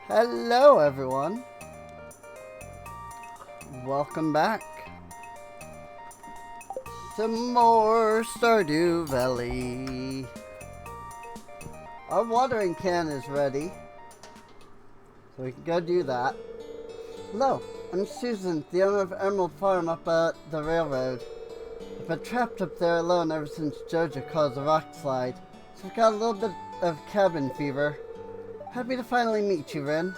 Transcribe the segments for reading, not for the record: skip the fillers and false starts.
Hello everyone, welcome back to more Stardew Valley. Our watering can is ready, so we can go do that. Hello, I'm Susan, the owner of Emerald Farm up at the railroad. I've been trapped up there alone ever since Jojo caused a rock slide, so I've got a little bit of cabin fever. Happy to finally meet you, Ren.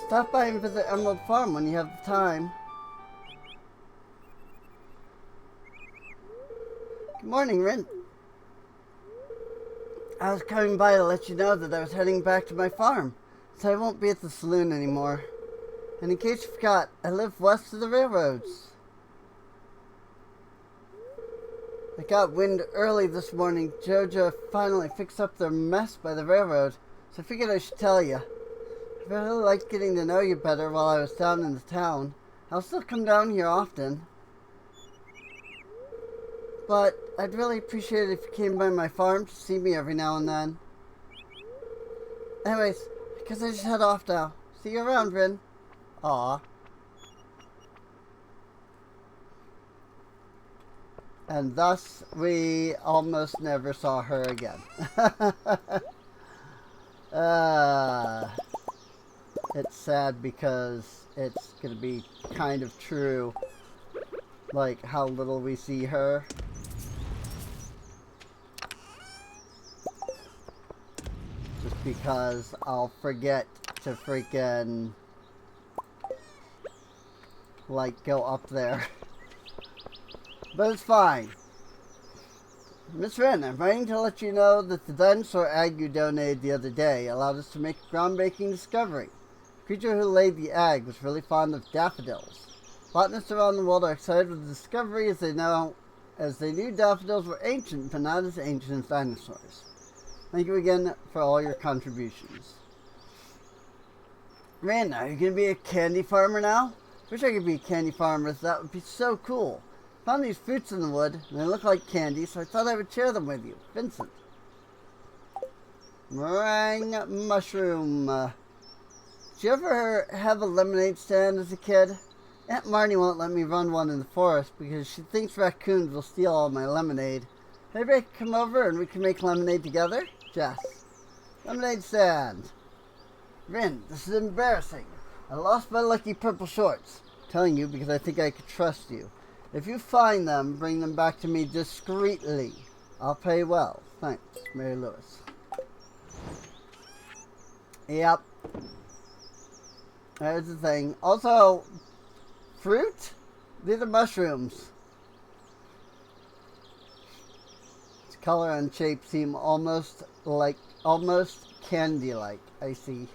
Stop by and visit Emerald Farm when you have the time. Good morning, Ren. I was coming by to let you know that I was heading back to my farm, so I won't be at the saloon anymore. And in case you forgot, I live west of the railroads. I got wind early this morning. Jojo finally fixed up their mess by the railroad, so I figured I should tell you. I really liked getting to know you better while I was down in the town. I'll still come down here often. But I'd really appreciate it if you came by my farm to see me every now and then. Anyways, I guess I just head off now. See you around, Rin. Aw. And thus, we almost never saw her again. It's sad because it's going to be kind of true, like how little we see her. Just because I'll forget to freaking, like, go up there. But it's fine. Miss Wren, I'm writing to let you know that the dinosaur egg you donated the other day allowed us to make a groundbreaking discovery. The creature who laid the egg was really fond of daffodils. Botanists around the world are excited with the discovery as they knew daffodils were ancient, but not as ancient as dinosaurs. Thank you again for all your contributions. Wren, are you going to be a candy farmer now? Wish I could be a candy farmer, that would be so cool. Found these fruits in the wood, and they look like candy, so I thought I would share them with you. Vincent. Meringue mushroom. Did you ever have a lemonade stand as a kid? Aunt Marnie won't let me run one in the forest because she thinks raccoons will steal all my lemonade. Maybe I can come over and we can make lemonade together? Jess. Lemonade stand. Rin, this is embarrassing. I lost my lucky purple shorts. I'm telling you because I think I could trust you. If you find them, bring them back to me discreetly. I'll pay well. Thanks, Mary Lewis. Yep. There's the thing. Also, fruit? These are mushrooms. Its color and shape seem almost candy-like. I see.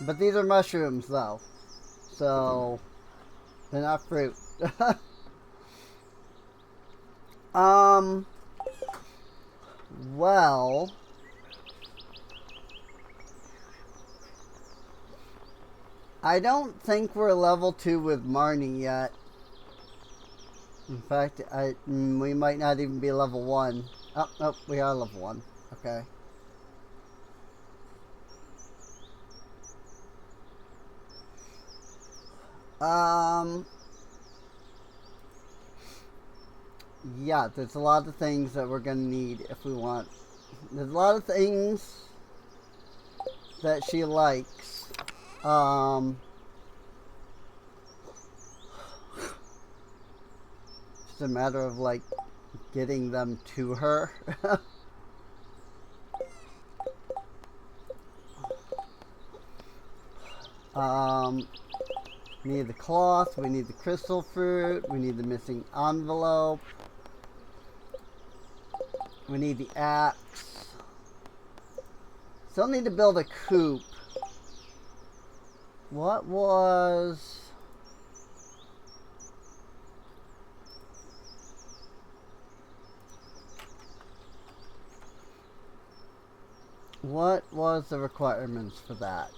But these are mushrooms, though. So, they're not fruit. Well, I don't think we're level 2 with Marnie yet. In fact, we might not even be level 1. Oh, nope, we are level 1. Okay. Yeah, there's a lot of things that we're gonna need if we want. There's a lot of things that she likes. It's a matter of, like, getting them to her. We need the cloth, we need the crystal fruit, we need the missing envelope, we need the axe. Still need to build a coop. What was... the requirements for that?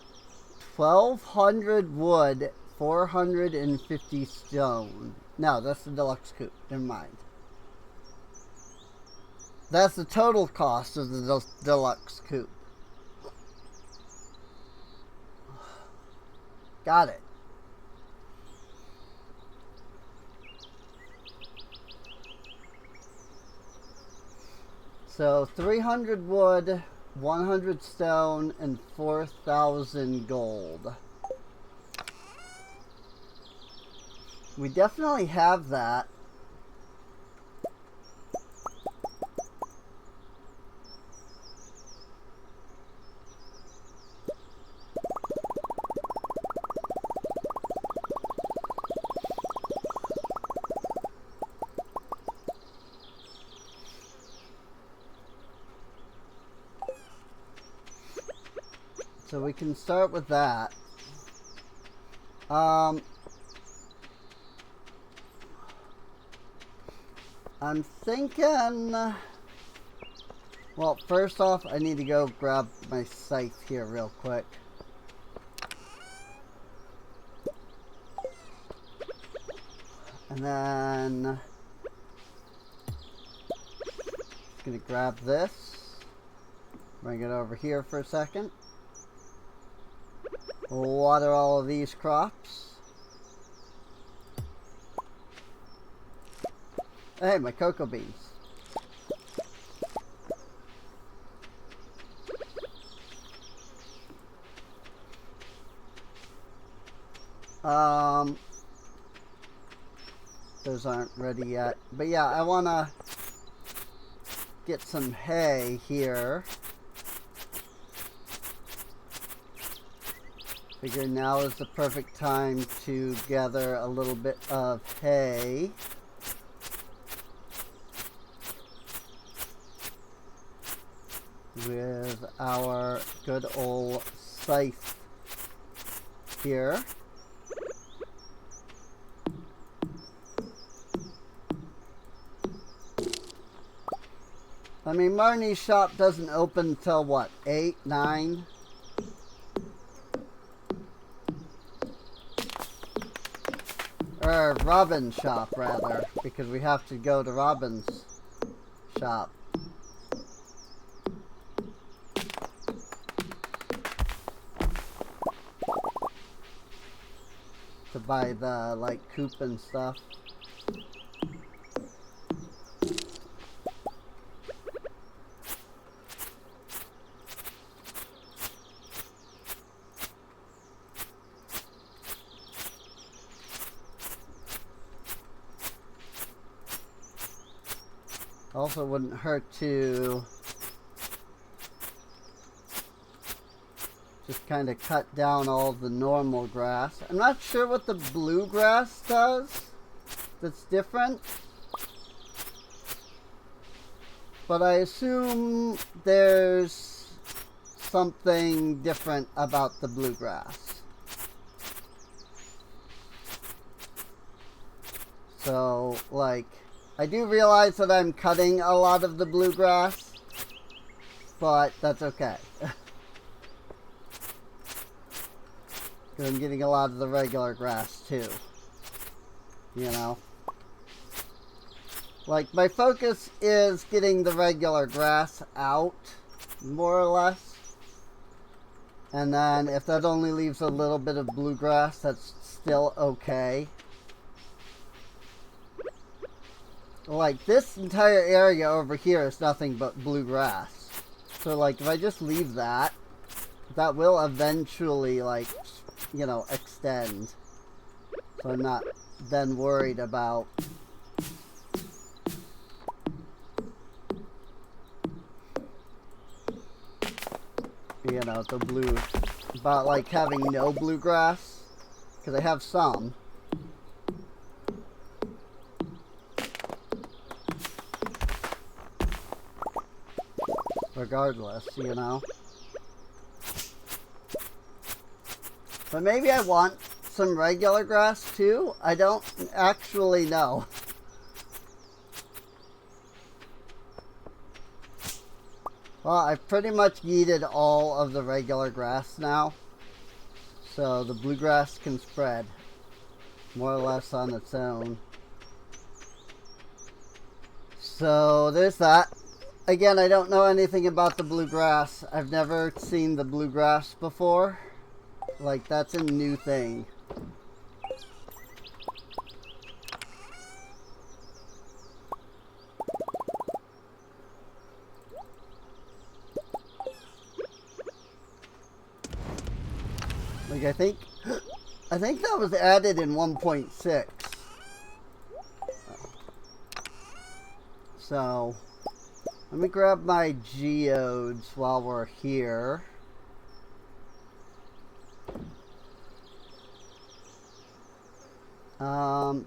1,200 wood, 450 stone. No, that's the deluxe coop. Never mind. That's the total cost of the deluxe coupe. Got it. So 300 wood, 100 stone, and 4,000 gold. We definitely have that. So we can start with that. I'm thinking, well, first off, I need to go grab my scythe here real quick. And then, just gonna grab this, bring it over here for a second. Water all of these crops. Hey, my cocoa beans. Those aren't ready yet. But yeah, I want to get some hay here. Figure now is the perfect time to gather a little bit of hay. With our good old scythe here. I mean, Marnie's shop doesn't open till what, 8, 9? Or Robin's shop, rather, because we have to go to Robin's shop. To buy the, like, coupe and stuff. Also wouldn't hurt to just kind of cut down all the normal grass. I'm not sure what the bluegrass does that's different, but I assume there's something different about the bluegrass. So, like, I do realize that I'm cutting a lot of the bluegrass, but that's okay. Because I'm getting a lot of the regular grass too. You know? Like, my focus is getting the regular grass out, more or less. And then if that only leaves a little bit of bluegrass, that's still okay. Like, this entire area over here is nothing but bluegrass. So, like, if I just leave that, that will eventually, like, you know, extend. So I'm not then worried about, you know, the blue, about, like, having no bluegrass. Because I have some. Regardless, you know. But maybe I want some regular grass too. I don't actually know. Well, I've pretty much yeeted all of the regular grass now. So the bluegrass can spread more or less on its own. So there's that. Again, I don't know anything about the bluegrass. I've never seen the bluegrass before. Like, that's a new thing. Like, I think that was added in 1.6. So, let me grab my geodes while we're here.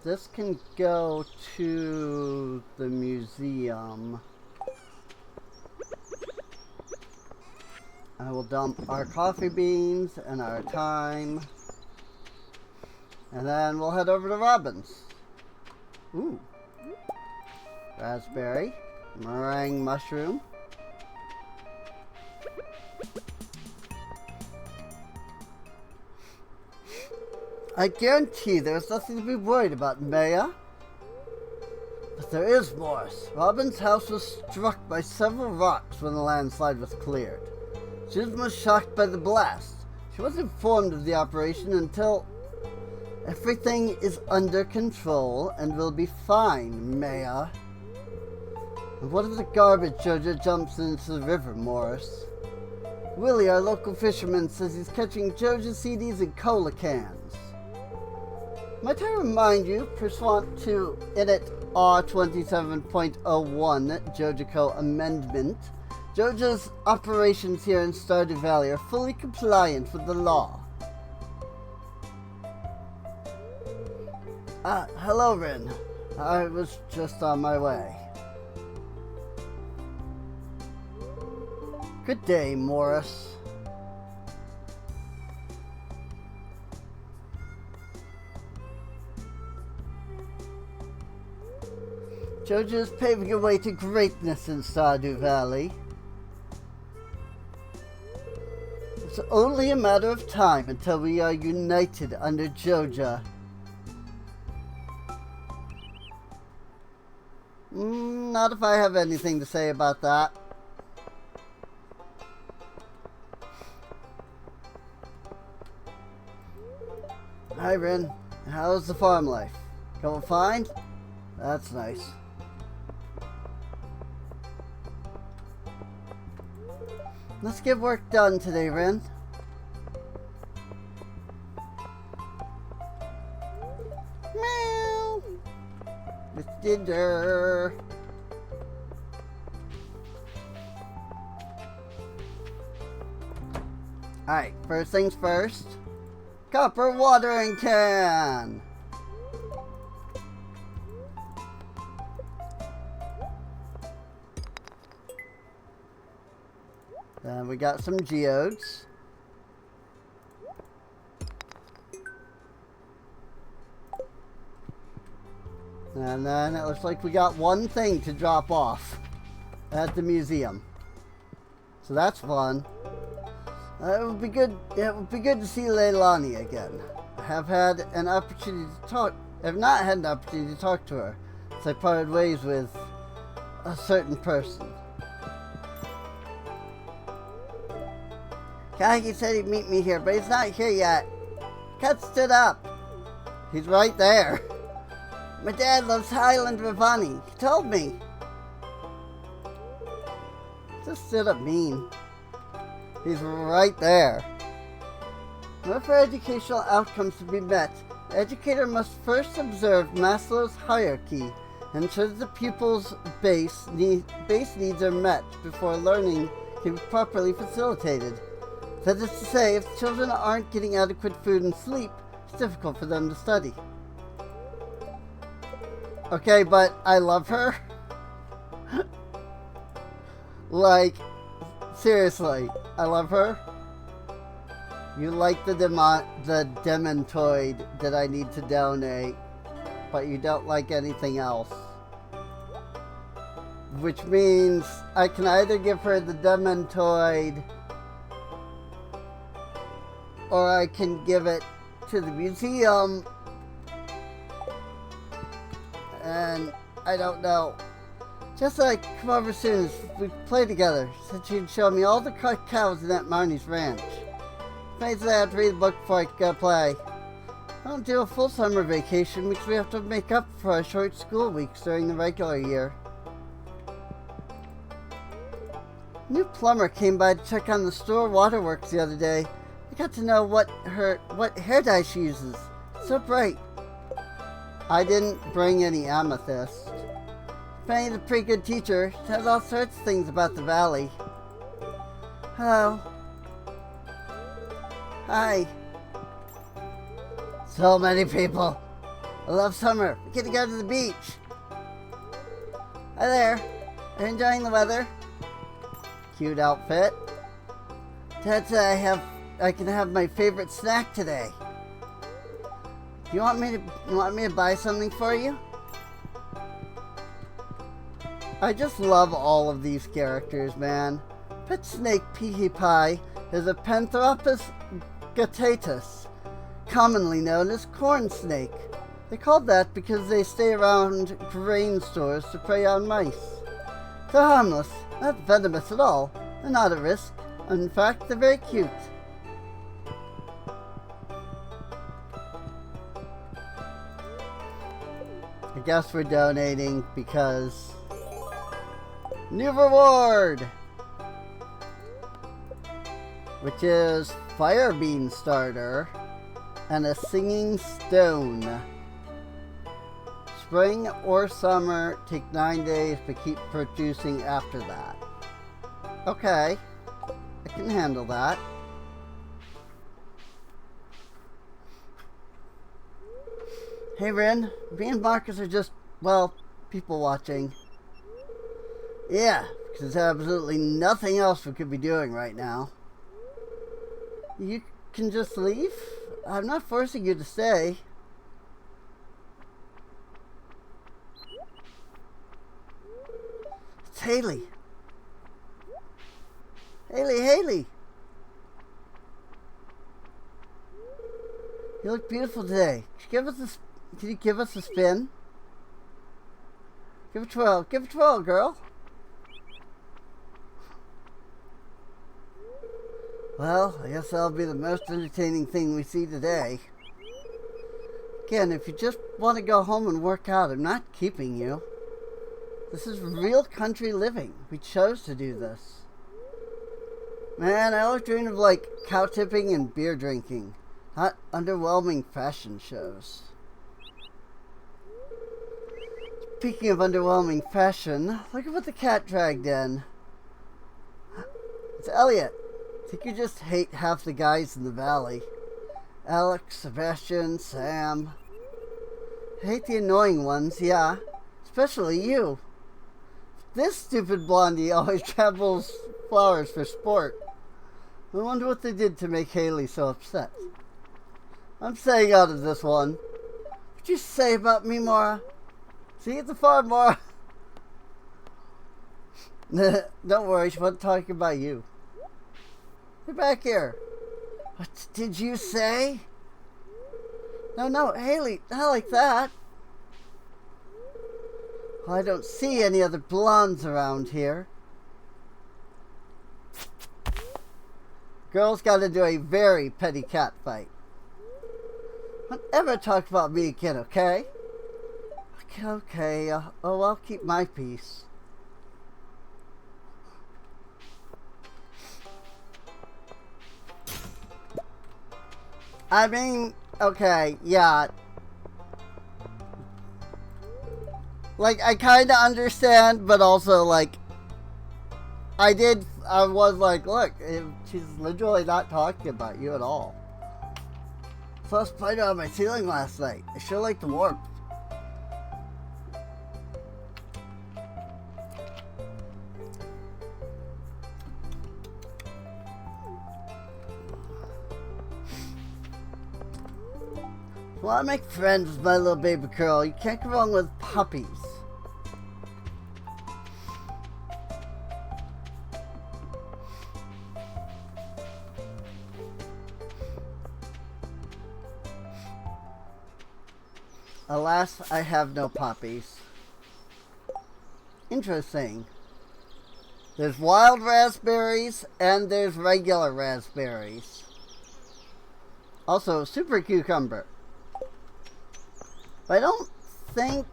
This can go to the museum. I will dump our coffee beans and our thyme. And then we'll head over to Robin's. Ooh. Raspberry. Meringue mushroom. I guarantee there's nothing to be worried about, Maya. But there is, Morris. Robin's house was struck by several rocks when the landslide was cleared. She was most shocked by the blast. She wasn't informed of the operation until... Everything is under control and will be fine, Maya. And what if the garbage Jojo jumps into the river, Morris? Willie, our local fisherman, says he's catching Jojo CDs in cola cans. Might I remind you, pursuant to Edit R27.01 JoJoCo Amendment, JoJo's operations here in Stardew Valley are fully compliant with the law. Hello, Rin. I was just on my way. Good day, Morris. JoJo's paving a way to greatness in Stardew Valley. It's only a matter of time until we are united under JoJo. Not if I have anything to say about that. Hi, Rin. How's the farm life? Going fine? That's nice. Let's get work done today, Rin. Meow. With dinner. Alright, first things first. Copper watering can. Then we got some geodes. And then it looks like we got one thing to drop off at the museum. So that's fun. It would be good. It would be good to see Leilani again. I have had an opportunity to talk. I have not had an opportunity to talk to her since I parted ways with a certain person. Kagi said he'd meet me here, but he's not here yet. Cut stood up. He's right there. My dad loves Highland Ravani. He told me. Just stood up mean. He's right there. In order for educational outcomes to be met, the educator must first observe Maslow's hierarchy and ensure that the pupil's base needs are met before learning can be properly facilitated. That is to say, if children aren't getting adequate food and sleep, it's difficult for them to study. Okay, but I love her. Like, seriously, I love her. You like the Dementoid that I need to donate, but you don't like anything else. Which means I can either give her the Dementoid, or I can give it to the museum. And I don't know. Just like, come over soon, we play together. Said she'd show me all the cows in Aunt Marnie's ranch. Basically, I have to read the book before I can go play. I don't do a full summer vacation because we have to make up for our short school weeks during the regular year. A new plumber came by to check on the store waterworks the other day. I got to know what hair dye she uses. It's so bright. I didn't bring any amethyst. Fanny's a pretty good teacher. She has all sorts of things about the valley. Hello. Hi. So many people. I love summer. We get to go to the beach. Hi there. Are you enjoying the weather? Cute outfit. Dad said I can have my favorite snack today. You want me to buy something for you? I just love all of these characters, man. Pet snake Pihi Pie is a Panthropus guttatus, commonly known as corn snake. They called that because they stay around grain stores to prey on mice. They're harmless, not venomous at all, and not at risk. In fact, they're very cute. I guess we're donating because... New reward! Which is Fire Bean Starter and a Singing Stone. Spring or summer, take 9 days, but keep producing after that. Okay, I can handle that. Hey Rin, me and Marcus are just, well, people watching. Yeah, because there's absolutely nothing else we could be doing right now. You can just leave? I'm not forcing you to stay. It's Haley. Haley! You look beautiful today. Can you give us a spin? Give it a twirl, girl. Well, I guess that'll be the most entertaining thing we see today. Again, if you just want to go home and work out, I'm not keeping you. This is real country living. We chose to do this. Man, I always dreamed of like cow tipping and beer drinking, not underwhelming fashion shows. Speaking of underwhelming fashion, look at what the cat dragged in. It's Elliot. I think you just hate half the guys in the valley. Alex, Sebastian, Sam. I hate the annoying ones, yeah. Especially you. This stupid blondie always travels flowers for sport. I wonder what they did to make Haley so upset. I'm staying out of this one. What'd you say about me, Mora? See you at the farm, Mora. Don't worry, she wasn't talking about you. Get back here. What did you say? No, Haley, not like that. Well, I don't see any other blondes around here. Girls gotta do a very petty cat fight. Don't ever talk about me again, okay? Okay, I'll keep my peace. I mean, okay, yeah. Like, I kind of understand, but also, like, I was like, look, she's literally not talking about you at all. So I was playing on my ceiling last night. I sure like the warmth. Well, I make friends with my little baby girl. You can't go wrong with puppies. Alas, I have no puppies. Interesting. There's wild raspberries and there's regular raspberries. Also, super cucumber. But I don't think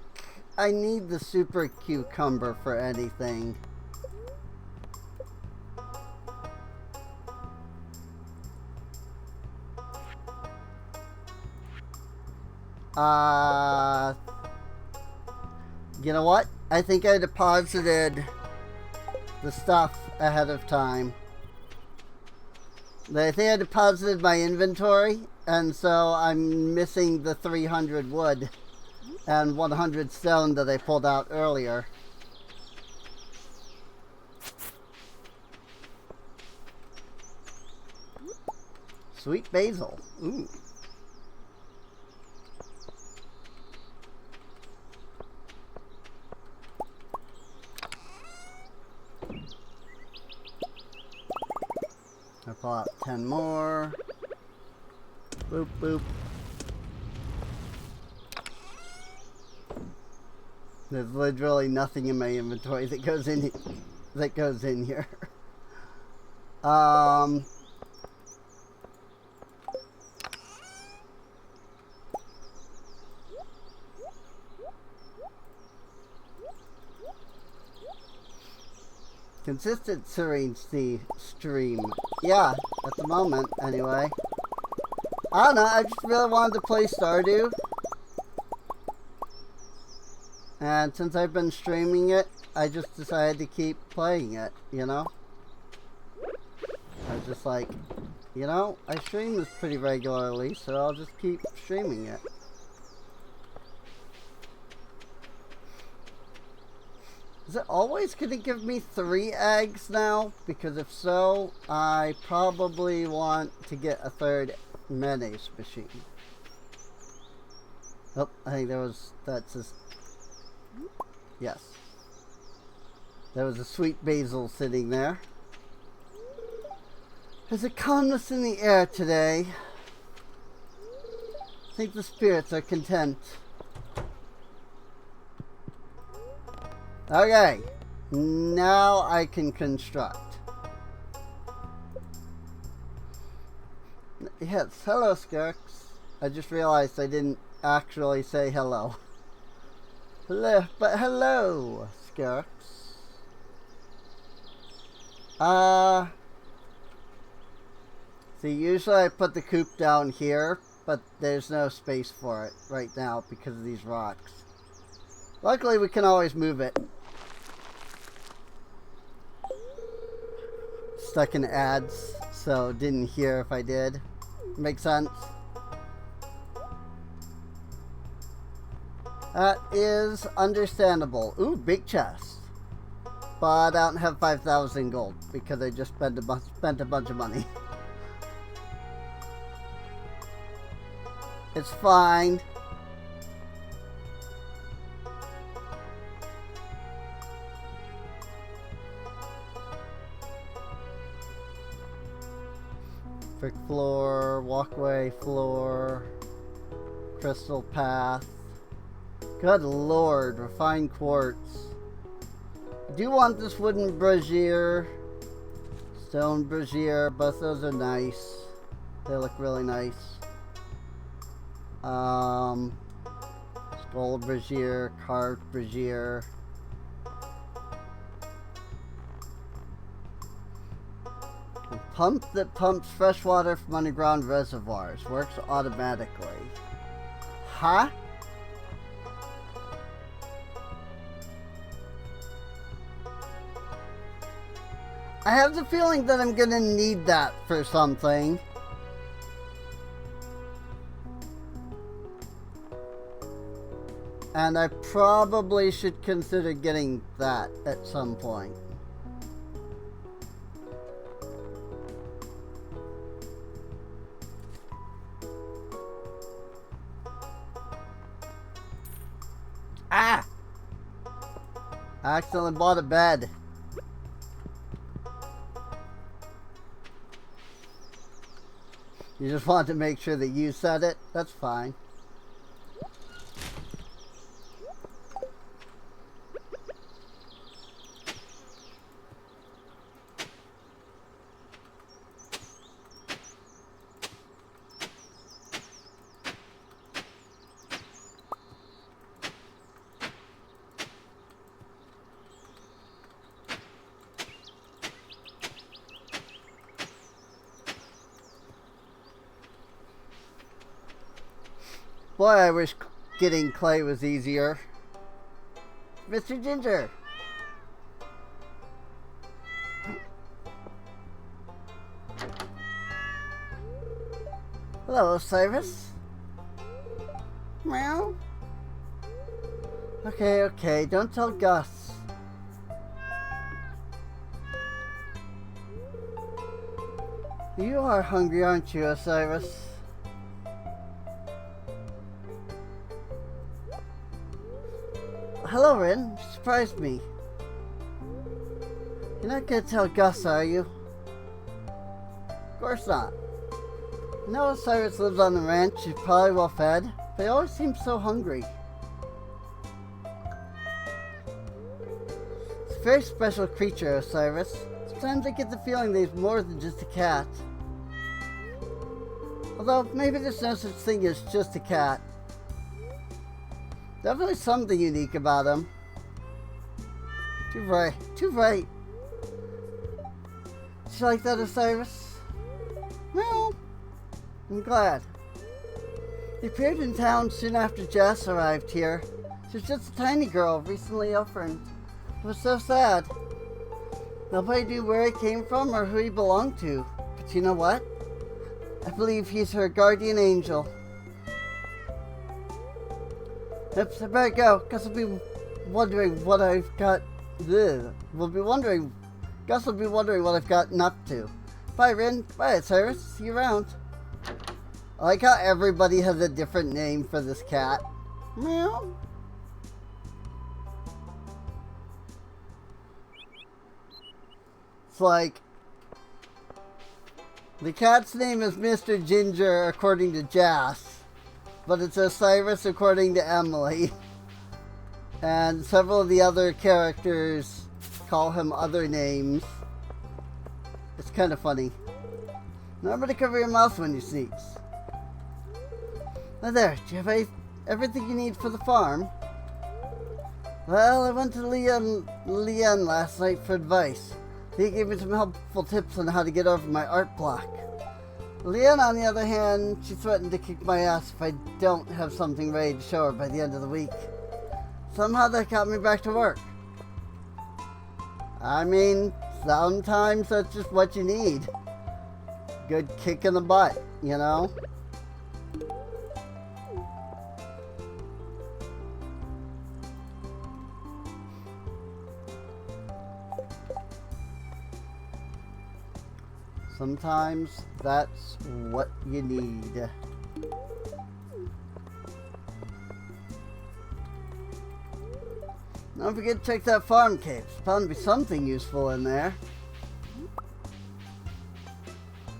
I need the super cucumber for anything. You know what? I think I deposited the stuff ahead of time. I think I deposited my inventory, and so I'm missing the 300 wood and 100 stone that I pulled out earlier. Sweet basil. Ooh. I pull out 10 more. Boop, boop. There's literally nothing in my inventory that goes in here. Consistent serene stream. Yeah, at the moment, anyway. I don't know, I just really wanted to play Stardew. And since I've been streaming it, I just decided to keep playing it, you know? I was just like, you know, I stream this pretty regularly, so I'll just keep streaming it. Is it always going to give me 3 eggs now? Because if so, I probably want to get a 3rd mayonnaise machine. Oh, I think that's just... Yes. There was a sweet basil sitting there. There's a calmness in the air today. I think the spirits are content. Okay, now I can construct. Yes, hello, Skirks. I just realized I didn't actually say hello. Hello, but hello, Skirks. See, usually I put the coop down here, but there's no space for it right now because of these rocks. Luckily, we can always move it. Stuck in ads, so didn't hear if I did. Makes sense? That is understandable. Ooh, big chest. But I don't have 5,000 gold because I just spent a bunch of money. It's fine. Brick floor, walkway floor, crystal path. Good lord, refined quartz. I do want this wooden brazier, stone brazier, both those are nice. They look really nice. Skull brazier, carved brazier. A pump that pumps fresh water from underground reservoirs. Works automatically. Huh? I have the feeling that I'm gonna need that for something. And I probably should consider getting that at some point. Ah! I accidentally bought a bed. You just want to make sure that you said it? That's fine. Boy, I wish getting clay was easier. Mr. Ginger. Hello, Cyrus. Meow. Okay, don't tell Gus. You are hungry, aren't you, Osiris? Hello, Rin. You surprised me. You're not gonna tell Gus, are you? Of course not. I know Osiris lives on the ranch. He's probably well fed, but he always seems so hungry. It's a very special creature, Osiris. Sometimes I get the feeling that he's more than just a cat. Although, maybe there's no such thing as just a cat. Definitely something unique about him. Too right. Did you like that, Osiris? Well, I'm glad. He appeared in town soon after Jess arrived here. She was just a tiny girl, recently orphaned. It was so sad. Nobody knew where he came from or who he belonged to. But you know what? I believe he's her guardian angel. Oops, I better go. Gus will be wondering what I've got. Gus will be wondering what I've gotten up to. Bye, Rin. Bye, Osiris. See you around. I like how everybody has a different name for this cat. Meow. It's like the cat's name is Mr. Ginger according to Jas, but it's Osiris according to Emily. And several of the other characters call him other names. It's kind of funny. Remember to cover your mouth when you sneeze. Now there, do you have everything you need for the farm? Well, I went to Leanne last night for advice. He gave me some helpful tips on how to get over my art block. Leanne, on the other hand, she threatened to kick my ass if I don't have something ready to show her by the end of the week. Somehow that got me back to work. I mean, sometimes that's just what you need. Good kick in the butt, you know? Sometimes that's what you need. Don't forget to check that farm cave. There's bound to be something useful in there.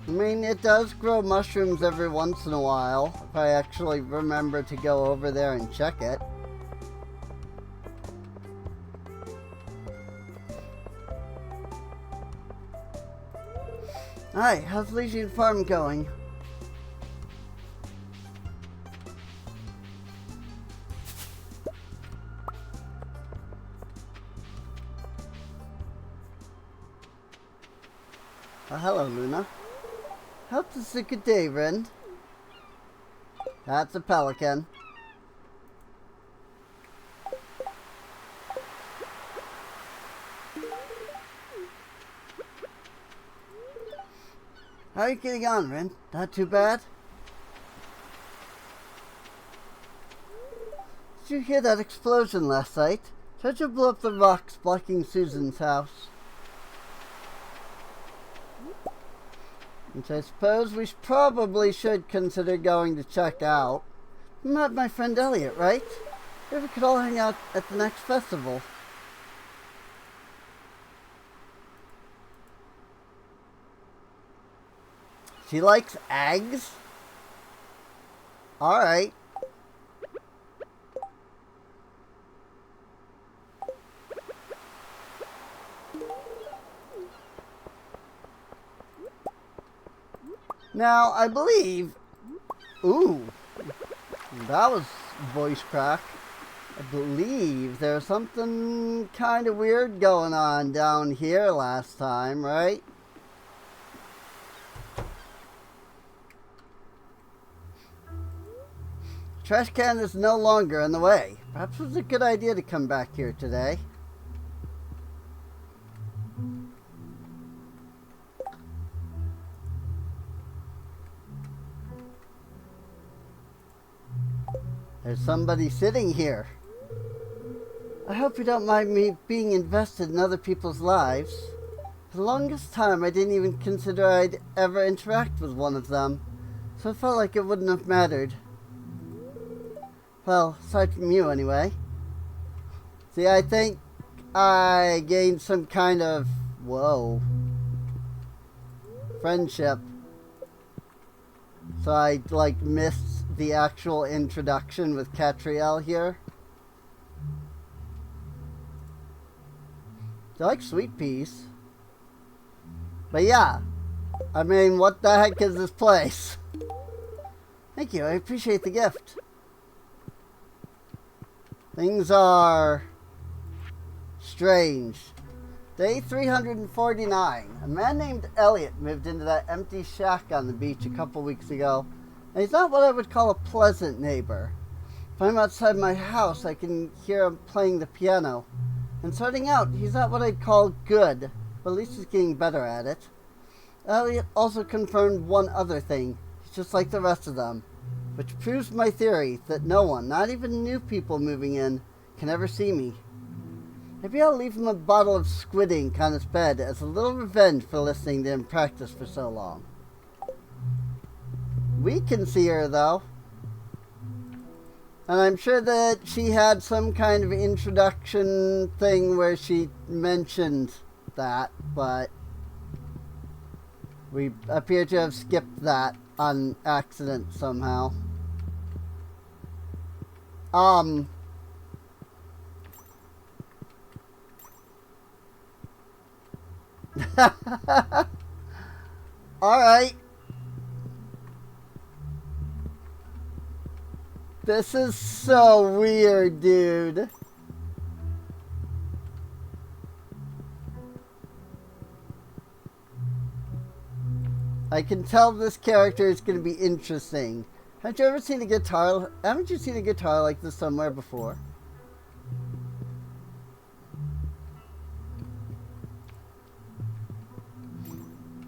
I mean, it does grow mushrooms every once in a while, if I actually remember to go over there and check it. Hi, how's Legion Farm going? Hello, Luna. Hope this is a good day, Ren. That's a pelican. How are you getting on, Ren? Not too bad? Did you hear that explosion last night? Jojo blew up the rocks blocking Susan's house. Which I suppose we probably should consider going to check out. You met my friend Elliot, right? Maybe we could all hang out at the next festival. She likes eggs? Alright. Now, I believe... Ooh. That was voice crack. I believe there's something kind of weird going on down here last time, right? trash can is no longer in the way. Perhaps it was a good idea to come back here today. There's somebody sitting here. I hope you don't mind me being invested in other people's lives. For the longest time, I didn't even consider I'd ever interact with one of them, so it felt like it wouldn't have mattered. Well, aside from you, anyway. See, I think I gained some kind of, friendship. So I, like, missed the actual introduction with Catriel here. I like sweet peas. But yeah, I mean, what the heck is this place? Thank you, I appreciate the gift. Things are strange. Day 349. A man named Elliot moved into that empty shack on the beach a couple weeks ago. And he's not what I would call a pleasant neighbor. If I'm outside my house, I can hear him playing the piano. And starting out, he's not what I'd call good, but at least he's getting better at it. Elliot also confirmed one other thing. He's just like the rest of them. Which proves my theory that no one, not even new people moving in, can ever see me. Maybe I'll leave him a bottle of squid ink on his bed as a little revenge for listening to him practice for so long. We can see her, though. And I'm sure that she had some kind of introduction thing where she mentioned that, but we appear to have skipped that on accident somehow. Alright. This is so weird, dude. I can tell this character is going to be interesting. Haven't you ever seen a guitar? Haven't you seen a guitar like this somewhere before?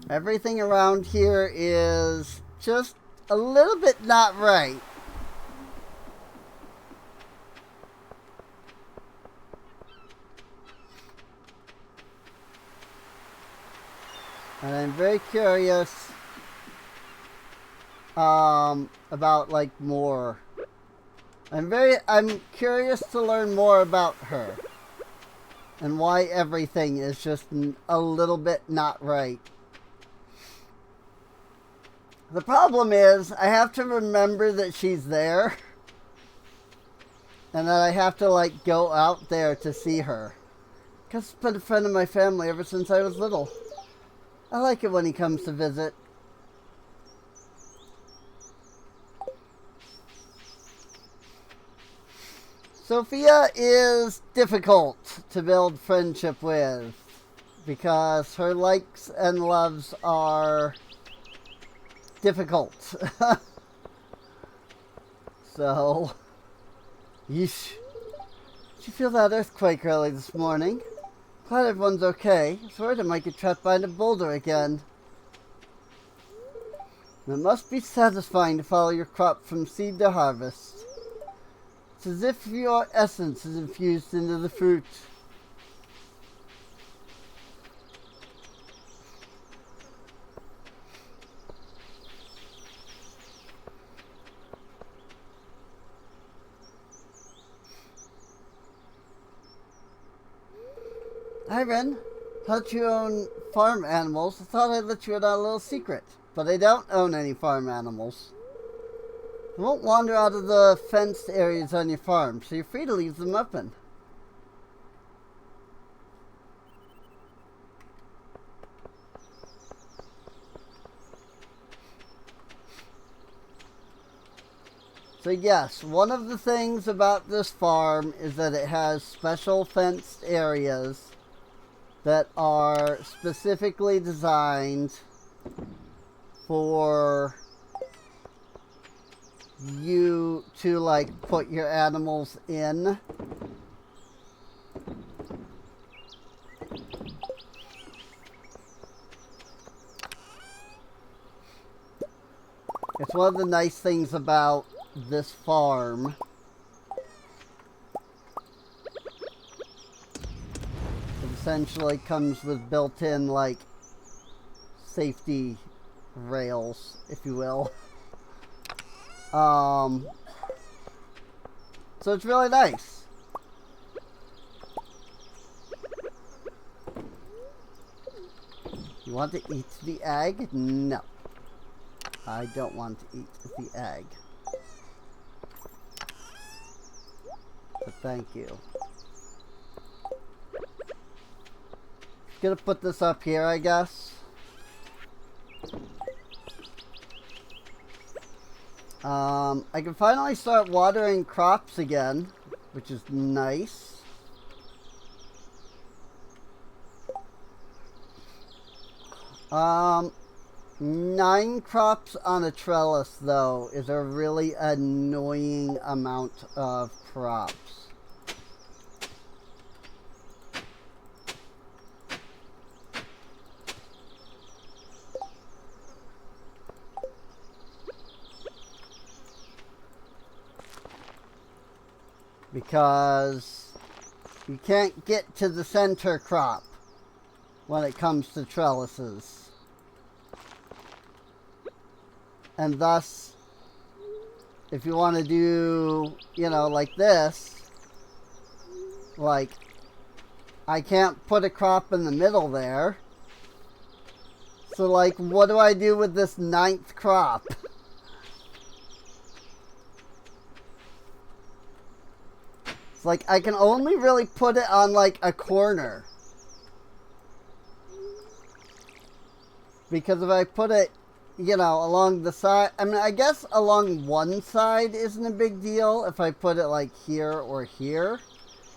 Everything around here is just a little bit not right. And I'm very curious about like more. I'm curious to learn more about her and why everything is just a little bit not right. The problem is I have to remember that she's there and that I have to like go out there to see her. Because she's been a friend of my family ever since I was little. I like it when he comes to visit. Sophia is difficult to build friendship with because her likes and loves are difficult. So, yeesh. Did you feel that earthquake early this morning? Glad everyone's okay. I was worried I might get trapped behind a boulder again. It must be satisfying to follow your crop from seed to harvest. It's as if your essence is infused into the fruit. Hi, Ren. Thought you own farm animals. I thought I'd let you in on a little secret. But I don't own any farm animals. I won't wander out of the fenced areas on your farm, so you're free to leave them open. So yes, one of the things about this farm is that it has special fenced areas that are specifically designed for you to like put your animals in. It's one of the nice things about this farm. It essentially comes with built-in like safety rails, if you will. So it's really nice. You want to eat the egg? No. I don't want to eat the egg. But thank you. Gonna put this up here, I guess. I can finally start watering crops again, which is nice. Nine crops on a trellis, though, is a really annoying amount of crops. Because you can't get to the center crop when it comes to trellises. And thus, if you want to do, you know, like this, like, I can't put a crop in the middle there. So, like, what do I do with this 9th crop? It's like, I can only really put it on, like, a corner. Because if I put it, you know, along the side, I mean, I guess along one side isn't a big deal if I put it, like, here or here.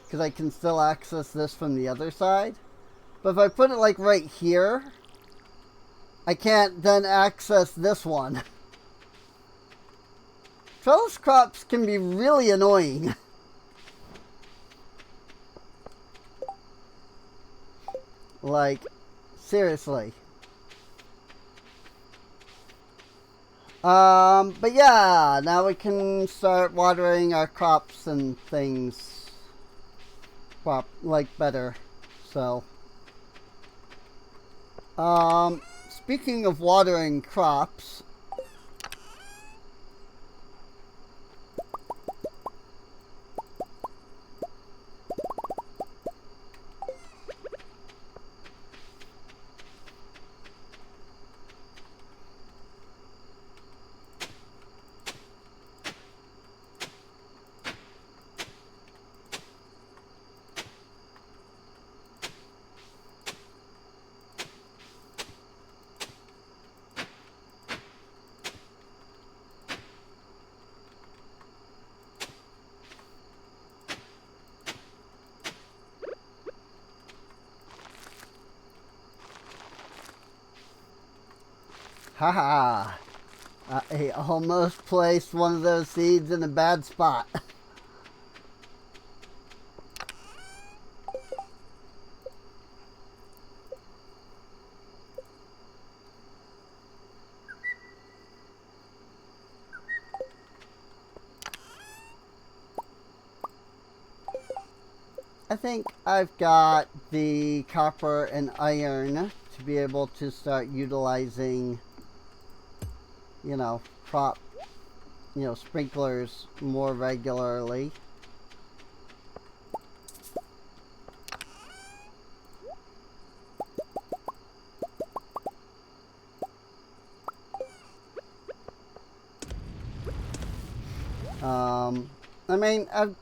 Because I can still access this from the other side. But if I put it, like, right here, I can't then access this one. Trellis crops can be really annoying. Like, seriously. But yeah, now we can start watering our crops and things, like, better. So, speaking of watering crops, haha, I almost placed one of those seeds in a bad spot. I think I've got the copper and iron to be able to start utilizing, you know, sprinklers more regularly. I mean, I've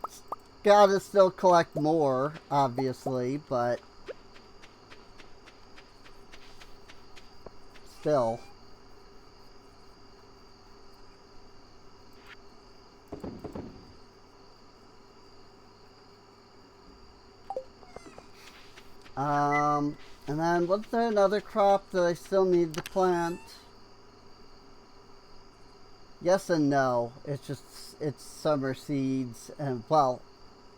got to still collect more, obviously, but still. And then was there another crop that I still need to plant? Yes and no. It's just, it's summer seeds, and well,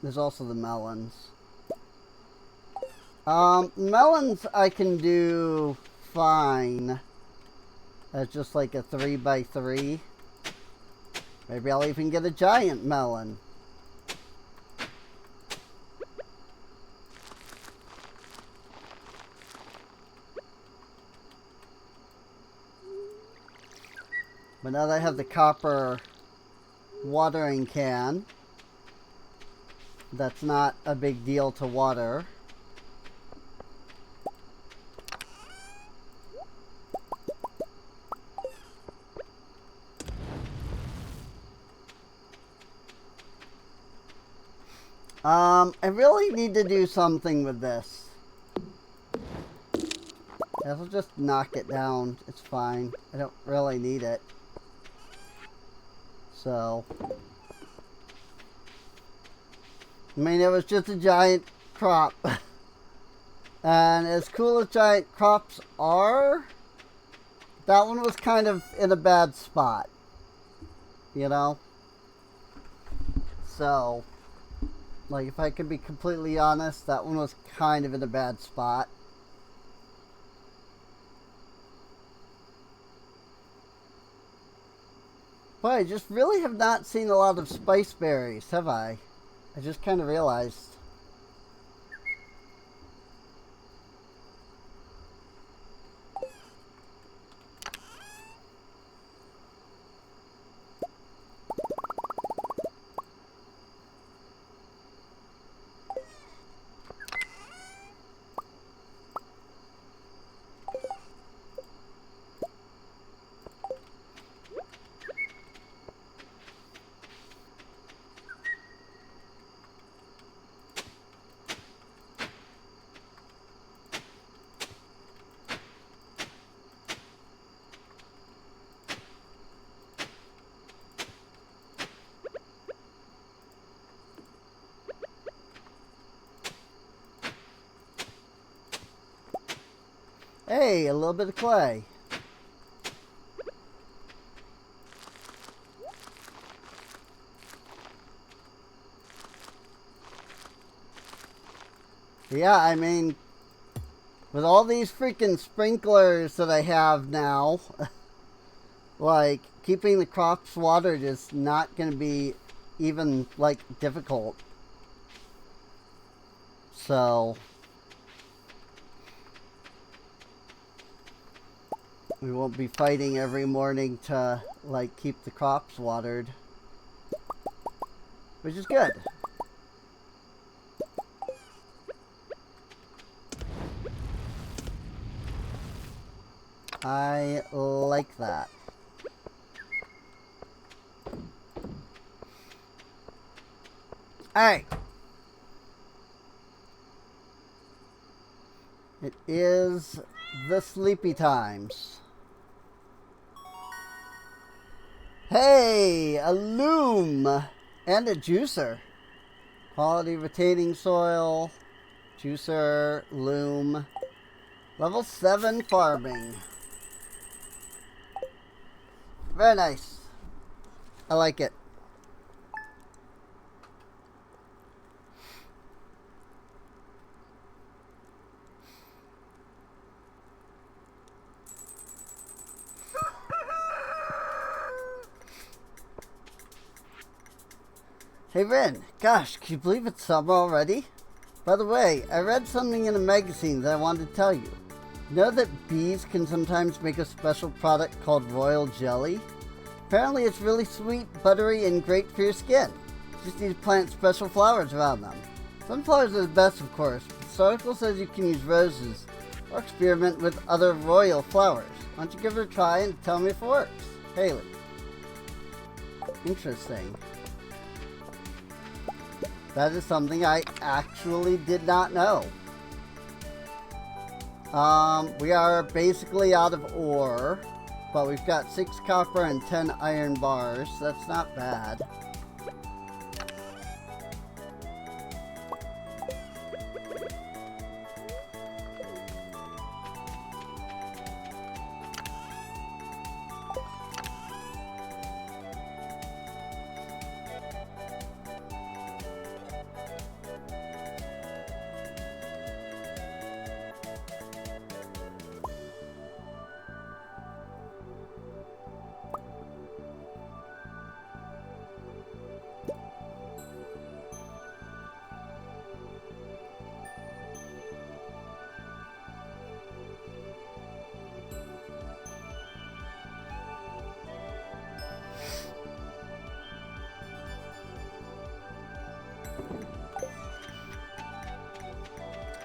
there's also the melons. Melons I can do fine. As just like a 3x3. Maybe I'll even get a giant melon. But now that I have the copper watering can, that's not a big deal to water. I really need to do something with this. I'll just knock it down. It's fine. I don't really need it. So, I mean, it was just a giant crop. And as cool as giant crops are, that one was kind of in a bad spot. You know? So, like, if I can be completely honest, that one was kind of in a bad spot. But I just really have not seen a lot of spice berries, have I? I just kind of realized. Hey, a little bit of clay. Yeah, I mean, with all these freaking sprinklers that I have now, like, keeping the crops watered is not going to be even, like, difficult. So, we won't be fighting every morning to, like, keep the crops watered. Which is good. I like that. Alright. It is the sleepy times. Hey, a loom and a juicer. Quality retaining soil, juicer, loom. Level 7 farming. Very nice. I like it. Hey Ren, gosh, can you believe it's summer already? By the way, I read something in a magazine that I wanted to tell you. You know that bees can sometimes make a special product called royal jelly? Apparently it's really sweet, buttery, and great for your skin. You just need to plant special flowers around them. Sunflowers are the best, of course, but this article says you can use roses or experiment with other royal flowers. Why don't you give it a try and tell me if it works? Haley. Interesting. That is something I actually did not know. We are basically out of ore, but we've got 6 copper and 10 iron bars. So that's not bad.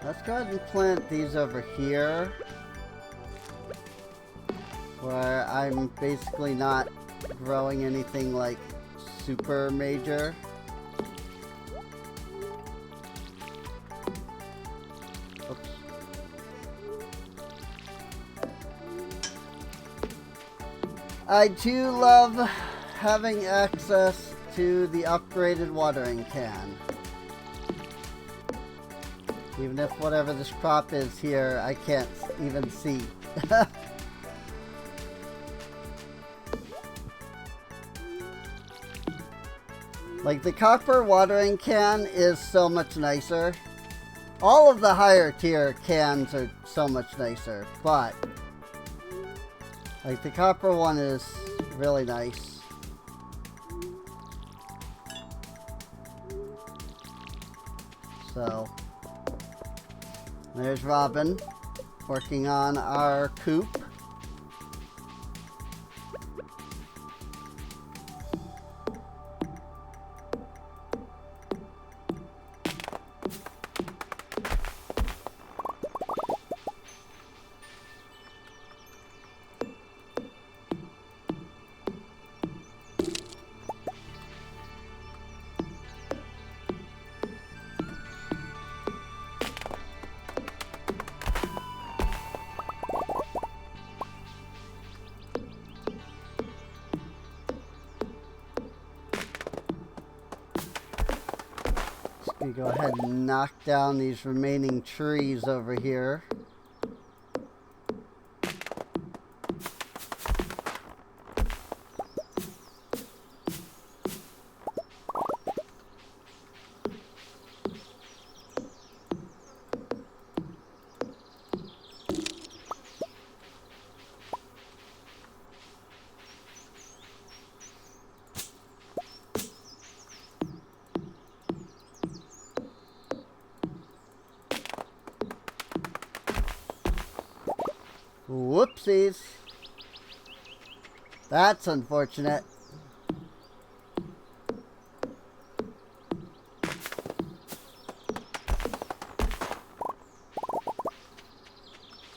Let's go ahead and plant these over here, where I'm basically not growing anything like super major. Oops. I do love having access to the upgraded watering can. Even if whatever this crop is here, I can't even see. Like, the copper watering can is so much nicer. All of the higher tier cans are so much nicer, but like the copper one is really nice. So there's Robin working on our coop. We go ahead and knock down these remaining trees over here. Whoopsies. That's unfortunate.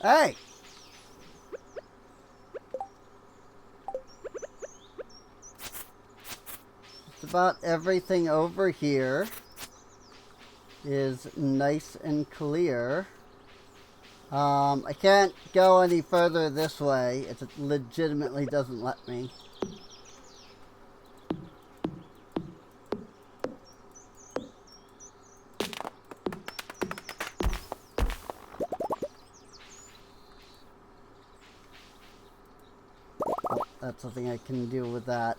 Hey! Just about everything over here is nice and clear. I can't go any further this way. It legitimately doesn't let me. Oh, that's something I can do with that.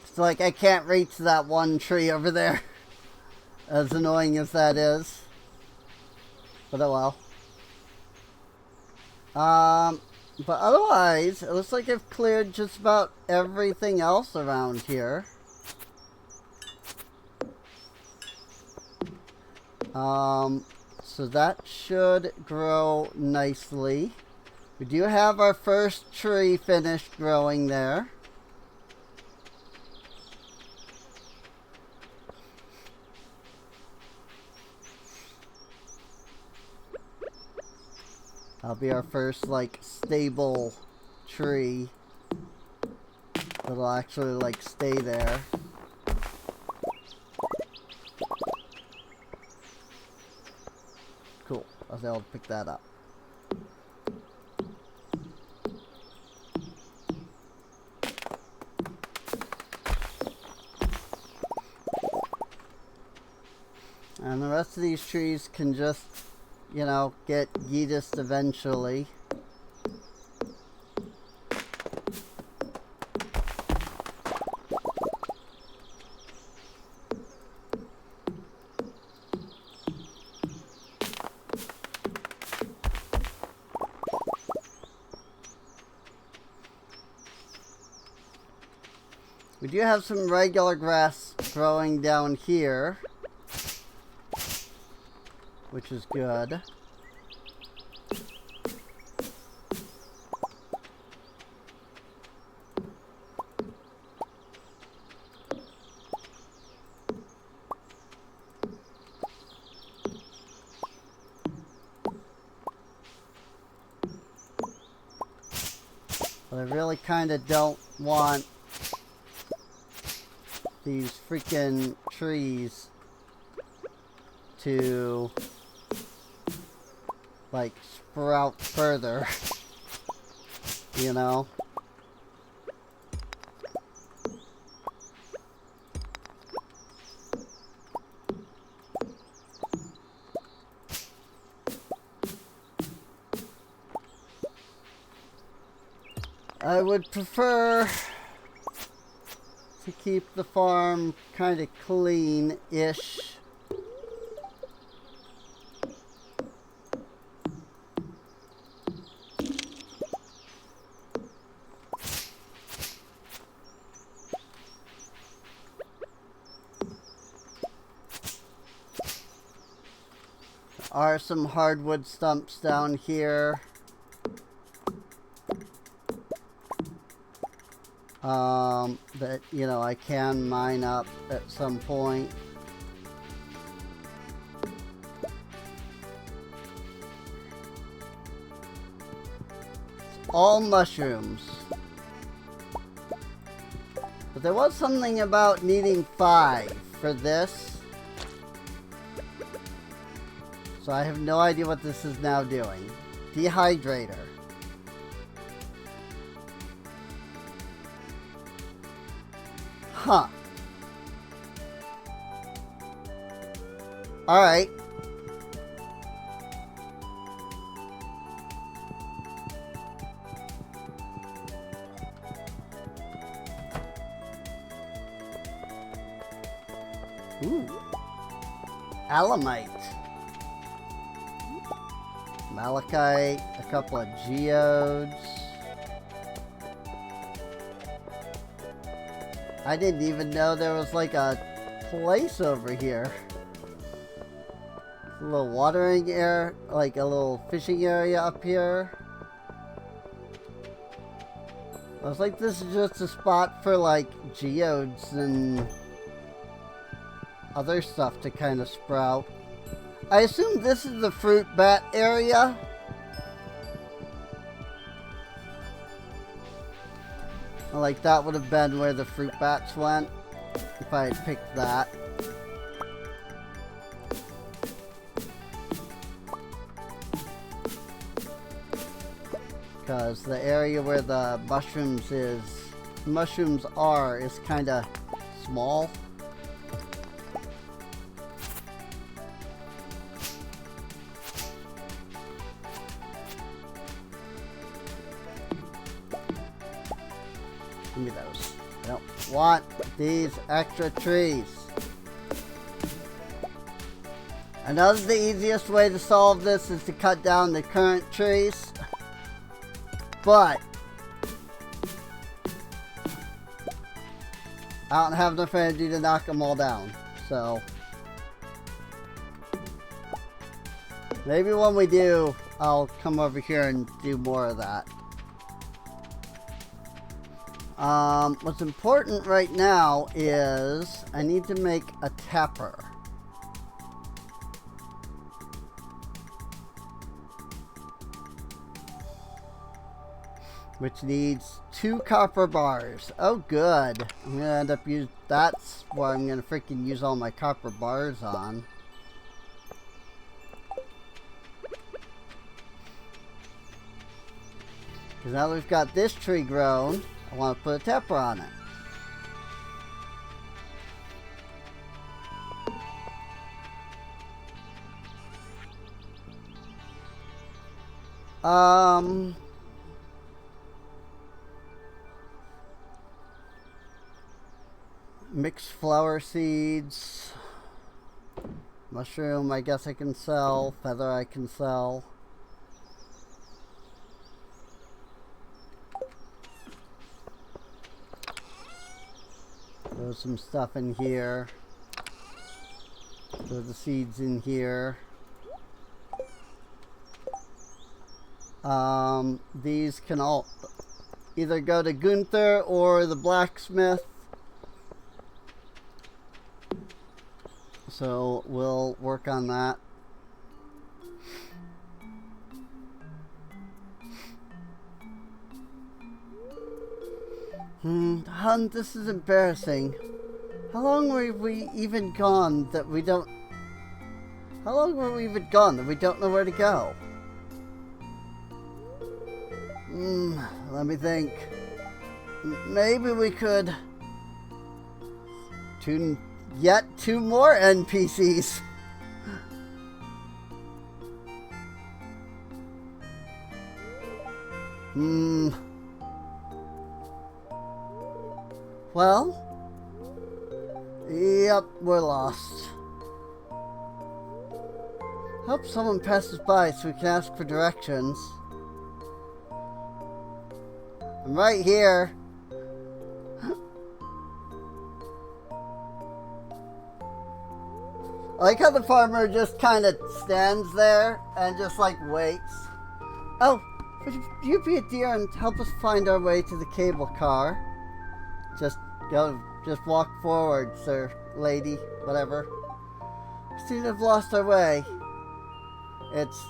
It's like I can't reach that one tree over there. As annoying as that is. But oh well. But otherwise, it looks like I've cleared just about everything else around here. So that should grow nicely. We do have our first tree finished growing there. That'll be our first, like, stable tree that'll actually, like, stay there. Cool. I was able to pick that up. And the rest of these trees can just, you know, get yeetused eventually. We do have some regular grass growing down here, which is good. But I really kind of don't want these freaking trees to like sprout further, you know? I would prefer to keep the farm kind of clean-ish. There are some hardwood stumps down here. That, you know, I can mine up at some point. It's all mushrooms. But there was something about needing 5 for this. So I have no idea what this is now doing. Dehydrator. Huh. Alright. Ooh. Alamite. Malachite. A couple of geodes. I didn't even know there was like a place over here. A little watering area, like a little fishing area up here. I was like, this is just a spot for like geodes and other stuff to kind of sprout. I assume this is the fruit bat area. Like, that would have been where the fruit bats went if I had picked that. Because the area where the mushrooms are is kind of small. Give me those. I don't want these extra trees. I know that the easiest way to solve this is to cut down the current trees, but I don't have enough energy to knock them all down, so maybe when we do, I'll come over here and do more of that. What's important right now is I need to make a tapper. Which needs 2 copper bars. Oh, good. I'm gonna end up that's what I'm gonna freaking use all my copper bars on. Because now we've got this tree grown, I want to put a tapper on it. Mixed flower seeds. Mushroom, I guess I can sell. Feather, I can sell. There's some stuff in here. Throw the seeds in here. These can all either go to Gunther or the blacksmith. So we'll work on that. Hun, this is embarrassing. How long were we even gone that we don't... How long were we even gone that we don't know where to go? Let me think. Maybe we could... Yet two more NPCs. Well? Yep, we're lost. Hope someone passes by so we can ask for directions. I'm right here. I like how the farmer just kind of stands there and just like waits. Oh, would you be a dear and help us find our way to the cable car? Just walk forward, sir, lady, whatever. We seem to have lost our way. It's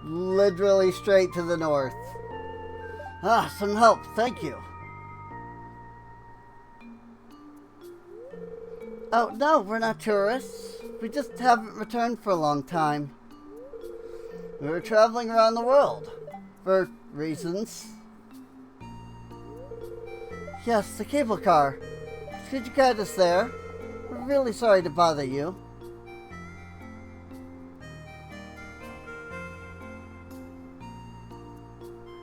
literally straight to the north. Some help, thank you. Oh, no, we're not tourists. We just haven't returned for a long time. We were traveling around the world. For reasons. Yes, the cable car. Could you guide us there? We're really sorry to bother you.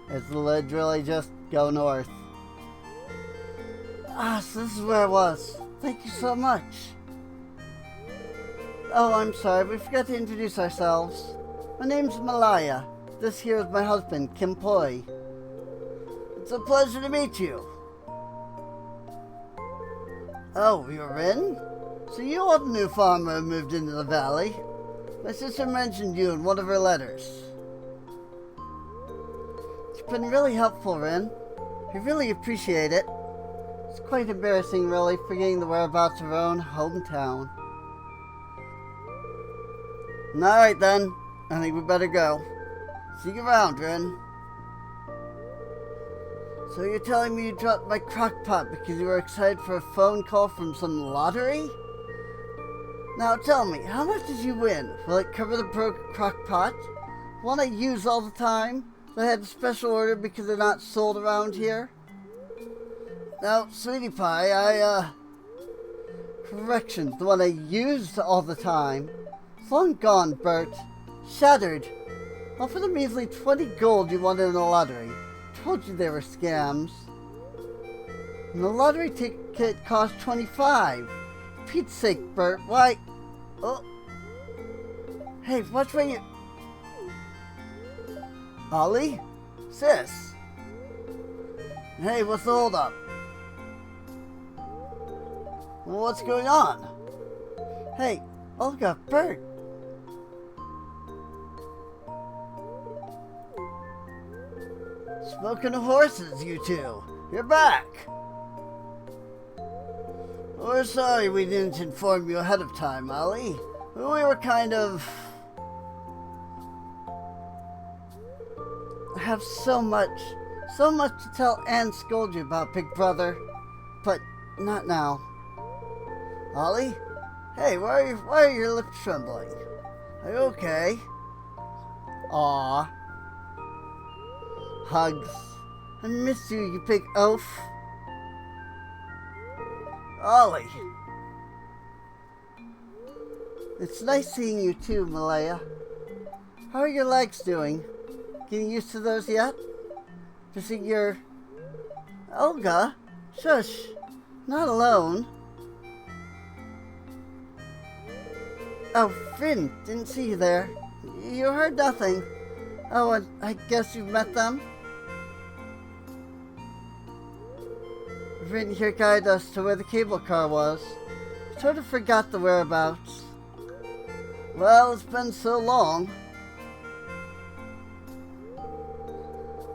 It's literally just go north. So this is where I was. Thank you so much. Oh, I'm sorry, we forgot to introduce ourselves. My name's Malaya. This here is my husband, Kim Poi. It's a pleasure to meet you. Oh, you're in? So you are the new farmer who moved into the valley. My sister mentioned you in one of her letters. It's been really helpful, Rin. I really appreciate it. It's quite embarrassing, really, forgetting the whereabouts of our own hometown. Alright then, I think we better go. See you around, Rin. So you're telling me you dropped my crock pot because you were excited for a phone call from some lottery? Now tell me, how much did you win? Will it cover the broke crock pot? One I use all the time? That I had a special order because they're not sold around here? Now, sweetie pie, correction, the one I used all the time. It's long gone, Bert. Shattered. All for the measly 20 gold you won in the lottery. Told you they were scams. And the lottery ticket cost 25. Pete's sake, Bert, why? Oh. Hey, watch where you... Ollie? Sis? Hey, what's the holdup? What's going on? Hey, Olga, Bert. Smoking of horses, you two. You're back. We're sorry we didn't inform you ahead of time, Ollie. We were kind of... I have so much to tell and scold you about, big brother. But not now. Ollie? Hey, why are your lips trembling? Are you okay? Aw. Hugs. I miss you, you big oaf. Ollie. It's nice seeing you too, Malaya. How are your legs doing? Getting used to those yet? Missing your... Olga? Shush. Not alone. Oh, Finn, didn't see you there. You heard nothing. Oh, and I guess you've met them? Finn here guided us to where the cable car was. Sort of forgot the whereabouts. Well, it's been so long.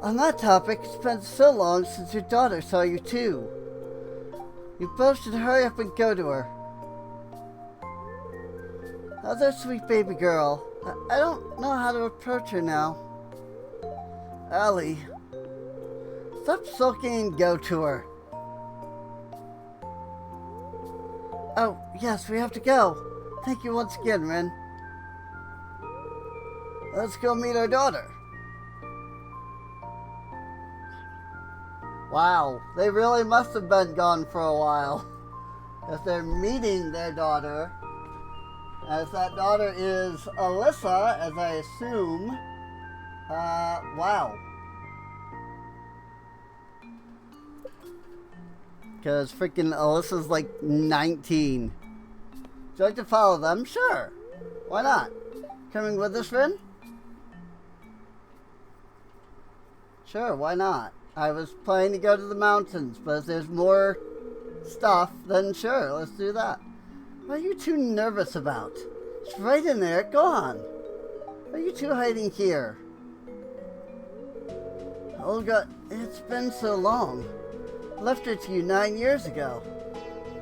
On that topic, it's been so long since your daughter saw you too. You both should hurry up and go to her. How's our sweet baby girl? I don't know how to approach her now. Allie, stop sulking and go to her. Oh, yes, we have to go. Thank you once again, Ren. Let's go meet our daughter. Wow, they really must have been gone for a while. If they're meeting their daughter, as that daughter is Alyssa, as I assume. Wow. Because freaking Alyssa's like 19. Would you like to follow them? Sure. Why not? Coming with us, Ren? Sure, why not? I was planning to go to the mountains, but if there's more stuff, then sure, let's do that. What are you too nervous about? It's right in there, go on. What are you two hiding here? Olga, it's been so long. I left her to you 9 years ago.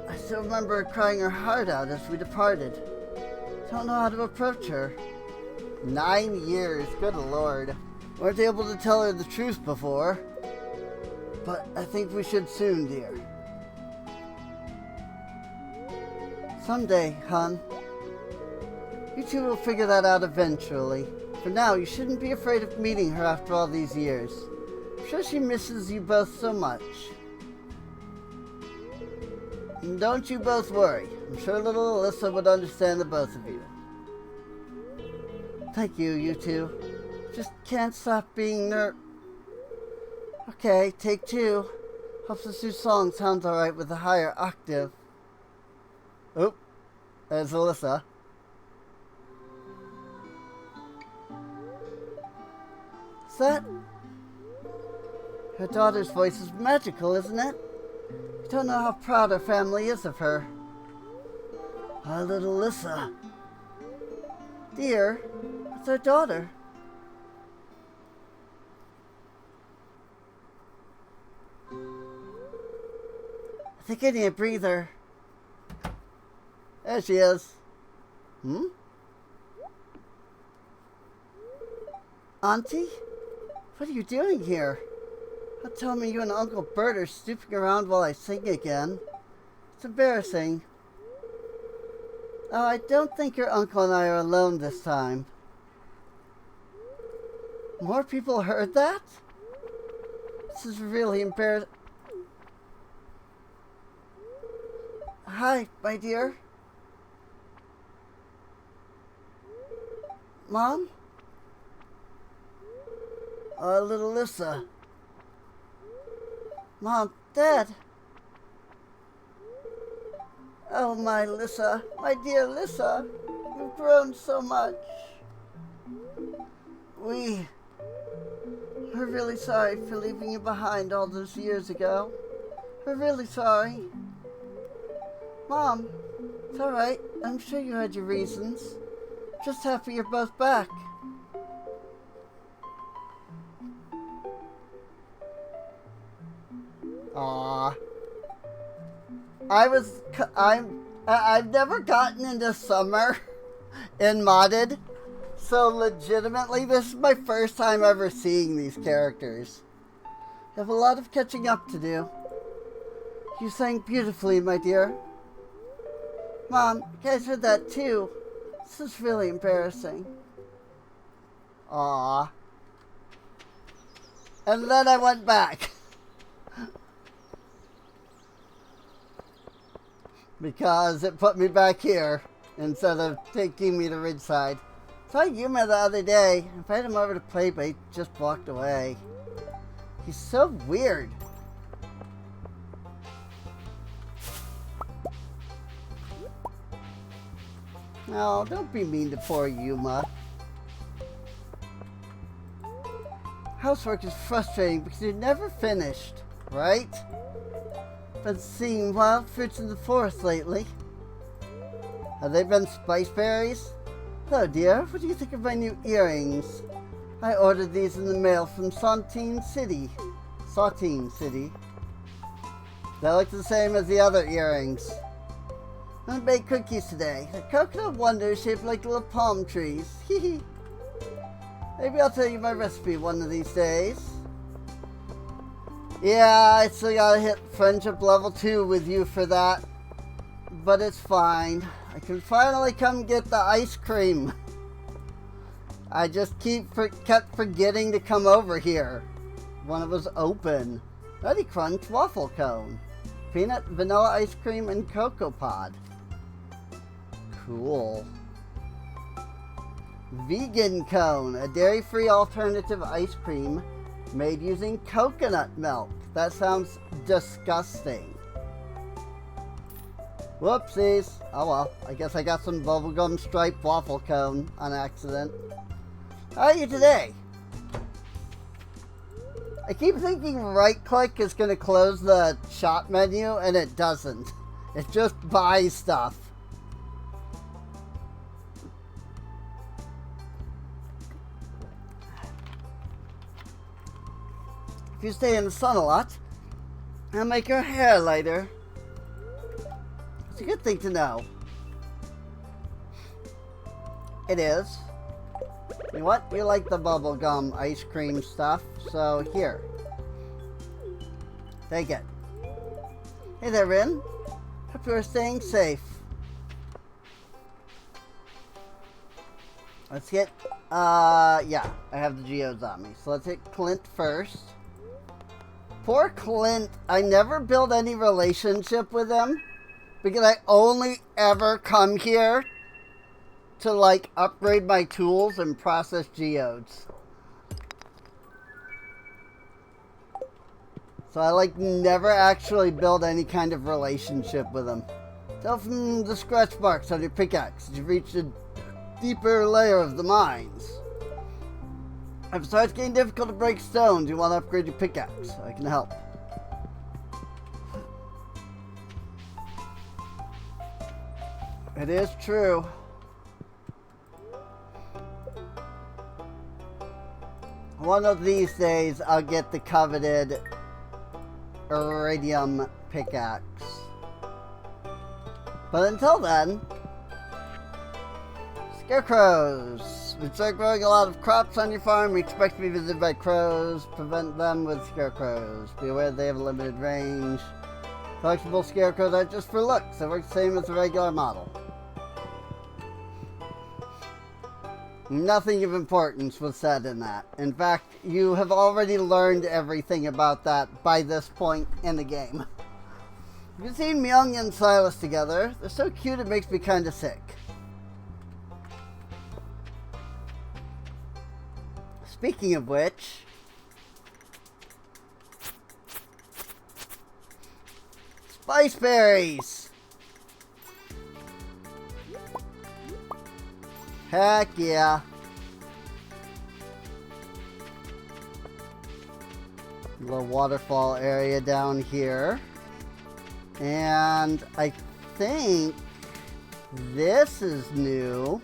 I still remember her crying her heart out as we departed. Don't know how to approach her. 9 years, good lord. Weren't able to tell her the truth before. But I think we should soon, dear. Someday, hon. You two will figure that out eventually. For now, you shouldn't be afraid of meeting her after all these years. I'm sure she misses you both so much. And don't you both worry. I'm sure little Alyssa would understand the both of you. Thank you, you two. Just can't stop being Okay, take 2. Hope this new song sounds alright with a higher octave. Oop, there's Alyssa. Is that? Her daughter's voice is magical, isn't it? You don't know how proud our family is of her. Our little Alyssa. Dear, it's our daughter. I think I need a breather. There she is. Auntie? What are you doing here? Don't tell me you and Uncle Bert are snooping around while I sing again. It's embarrassing. Oh, I don't think your uncle and I are alone this time. More people heard that? This is really embarrassing. Hi, my dear. Mom? Little Alyssa. Mom, Dad. Oh, my Alyssa, my dear Alyssa, you've grown so much. We're really sorry for leaving you behind all those years ago. We're really sorry. Mom, it's alright. I'm sure you had your reasons. Just happy you're both back. Aww. I've never gotten into summer in modded, so legitimately this is my first time ever seeing these characters. I have a lot of catching up to do. You sang beautifully, my dear. Mom, you guys heard that too. This is really embarrassing. Aww. And then I went back. Because it put me back here instead of taking me to Ridgeside. Saw Yuma the other day. I invited him over to play, but he just walked away. He's so weird. No, don't be mean to poor Yuma. Housework is frustrating because you're never finished, right? Been seeing wild fruits in the forest lately. Have they been spice berries? Hello, dear. What do you think of my new earrings? I ordered these in the mail from Sautine City. They look the same as the other earrings. I'm gonna bake cookies today. A coconut wonder shaped like little palm trees. Hee. Maybe I'll tell you my recipe one of these days. Yeah, I still gotta hit friendship level 2 with you for that. but it's fine. I can finally come get the ice cream. I just kept forgetting to come over here when it was open. Nutty Crunch waffle cone. Peanut, vanilla ice cream, and cocoa pod. Cool. Vegan cone, a dairy-free alternative ice cream made using coconut milk. That sounds disgusting. Whoopsies. Oh well, I guess I got some bubblegum striped waffle cone on accident. How are you today? I keep thinking right click is going to close the shop menu, and it doesn't. It just buys stuff. If you stay in the sun a lot, it'll make your hair lighter. It's a good thing to know. It is. You know what? You like the bubblegum ice cream stuff, so here. Take it. Hey there, Rin. Hope you're staying safe. Let's get, yeah, I have the geodes on me. So let's hit Clint first. Poor Clint, I never build any relationship with him because I only ever come here to like upgrade my tools and process geodes. So I like never actually build any kind of relationship with him. Tell from the scratch marks on your pickaxe that you've reached a deeper layer of the mines. If it starts getting difficult to break stones, you want to upgrade your pickaxe. I can help. It is true. One of these days, I'll get the coveted iridium pickaxe. But until then, scarecrows. We start growing a lot of crops on your farm. We expect to be visited by crows. Prevent them with scarecrows. Be aware they have a limited range. Collectible scarecrows aren't just for looks. They work the same as a regular model. Nothing of importance was said in that. In fact, you have already learned everything about that by this point in the game. You've seen Myung and Silas together. They're so cute it makes me kind of sick. Speaking of which, spice berries! Heck yeah. Little waterfall area down here. And I think this is new.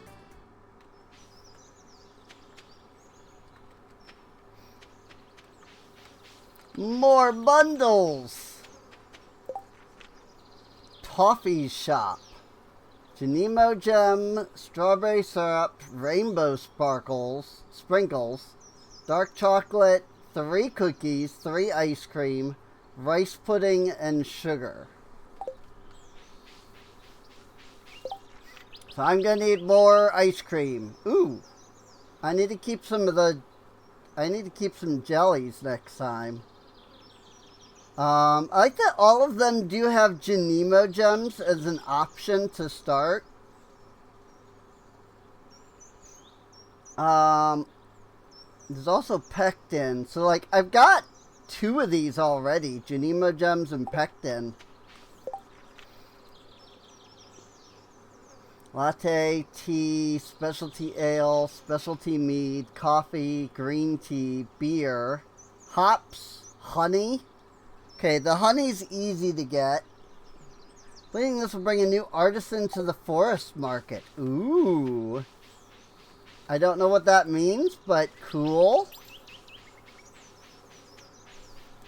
More bundles. Toffee shop. Janimo gem, strawberry syrup, rainbow sprinkles, dark chocolate, 3 cookies, 3 ice cream, rice pudding, and sugar. So I'm gonna need more ice cream. Ooh, I need to keep some jellies next time. I like that all of them do have Janimo gems as an option to start. There's also pectin. So, like, I've got 2 of these already. Janimo gems and pectin. Latte, tea, specialty ale, specialty mead, coffee, green tea, beer, hops, honey. Okay, the honey's easy to get. Believing this will bring a new artisan to the forest market. Ooh. I don't know what that means, but cool.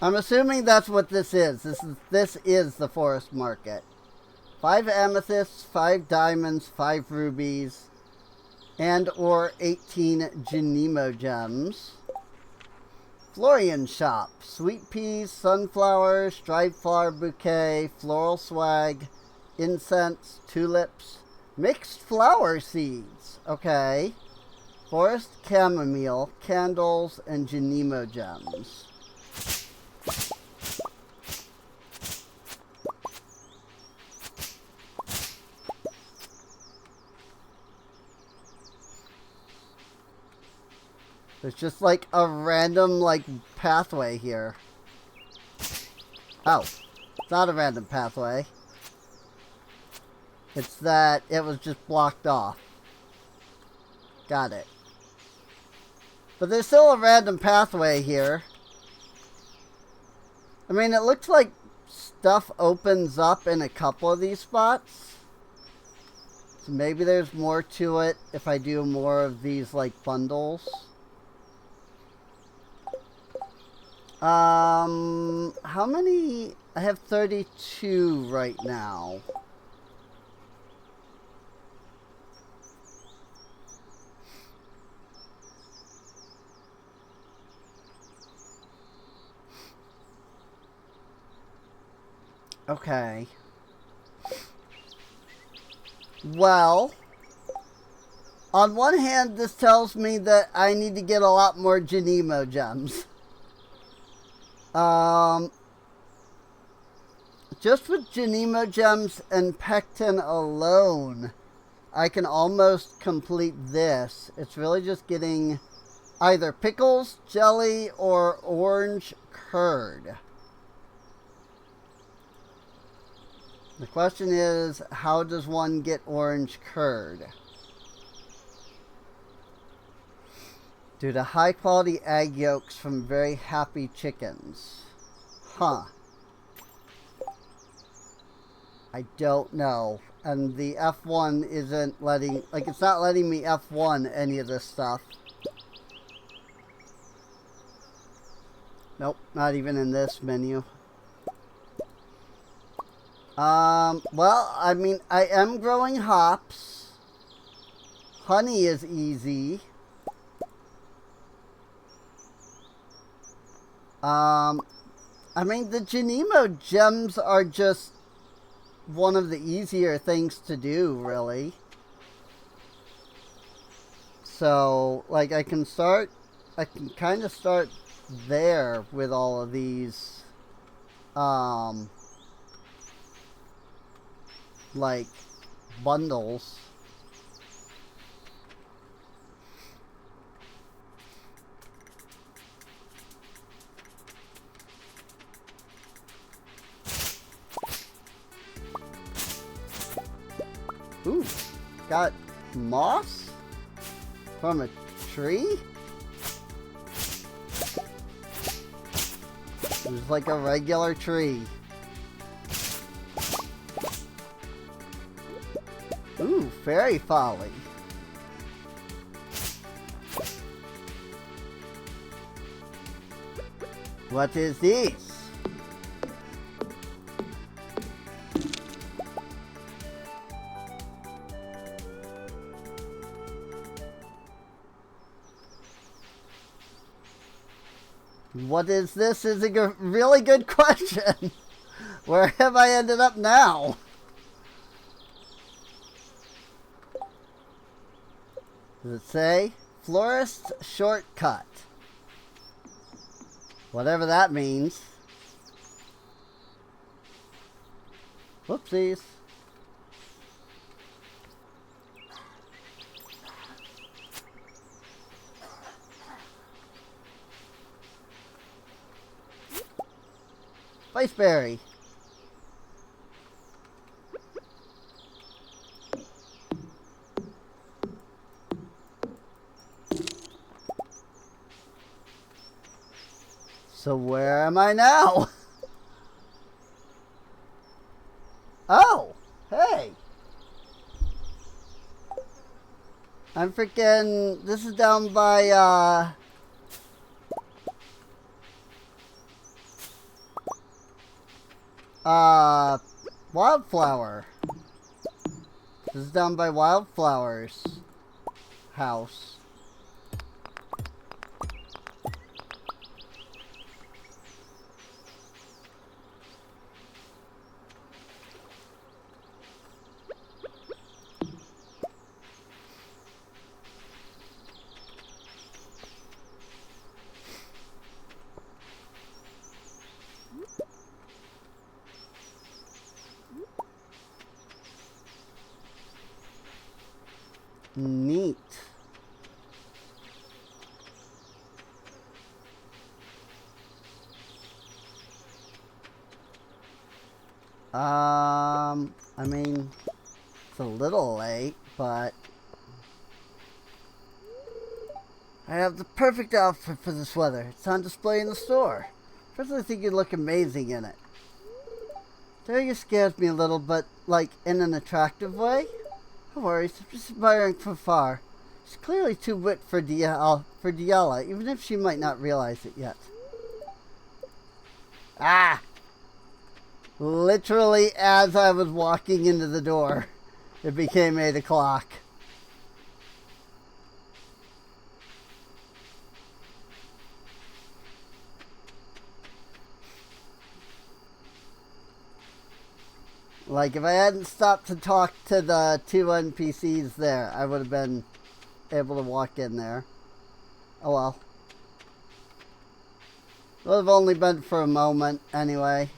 I'm assuming that's what this is. This is the forest market. 5 amethysts, 5 diamonds, 5 rubies, and or 18 Janimo gems. Florian shop. Sweet peas, sunflowers, striped flower bouquet, floral swag, incense, tulips, mixed flower seeds. Okay. Forest chamomile, candles, and Genemo gems. There's just like a random like pathway here. Oh, it's not a random pathway. It's that it was just blocked off. Got it. But there's still a random pathway here. I mean, it looks like stuff opens up in a couple of these spots. So maybe there's more to it if I do more of these, like, bundles. How many? I have 32 right now. Okay. Well, on one hand, this tells me that I need to get a lot more Genemo gems. Just with Genemo gems and pectin alone, I can almost complete this. It's really just getting either pickles, jelly, or orange curd. The question is, how does one get orange curd? Due to high quality egg yolks from very happy chickens. Huh. I don't know. And the F1 isn't letting, like, it's not letting me F1 any of this stuff. Nope, not even in this menu. Well, I mean, I am growing hops. Honey is easy. I mean, the Genemo gems are just one of the easier things to do, really. So, like, I can kind of start there with all of these, like, bundles. Ooh, got moss from a tree? It's like a regular tree. Ooh, fairy folly. What is this? What is this is a really good question. Where have I ended up now? Does it say? Florist's Shortcut. Whatever that means. Whoopsies. Spiceberry. So where am I now? Oh, hey. I'm freaking, this is down by, Wildflower. This is down by Wildflower's house. Neat. I mean, it's a little late, but I have the perfect outfit for this weather. It's on display in the store. First, I think you look amazing in it. Daria scares me a little, but like in an attractive way. No worries, I'm just admiring from far. She's clearly too wit for Diala, even if she might not realize it yet. Ah! Literally as I was walking into the door, it became 8 o'clock. Like, if I hadn't stopped to talk to the 2 NPCs there, I would have been able to walk in there. Oh well. Would have only been for a moment, anyway.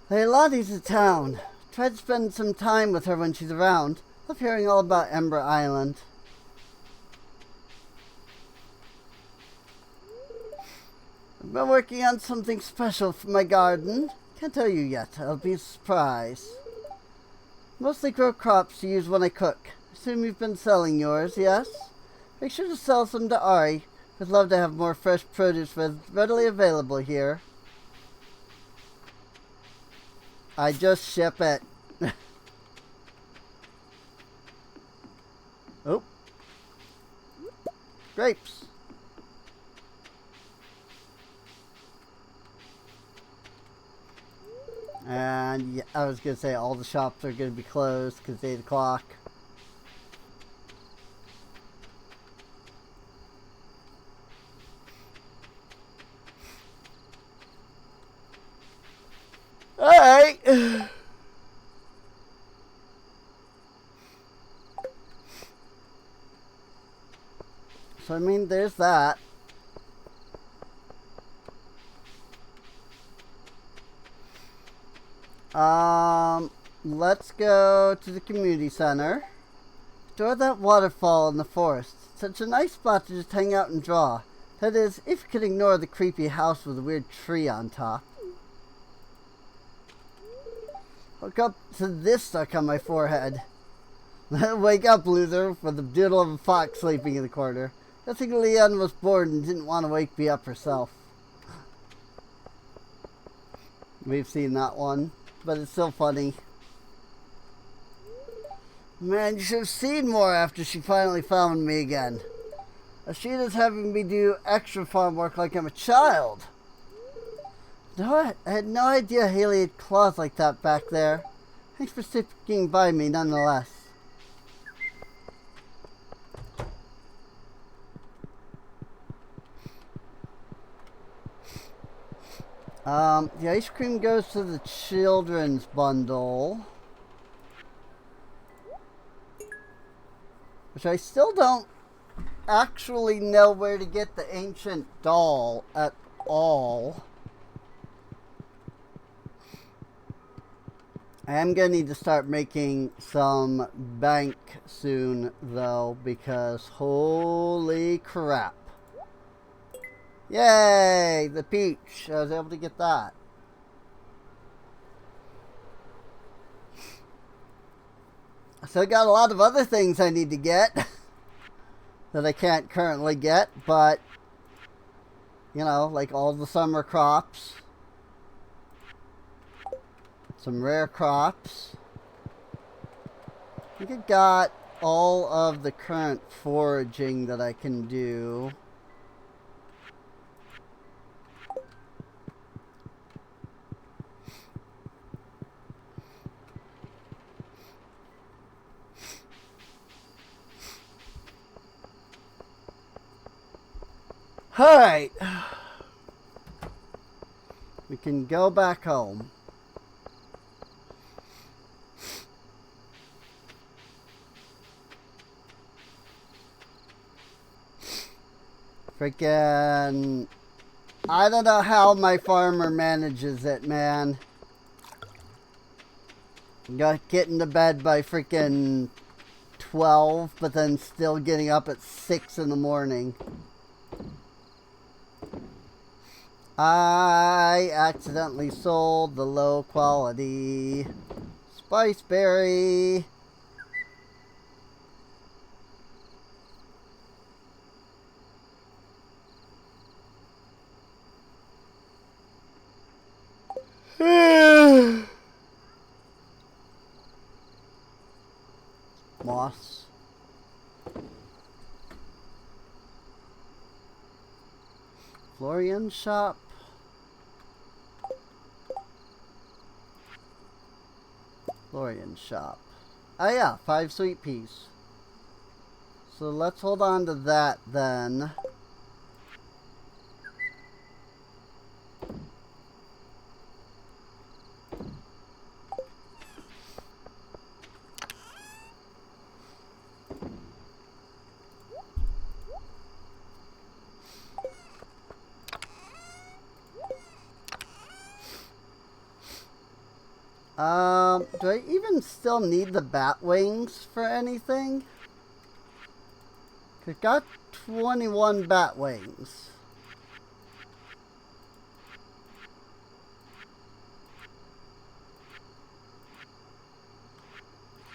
Hey, Lottie's in town. Try to spend some time with her when she's around. Love hearing all about Ember Island. I've been working on something special for my garden. Can't tell you yet. It'll be a surprise. Mostly grow crops to use when I cook. Assume you've been selling yours, yes? Make sure to sell some to Ari. Would love to have more fresh produce readily available here. I just ship it. Oh. Grapes. And yeah, I was going to say all the shops are going to be closed because it's 8 o'clock. Alright. So I mean, there's that. Let's go to the community center. Adore that waterfall in the forest. Such a nice spot to just hang out and draw. That is, if you could ignore the creepy house with a weird tree on top. Hook up to this stuck on my forehead. Wake up, loser, with the doodle of a fox sleeping in the corner. I think Leanne was bored and didn't want to wake me up herself. We've seen that one, but it's still funny. Man, you should have seen more after she finally found me again. Ashita's having me do extra farm work like I'm a child. No, I had no idea Haley had claws like that back there. Thanks for sticking by me nonetheless. The ice cream goes to the children's bundle. Which I still don't actually know where to get the ancient doll at all. I am going to need to start making some bank soon, though, because holy crap. Yay! The peach. I was able to get that. I still got a lot of other things I need to get that I can't currently get, but, you know, like all the summer crops. Some rare crops. I think I got all of the current foraging that I can do. Alright. We can go back home. Freaking, I don't know how my farmer manages it, man. Got getting to bed by freaking 12, but then still getting up at 6 in the morning. I accidentally sold the low quality spice berry. Moss. Florian shop. Florian shop. Oh yeah, 5 sweet peas. So let's hold on to that then. Do I even still need the bat wings for anything? I got 21 bat wings.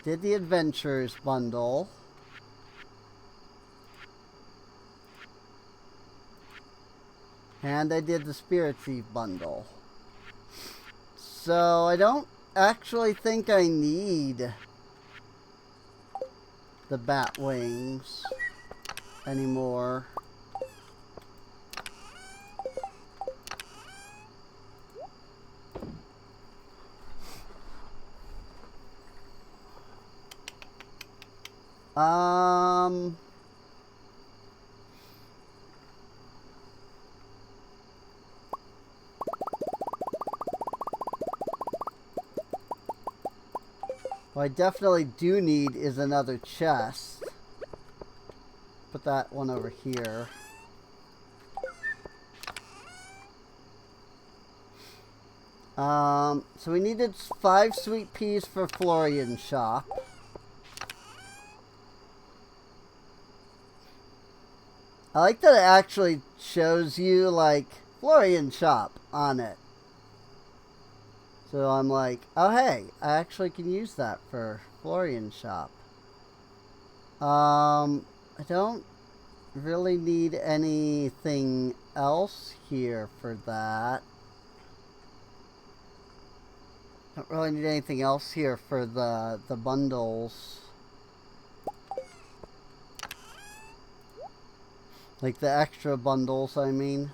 Did the Adventures bundle. And I did the Spirit Thief bundle. So I don't actually think I need the bat wings anymore. What I definitely do need is another chest. Put that one over here. So we needed 5 sweet peas for Florian shop. I like that it actually shows you like Florian shop on it. So I'm like, oh hey, I actually can use that for Florian shop. I don't really need anything else here for that. Don't really need anything else here for the bundles. Like the extra bundles, I mean.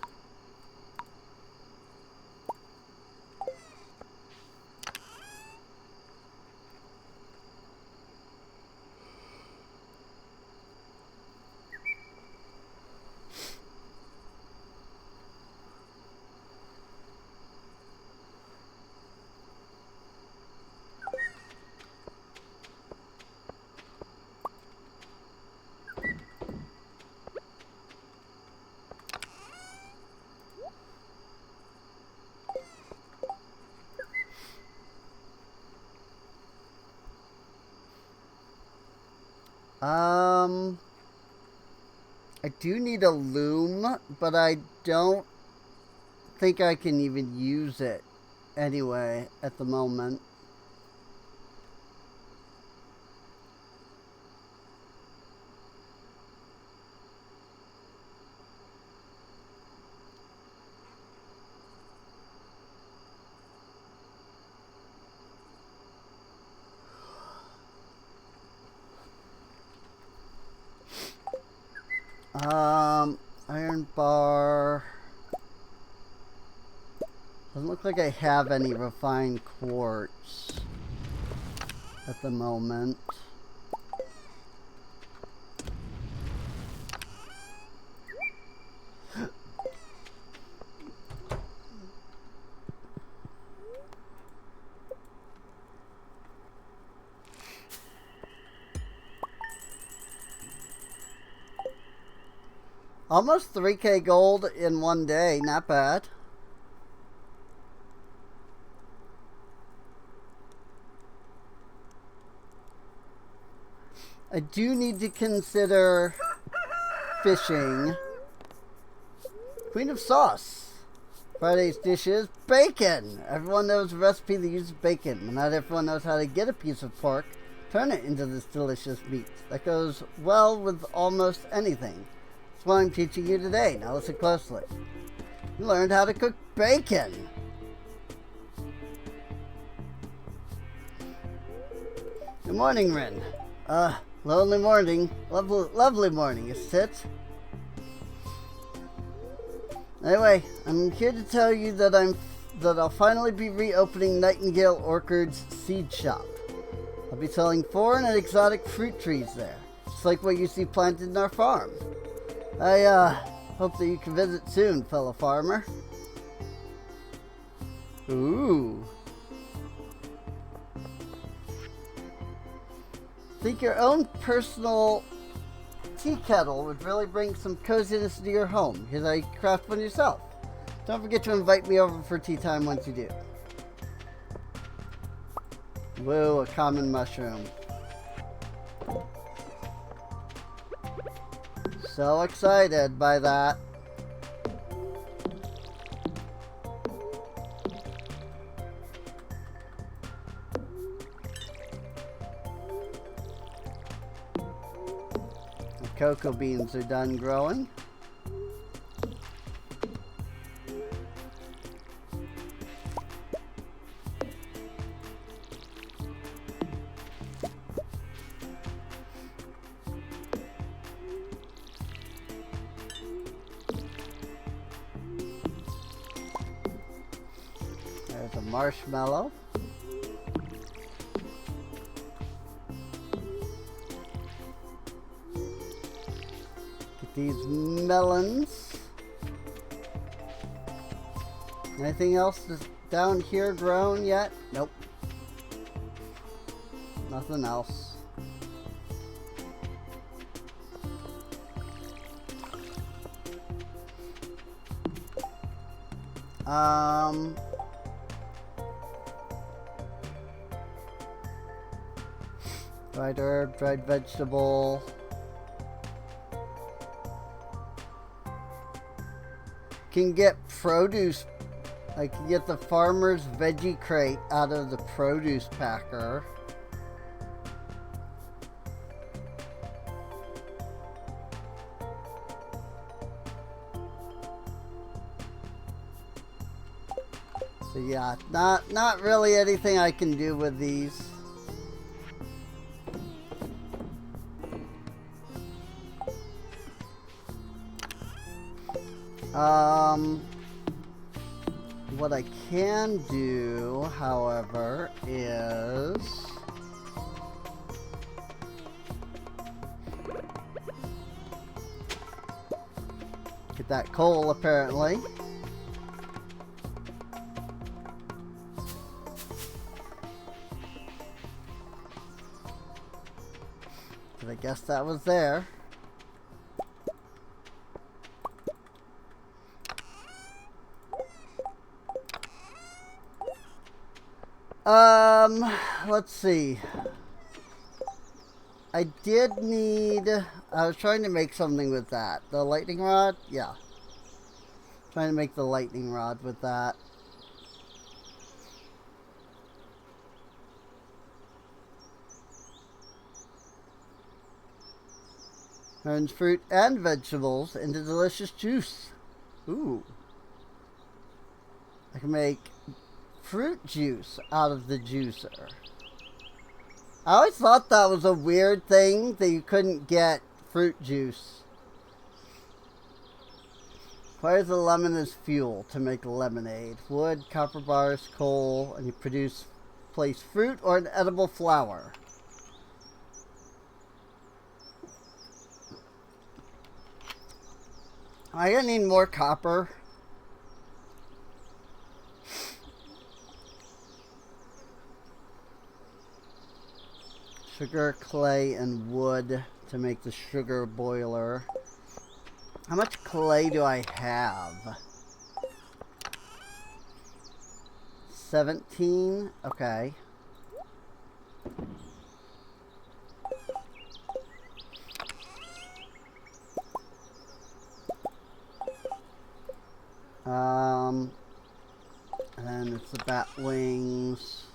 I do need a loom, but I don't think I can even use it anyway at the moment. Iron bar. Doesn't look like I have any refined quartz at the moment. Almost 3K gold in one day, not bad. I do need to consider fishing. Queen of Sauce. Friday's dish is bacon. Everyone knows a recipe that uses bacon, but not everyone knows how to get a piece of pork, turn it into this delicious meat that goes well with almost anything. That's what I'm teaching you today. Now listen closely. You learned how to cook bacon. Good morning, Rin. Lonely morning. Lovely morning, isn't it? Anyway, I'm here to tell you that I'll finally be reopening Nightingale Orchard's seed shop. I'll be selling foreign and exotic fruit trees there, just like what you see planted in our farm. I hope that you can visit soon, fellow farmer. Ooh. Think your own personal tea kettle would really bring some coziness to your home because I craft one yourself. Don't forget to invite me over for tea time once you do. Woo, a common mushroom. So excited by that. Cocoa beans are done growing. There's a marshmallow. These melons. Anything else down here grown yet? Nope. Nothing else. Dried herb, dried vegetable. Can get produce. I can get the farmer's veggie crate out of the produce packer. So yeah, not really anything I can do with these. What I can do, however, is get that coal, apparently. But I guess that was there. Let's see. I was trying to make something with that. The lightning rod? Yeah. Trying to make the lightning rod with that. Turns fruit and vegetables into delicious juice. Ooh. I can make fruit juice out of the juicer. I always thought that was a weird thing that you couldn't get fruit juice. Requires a lemon as fuel to make lemonade. Wood, copper bars, coal, and you place fruit or an edible flower. I'm gonna need more copper. Sugar, clay, and wood to make the sugar boiler. How much clay do I have? 17? Okay. And it's the bat wings.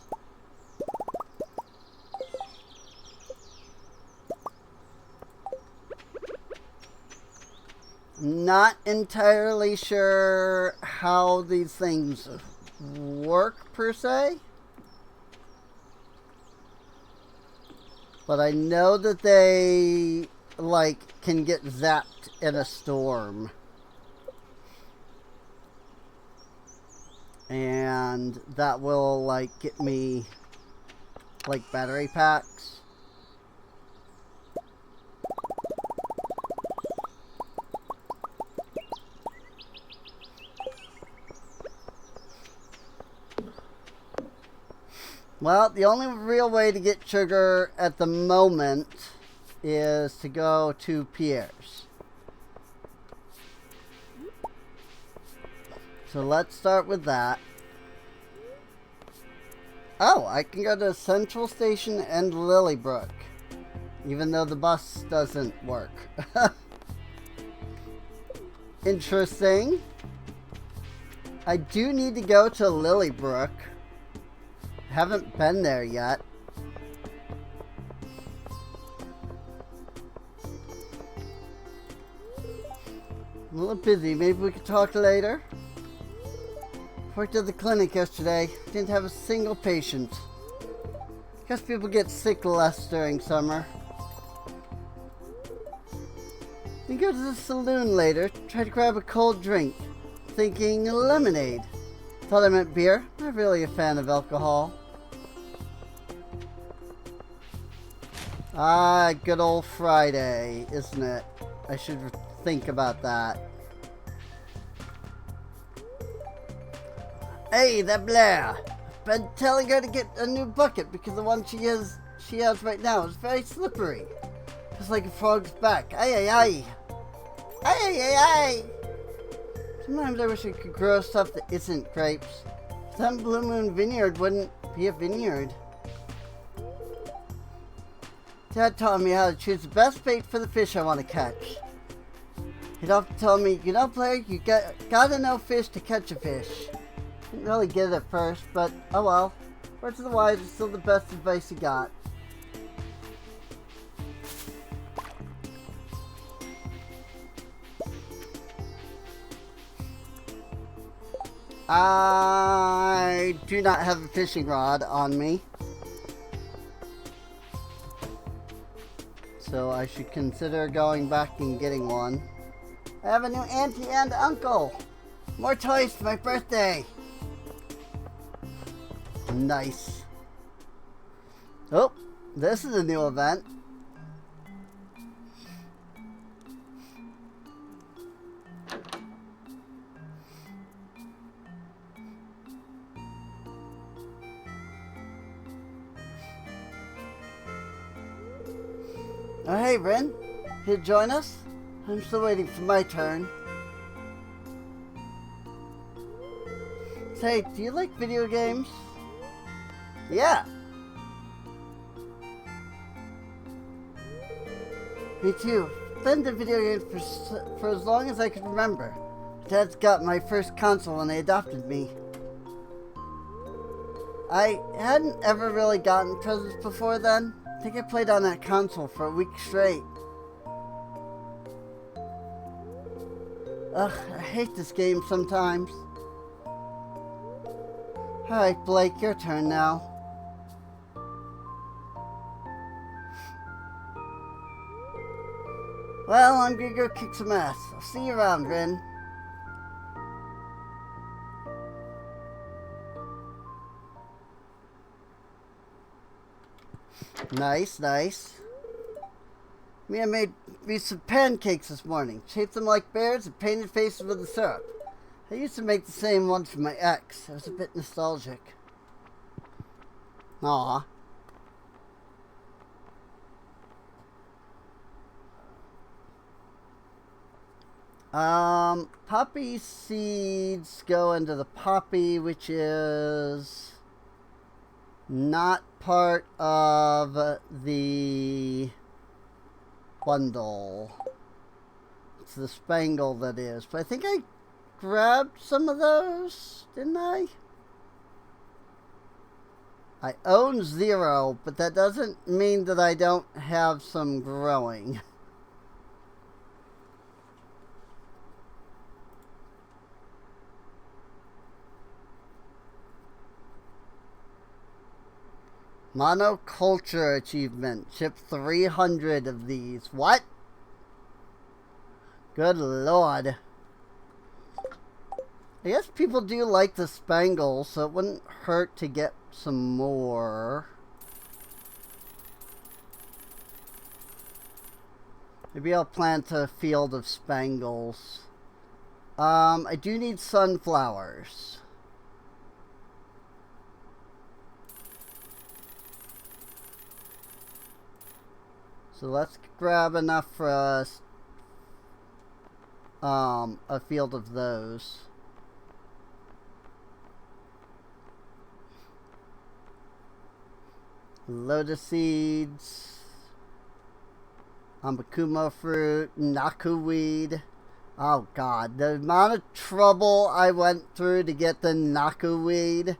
Not entirely sure how these things work per se, but I know that they like can get zapped in a storm, and that will like get me like battery packs. Well, the only real way to get sugar at the moment is to go to Pierre's. So let's start with that. Oh, I can go to Central Station and Lilybrook, even though the bus doesn't work. Interesting. I do need to go to Lilybrook. Haven't been there yet. I'm a little busy. Maybe we could talk later. Worked at the clinic yesterday. Didn't have a single patient. Guess people get sick less during summer. Then go to the saloon later. Try to grab a cold drink. Thinking lemonade. Thought I meant beer. Not really a fan of alcohol. Ah, good old Friday, isn't it? I should think about that. Hey, that Blair! Been telling her to get a new bucket because the one she has right now is very slippery. Just like a frog's back. Ay, ay, ay! Ay, ay, ay, ay! Sometimes I wish I could grow stuff that isn't grapes. Then Blue Moon Vineyard wouldn't be a vineyard. Dad taught me how to choose the best bait for the fish I want to catch. He'd often tell me, you know, Blair, you gotta know fish to catch a fish. Didn't really get it at first, but oh well. Words of the wise is still the best advice he got. I do not have a fishing rod on me. So I should consider going back and getting one. I have a new auntie and uncle. More toys for my birthday. Nice. Oh, this is a new event. Oh, hey, Ren. Here to join us? I'm still waiting for my turn. Say, do you like video games? Yeah. Me too. Been to video games for as long as I can remember. Dad's got my first console when they adopted me. I hadn't ever really gotten presents before then. I think I played on that console for a week straight. Ugh, I hate this game sometimes. Alright, Blake, your turn now. Well, I'm gonna go kick some ass. I'll see you around, Ren. Nice, nice. Mia made me some pancakes this morning. Shaped them like bears and painted faces with the syrup. I used to make the same one for my ex. It was a bit nostalgic. Aw. Poppy seeds go into the poppy, which is not part of the bundle. It's the spangle that is. But I think I grabbed some of those, didn't I? I own 0, but that doesn't mean that I don't have some growing. Monoculture achievement. Ship 300 of these. What? Good lord. I guess people do like the spangles, so it wouldn't hurt to get some more. Maybe I'll plant a field of spangles. I do need sunflowers. So let's grab enough for us. A field of those. Lotus seeds. Ambakumo fruit. Nakuweed. Oh god, the amount of trouble I went through to get the Nakuweed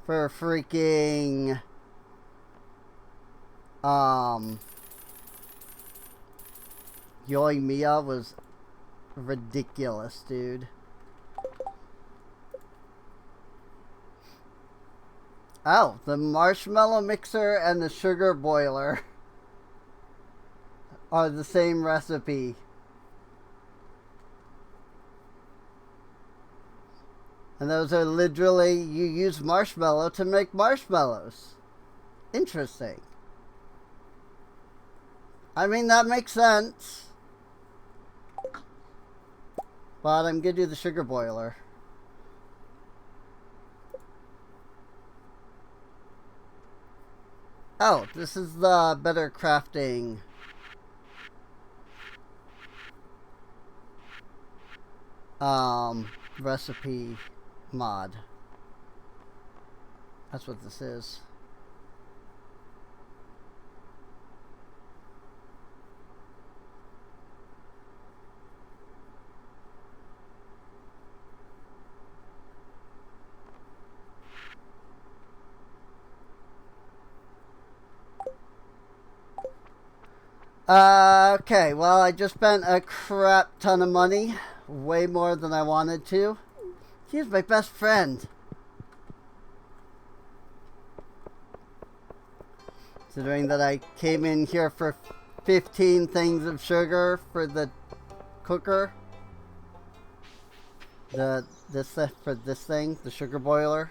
for freaking Yoimiya was ridiculous, dude. Oh, the marshmallow mixer and the sugar boiler are the same recipe. And those are literally, you use marshmallow to make marshmallows. Interesting. I mean, that makes sense. But I'm gonna do the sugar boiler. Oh, this is the better crafting. Recipe mod. That's what this is. Okay, well, I just spent a crap ton of money. Way more than I wanted to. He's my best friend. Considering that I came in here for 15 things of sugar for the cooker. For this thing, the sugar boiler.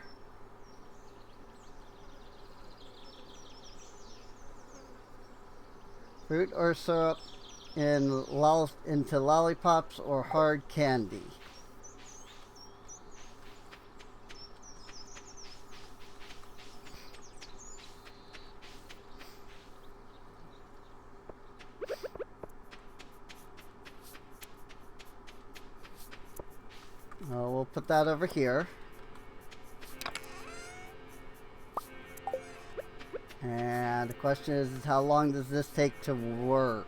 Fruit or syrup into lollipops or hard candy. We'll put that over here. And the question is how long does this take to work?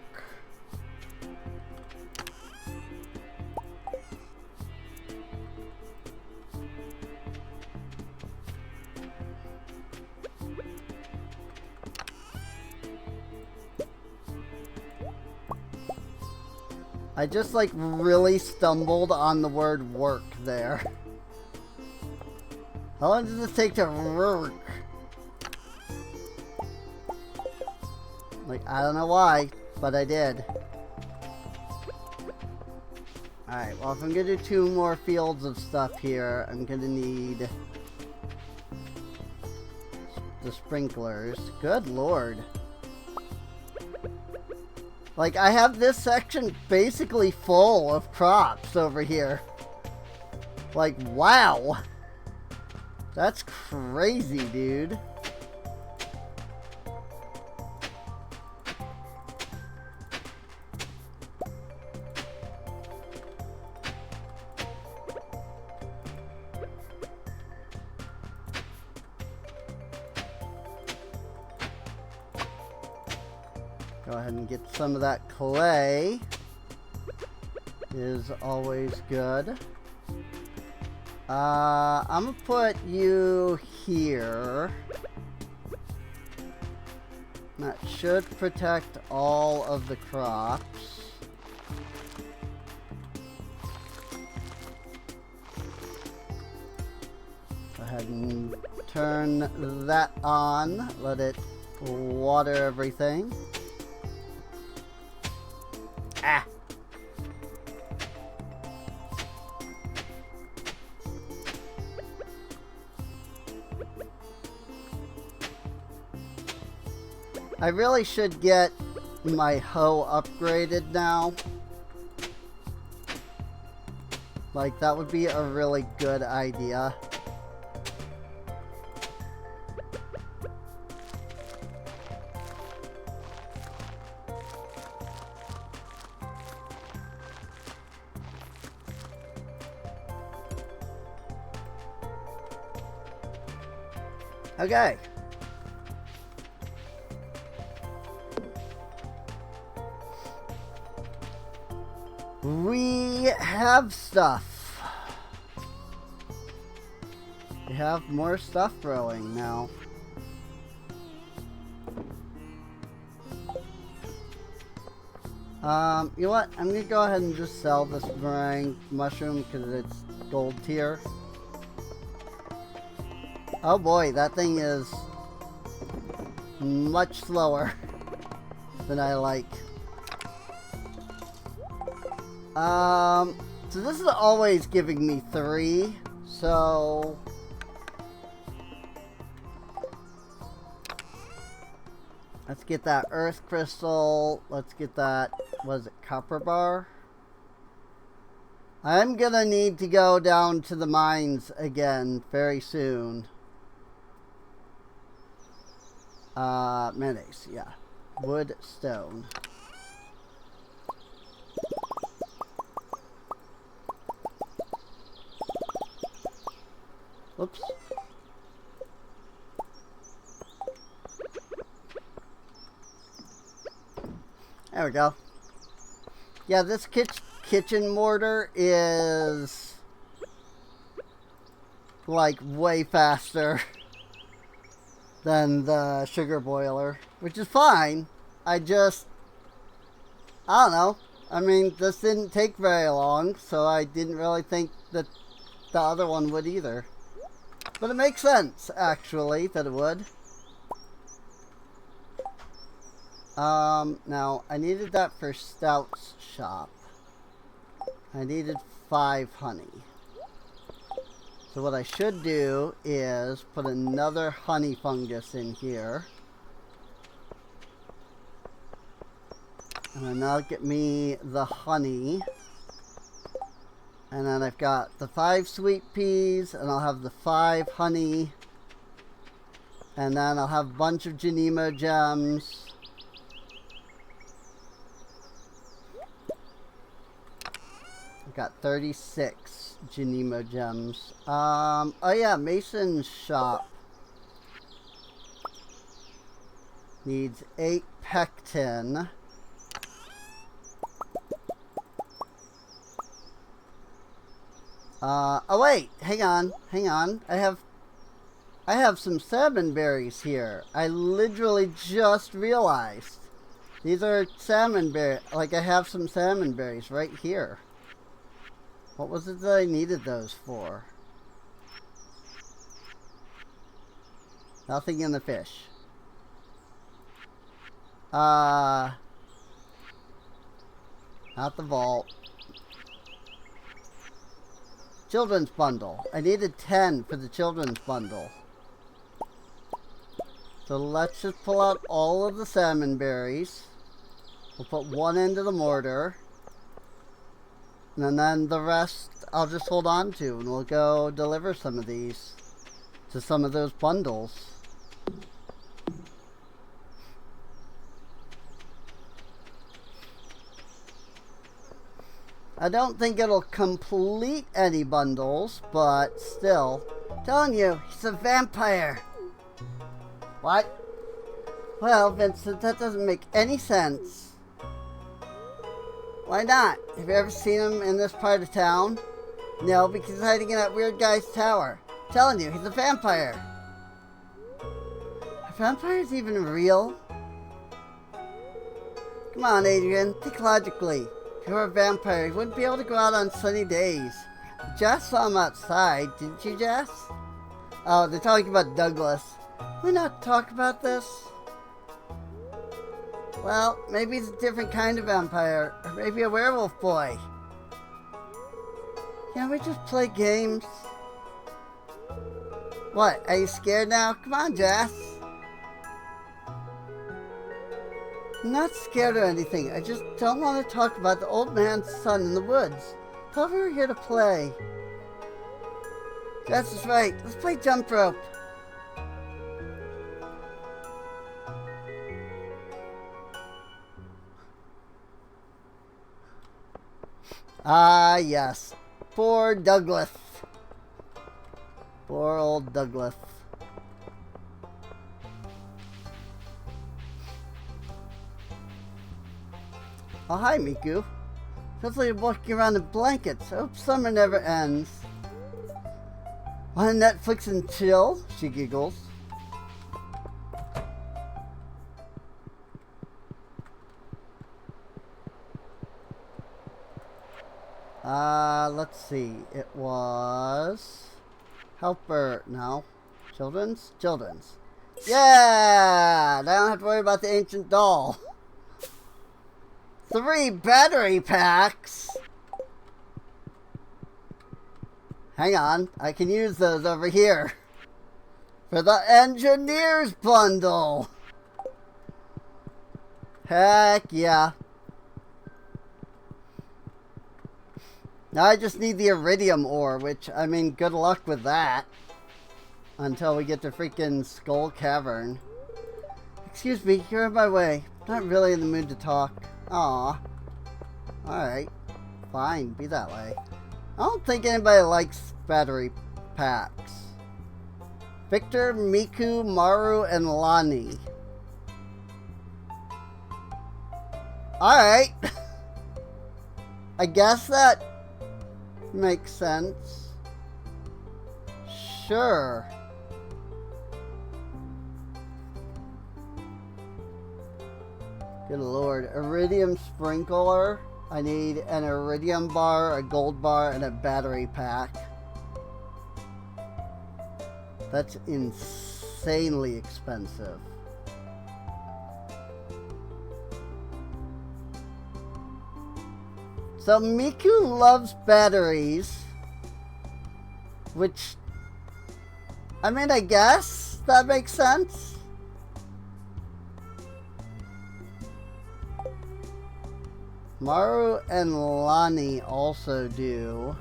I just like really stumbled on the word work there. How long does this take to work? Like, I don't know why, but I did. Alright, well, if I'm gonna do 2 more fields of stuff here, I'm gonna need the sprinklers. Good lord. Like, I have this section basically full of crops over here. Like, wow. That's crazy, dude. Go ahead and get some of that clay. Is always good. I'm gonna put you here. That should protect all of the crops. Go ahead and turn that on. Let it water everything. Ah! I really should get my hoe upgraded now. Like, that would be a really good idea. Okay. We have stuff. We have more stuff growing now. You know what? I'm gonna go ahead and just sell this meringue mushroom because it's gold tier. Oh boy, that thing is much slower than I like. So this is always giving me 3, so let's get that earth crystal. Let's get that, was it copper bar? I'm gonna need to go down to the mines again very soon. Mayonnaise, yeah. Wood, stone. Oops. There we go. Yeah, this kitchen mortar is like way faster than the sugar boiler, which is fine. I don't know. I mean, this didn't take very long, so I didn't really think that the other one would either. But it makes sense, actually, that it would. Now, I needed that for Stout's shop. I needed 5 honey. So what I should do is put another honey fungus in here. And then that'll get me the honey. And then I've got the 5 sweet peas, and I'll have the 5 honey. And then I'll have a bunch of Genemo gems. I've got 36 Genemo gems. Oh yeah, Mason's shop needs 8 pectin. Oh wait, hang on. I have some salmon berries here. I literally just realized. These are salmon berries. Like, I have some salmon berries right here. What was it that I needed those for? Nothing in the fish. Not the vault. Children's bundle. I needed 10 for the children's bundle. So let's just pull out all of the salmon berries. We'll put 1 into the mortar. And then the rest I'll just hold on to, and we'll go deliver some of these to some of those bundles. I don't think it'll complete any bundles, but still. I'm telling you, he's a vampire. What? Well, Vincent, that doesn't make any sense. Why not? Have you ever seen him in this part of town? No, because he's hiding in that weird guy's tower. I'm telling you, he's a vampire. Are vampires even real? Come on, Adrian. Think logically. If you were a vampire, you wouldn't be able to go out on sunny days. Jess saw him outside, didn't you, Jess? Oh, they're talking about Douglas. Can we not talk about this? Well, maybe he's a different kind of vampire. Or maybe a werewolf boy. Can't we just play games? What, are you scared now? Come on, Jess. I'm not scared or anything. I just don't want to talk about the old man's son in the woods. Thought we were here to play. Jess is right. Let's play jump rope. Ah, yes. Poor Douglas. Poor old Douglas. Oh, hi, Miku. Hopefully you're walking around in blankets. I hope summer never ends. Want to Netflix and chill? She giggles. Let's see. It was... Helper. No. Children's? Children's. Yeah! Now I don't have to worry about the ancient doll. 3 battery packs? Hang on. I can use those over here. For the engineer's bundle. Heck yeah. Now I just need the iridium ore, which, I mean, good luck with that. Until we get to freaking Skull Cavern. Excuse me, you're in my way. Not really in the mood to talk. Aw. Alright. Fine, be that way. I don't think anybody likes battery packs. Victor, Miku, Maru, and Lani. Alright. I guess that makes sense. Sure. Good lord. Iridium sprinkler. I need an iridium bar, a gold bar, and a battery pack. That's insanely expensive. So Miku loves batteries, which, I mean, I guess that makes sense. Maru and Lani also do.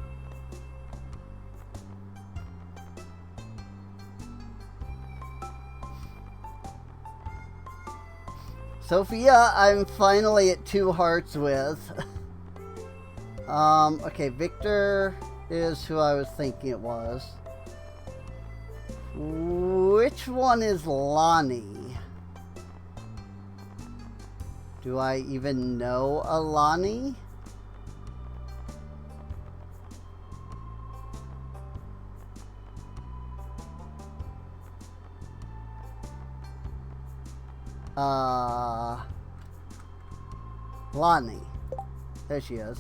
Sophia, I'm finally at 2 hearts with. Okay, Victor is who I was thinking it was. Which one is Lani? Do I even know a Lani? Lani. There she is.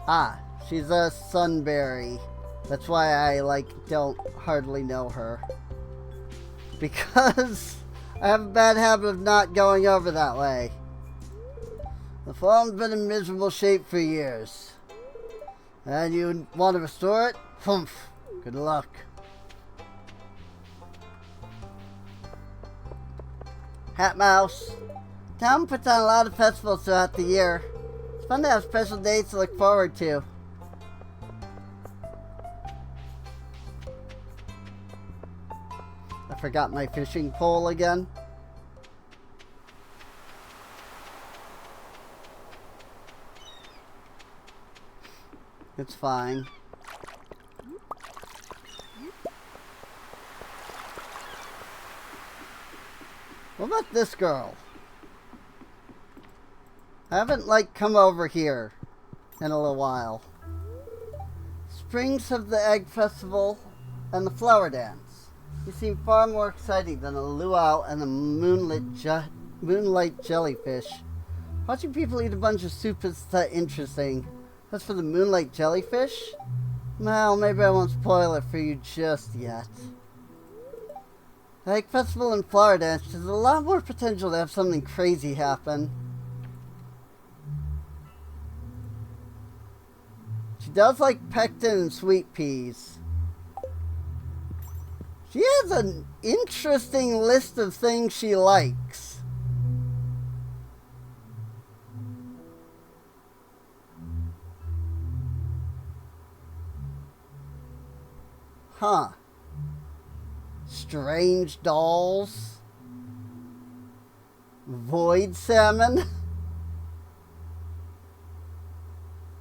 Ah, she's a Sunberry. That's why I, don't hardly know her. Because I have a bad habit of not going over that way. The farm's been in miserable shape for years. And you want to restore it? Humph. Good luck. Hat Mouse. Town puts on a lot of festivals throughout the year. It's fun to have special dates to look forward to. I forgot my fishing pole again. It's fine. What about this girl? I haven't, like, come over here in a little while. Springs of the Egg Festival and the Flower Dance. You seem far more exciting than a luau and a moonlight jellyfish. Watching people eat a bunch of soup is that interesting. As for the moonlight jellyfish, well, maybe I won't spoil it for you just yet. The Egg Festival and Flower Dance has a lot more potential to have something crazy happen. She does like pectin and sweet peas. She has an interesting list of things she likes. Huh. Strange dolls. Void salmon.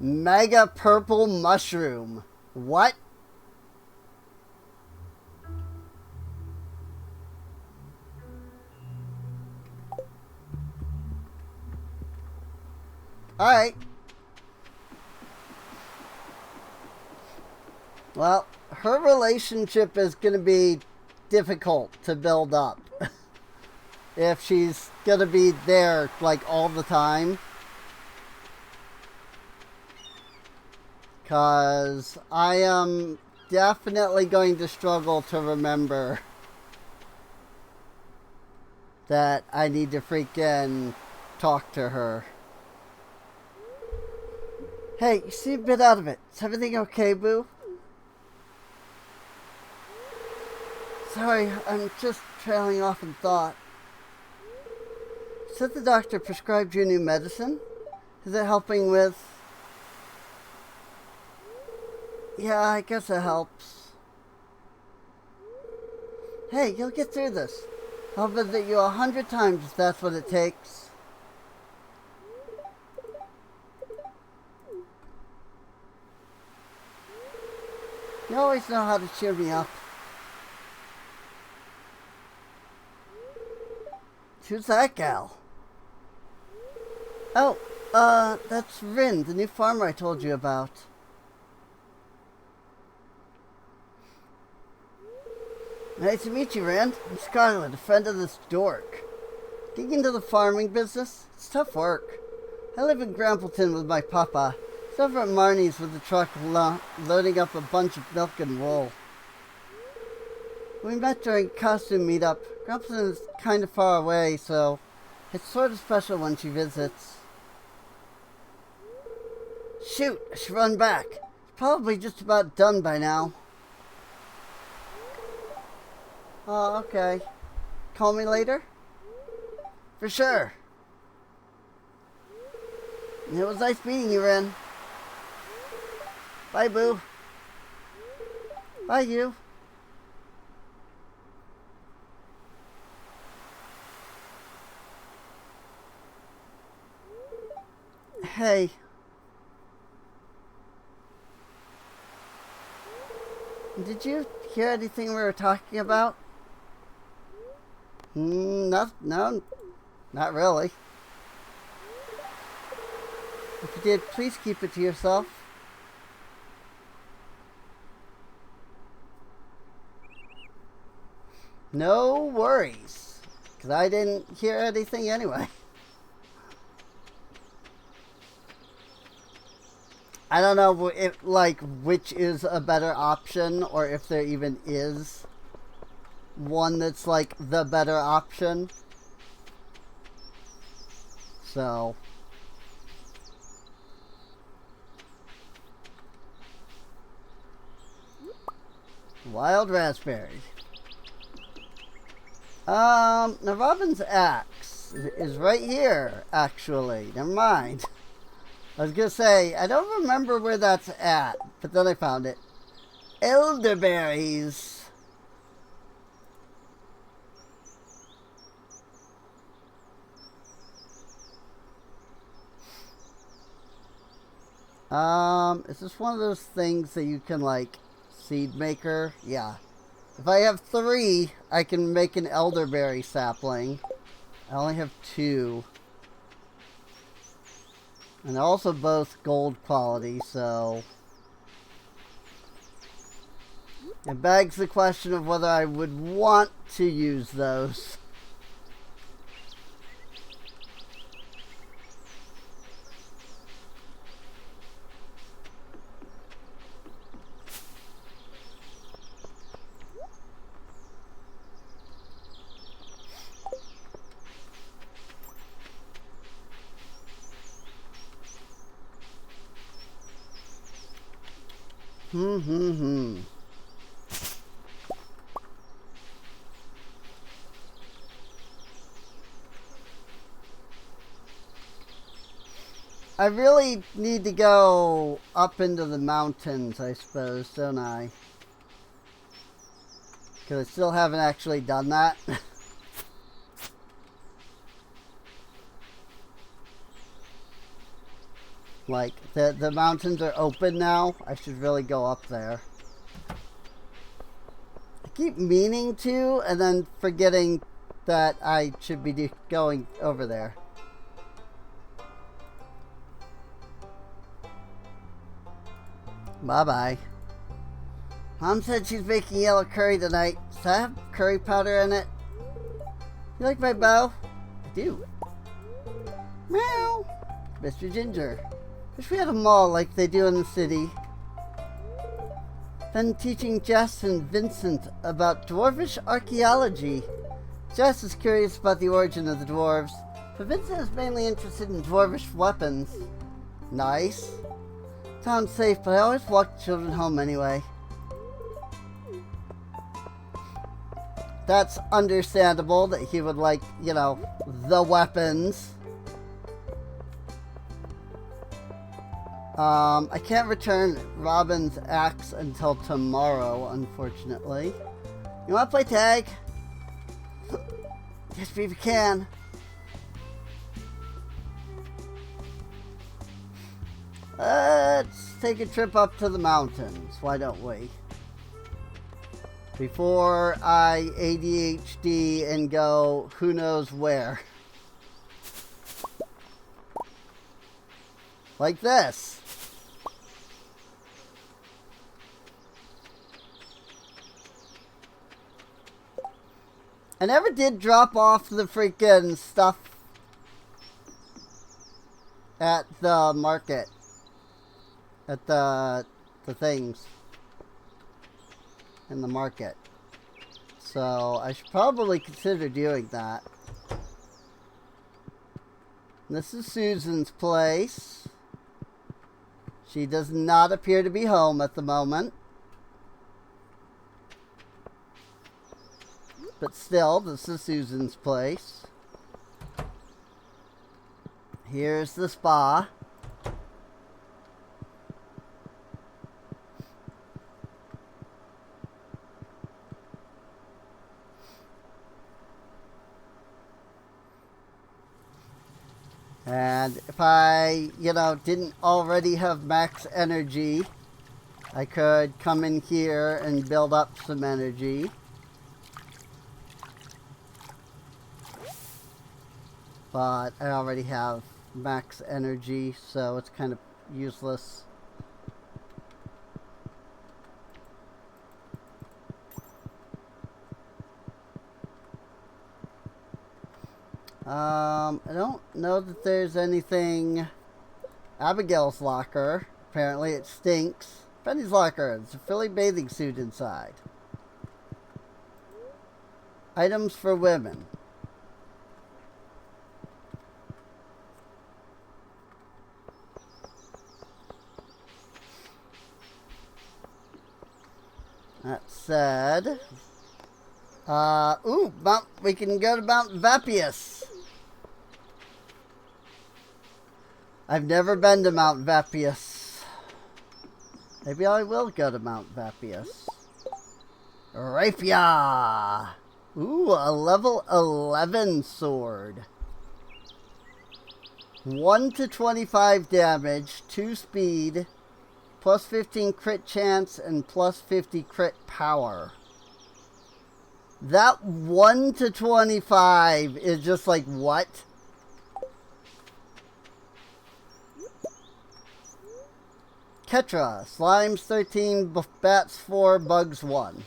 Mega purple mushroom. What? Alright. Well, her relationship is going to be difficult to build up. If she's going to be there, like, all the time. Because I am definitely going to struggle to remember that I need to freaking talk to her. Hey, you seem a bit out of it. Is everything okay, boo? Sorry, I'm just trailing off in thought. Said the doctor prescribed you new medicine? Is it helping with... Yeah, I guess it helps. Hey, you'll get through this. I'll visit you 100 times if that's what it takes. You always know how to cheer me up. Who's that gal? Oh, that's Rin, the new farmer I told you about. Nice to meet you, Rin. I'm Scarlet, a friend of this dork. Getting into the farming business? It's tough work. I live in Grampleton with my papa. He's over at Marnie's with the truck loading up a bunch of milk and wool. We met during costume meetup. Grampleton is kind of far away, so it's sort of special when she visits. Shoot, I should run back. It's probably just about done by now. Oh, okay. Call me later? For sure. It was nice meeting you, Ren. Bye, boo. Bye, you. Hey. Did you hear anything we were talking about? No, not really. If you did, please keep it to yourself. No worries, because I didn't hear anything anyway. I don't know if, like, which is a better option, or if there even is one that's, like, the better option. So... Wild raspberry. Now Robin's axe is right here, actually. Never mind. I was gonna say, I don't remember where that's at, but then I found it. Elderberries. Is this one of those things that you can, like, seed maker? Yeah. If I have 3, I can make an elderberry sapling. I only have 2. And they're also both gold quality, so it begs the question of whether I would want to use those. I really need to go up into the mountains, I suppose, don't I? Because I still haven't actually done that. Like, the mountains are open now. I should really go up there. I keep meaning to, and then forgetting that I should be going over there. Bye-bye. Mom said she's making yellow curry tonight. Does that have curry powder in it? You like my bow? I do. Meow. Mr. Ginger. Wish we had a mall like they do in the city. Been teaching Jess and Vincent about dwarvish archaeology. Jess is curious about the origin of the dwarves, but Vincent is mainly interested in dwarvish weapons. Nice. Sounds safe, but I always walk the children home anyway. That's understandable that he would like, you know, the weapons. I can't return Robin's axe until tomorrow, unfortunately. You want to play tag? Yes, if you can. Let's take a trip up to the mountains. Why don't we? Before I ADHD and go who knows where. Like this. I never did drop off the freaking stuff at the market. At the things in the market. So I should probably consider doing that. This is Susan's place. She does not appear to be home at the moment. But still, this is Susan's place. Here's the spa. And if I, didn't already have max energy, I could come in here and build up some energy. But I already have max energy, so it's kind of useless. I don't know that there's anything. Abigail's locker. Apparently it stinks. Penny's locker. There's a frilly bathing suit inside. Items for women. That said, we can go to Mount Vapius. I've never been to Mount Vapius. Maybe I will go to Mount Vapius. Rapier! Ooh, a level 11 sword. 1 to 25 damage, 2 speed, plus 15 crit chance, and plus 50 crit power. That 1 to 25 is just like, what? Ketra, slimes 13, bats 4, bugs 1.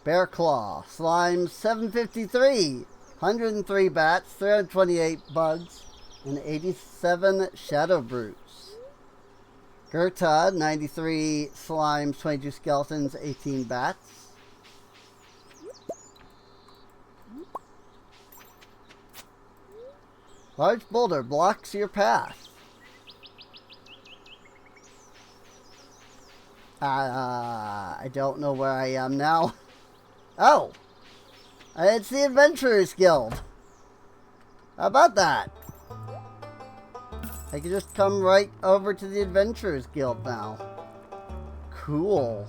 Bear Claw, slimes 753, 103 bats, 328 bugs, and 87 shadow brutes. Gerta, 93 slimes, 22 skeletons, 18 bats. Large boulder blocks your path. I don't know where I am now. Oh! It's the Adventurers Guild. How about that? I can just come right over to the Adventurers Guild now. Cool.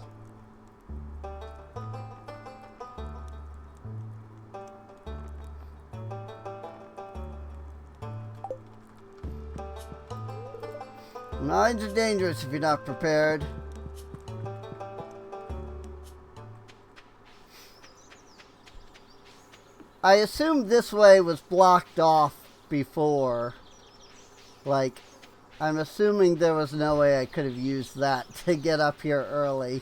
Mines are dangerous if you're not prepared. I assume this way was blocked off before. Like, I'm assuming there was no way I could have used that to get up here early.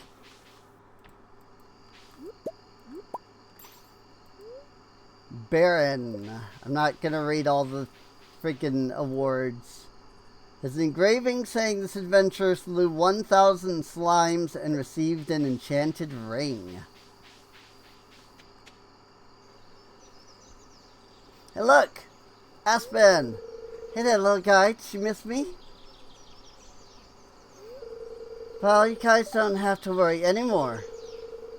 Baron. I'm not gonna read all the freaking awards. There's an engraving saying this adventurer slew 1,000 slimes and received an enchanted ring. Hey look! Aspen! Hey there, little guy. Did you miss me? Well, you guys don't have to worry anymore.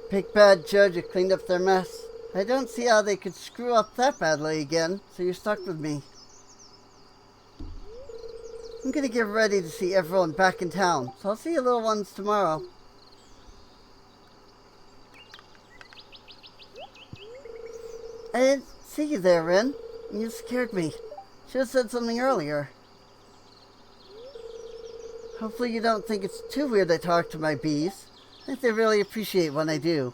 Big Bad Jojo cleaned up their mess. I don't see how they could screw up that badly again, so you're stuck with me. I'm gonna get ready to see everyone back in town, so I'll see you little ones tomorrow. I didn't see you there, Ren. You scared me. Should have said something earlier. Hopefully you don't think it's too weird I talk to my bees. I think they really appreciate when I do.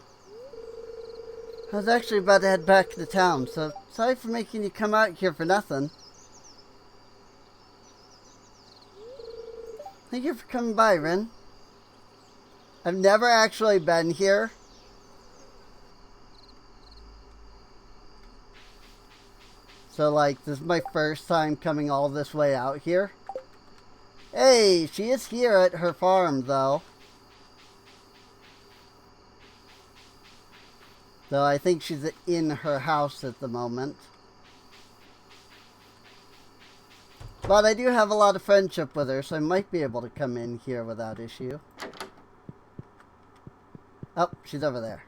I was actually about to head back to town, so sorry for making you come out here for nothing. Thank you for coming by, Ren. I've never actually been here. So, like, this is my first time coming all this way out here. Hey, she is here at her farm, though. Though I think she's in her house at the moment. But I do have a lot of friendship with her, so I might be able to come in here without issue. Oh, she's over there.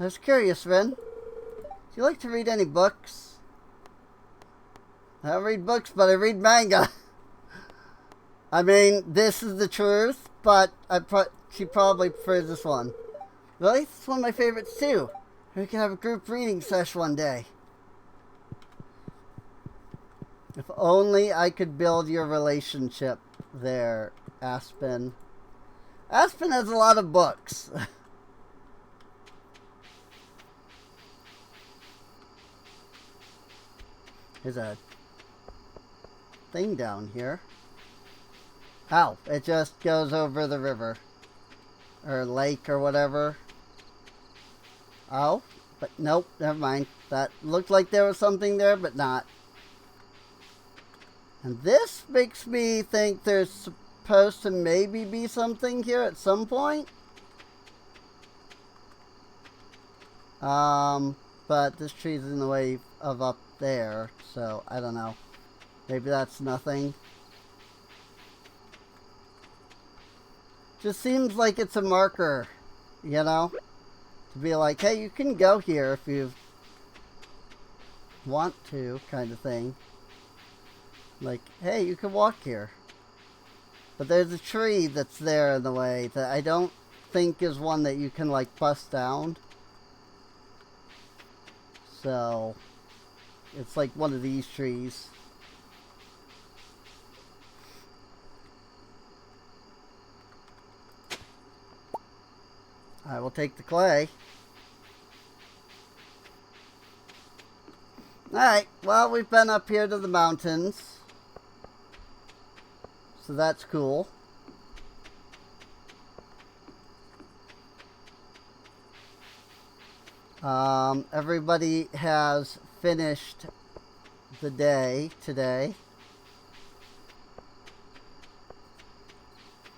I was curious, Ren. Do you like to read any books? I don't read books, but I read manga. I mean, this is the truth, but she probably prefers this one. Really? This is one of my favorites, too. We can have a group reading session one day. If only I could build your relationship there, Aspen. Aspen has a lot of books. There's a thing down here. Ow, it just goes over the river. Or lake or whatever. Oh, but nope, never mind. That looked like there was something there, but not. And this makes me think there's supposed to maybe be something here at some point. But this tree's in the way of up there, so I don't know. Maybe that's nothing. Just seems like it's a marker, you know? To be like, hey, you can go here if you want to, kind of thing. Like, hey, you can walk here. But there's a tree that's there in the way that I don't think is one that you can, like, bust down. So, it's like one of these trees. I will take the clay. Alright, well, we've been up here to the mountains. So that's cool. Everybody has finished the day today.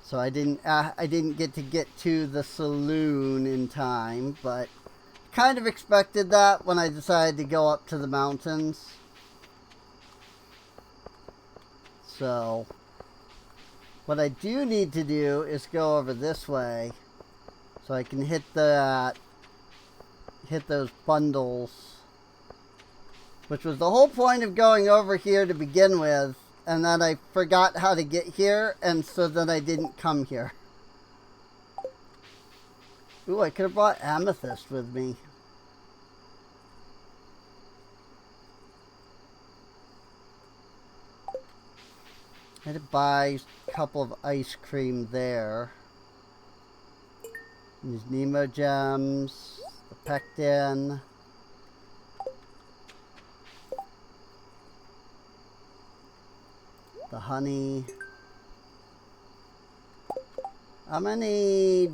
So I didn't get to the saloon in time, but kind of expected that when I decided to go up to the mountains. So what I do need to do is go over this way so I can hit those bundles, which was the whole point of going over here to begin with. And then I forgot how to get here, and so then I didn't come here. Ooh, I could have brought amethyst with me. I had to buy a couple of ice cream there. These Nemo gems, the pectin. The honey. How many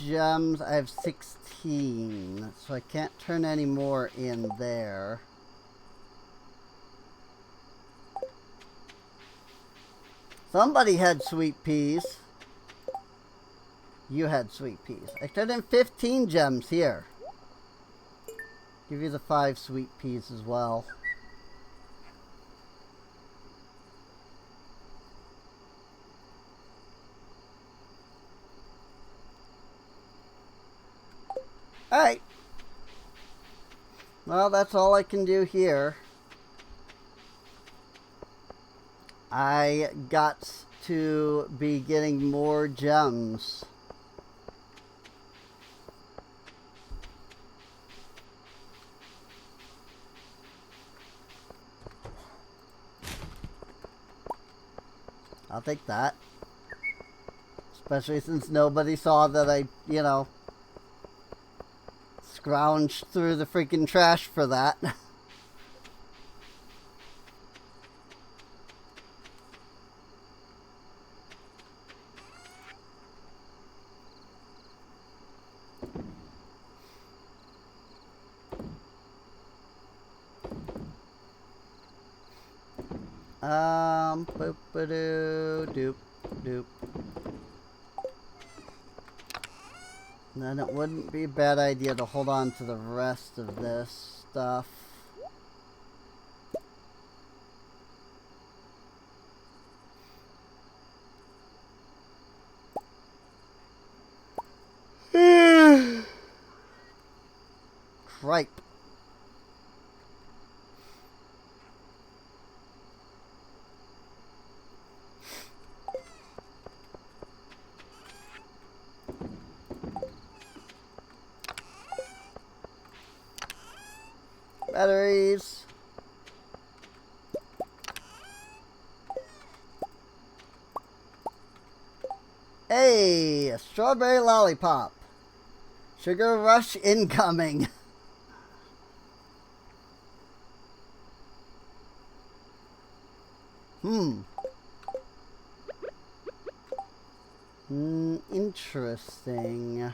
gems? I have 16, so I can't turn any more in there. Somebody had sweet peas. You had sweet peas. I turned in 15 gems here. Give you the 5 sweet peas as well. Alright. Well, that's all I can do here. I got to be getting more gems. I'll take that. Especially since nobody saw that I, you know, scrounged through the freaking trash for that. Boop-a-doo, doop. Then it wouldn't be a bad idea to hold on to the rest of this stuff. Cripe. Batteries. Hey, a strawberry lollipop. Sugar rush incoming. Interesting.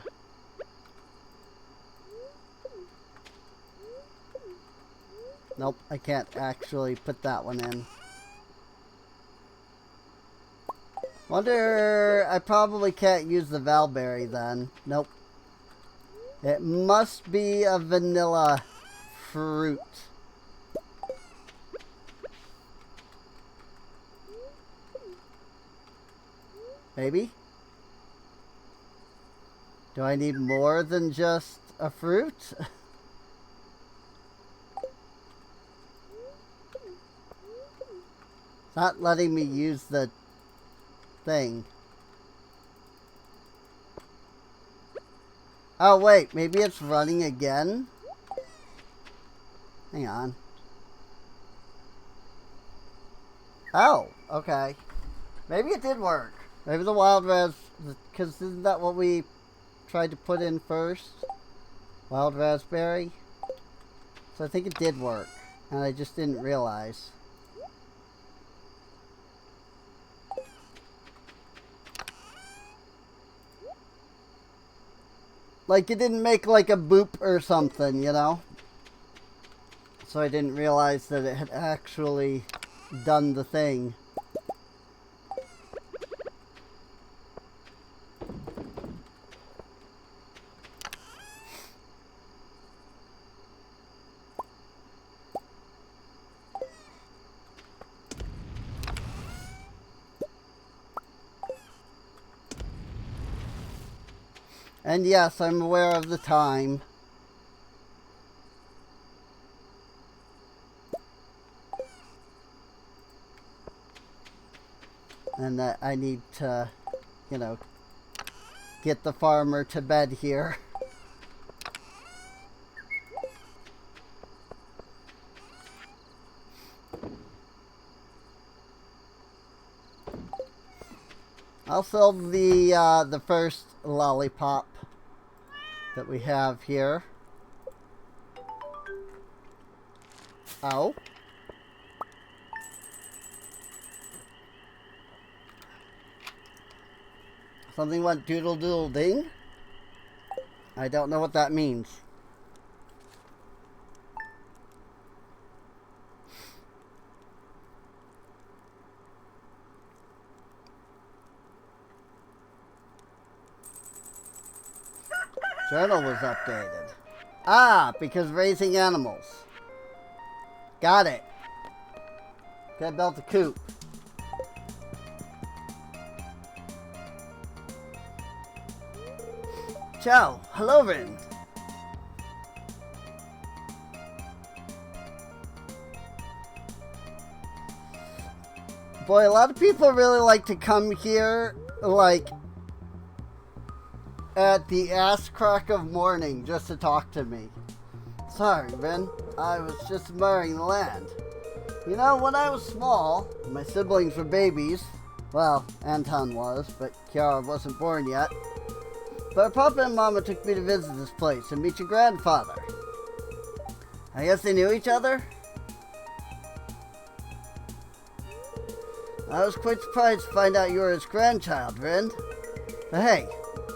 Nope, I can't actually put that one in. Wonder, I probably can't use the Valberry then. Nope. It must be a vanilla fruit. Maybe? Do I need more than just a fruit? It's not letting me use the thing. Oh wait, maybe it's running again? Hang on. Oh, okay. Maybe it did work. Maybe the wild ras, because isn't that what we tried to put in first? Wild raspberry? So I think it did work. and I just didn't realize. Like, it didn't make like a boop or something, you know? So I didn't realize that it had actually done the thing. And yes, I'm aware of the time. And that I need to, you know, get the farmer to bed here. I'll fill the first lollipop that we have here. Ow. Something went doodle doodle ding? I don't know what that means. Journal was updated. Ah, because raising animals. Got it. Gotta build the coop. Ciao. Hello, Rin. Boy, a lot of people really like to come here, like, at the ass crack of morning just to talk to me. Sorry, Rin. I was just admiring the land. You know, when I was small, my siblings were babies. Well, Anton was, but Kiara wasn't born yet. But Papa and Mama took me to visit this place and meet your grandfather. I guess they knew each other? I was quite surprised to find out you were his grandchild, Rin. But hey,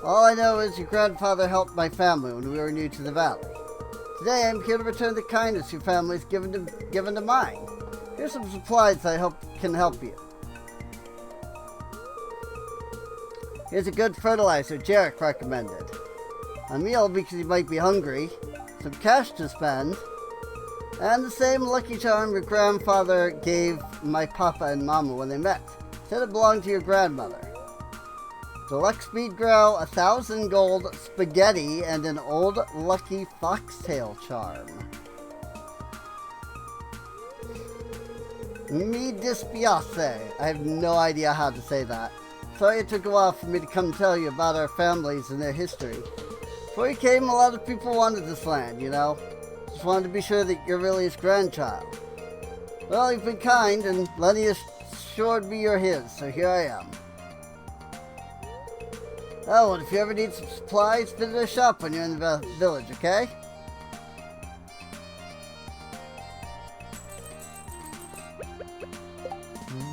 all I know is your grandfather helped my family when we were new to the valley. Today I'm here to return the kindness your family's given to mine. Here's some supplies I hope can help you. Here's a good fertilizer Jarek recommended. A meal because you might be hungry. Some cash to spend. And the same lucky charm your grandfather gave my papa and mama when they met. Said it belonged to your grandmother. Deluxe speed grow, 1,000 gold spaghetti, and an old lucky foxtail charm. Mi dispiace. I have no idea how to say that. Sorry it took a while for me to come tell you about our families and their history. Before you came, a lot of people wanted this land, you know. Just wanted to be sure that you're really his grandchild. Well, you've been kind, and Lenny assured me you're his, so here I am. Oh, and if you ever need some supplies, visit our shop when you're in the village, okay?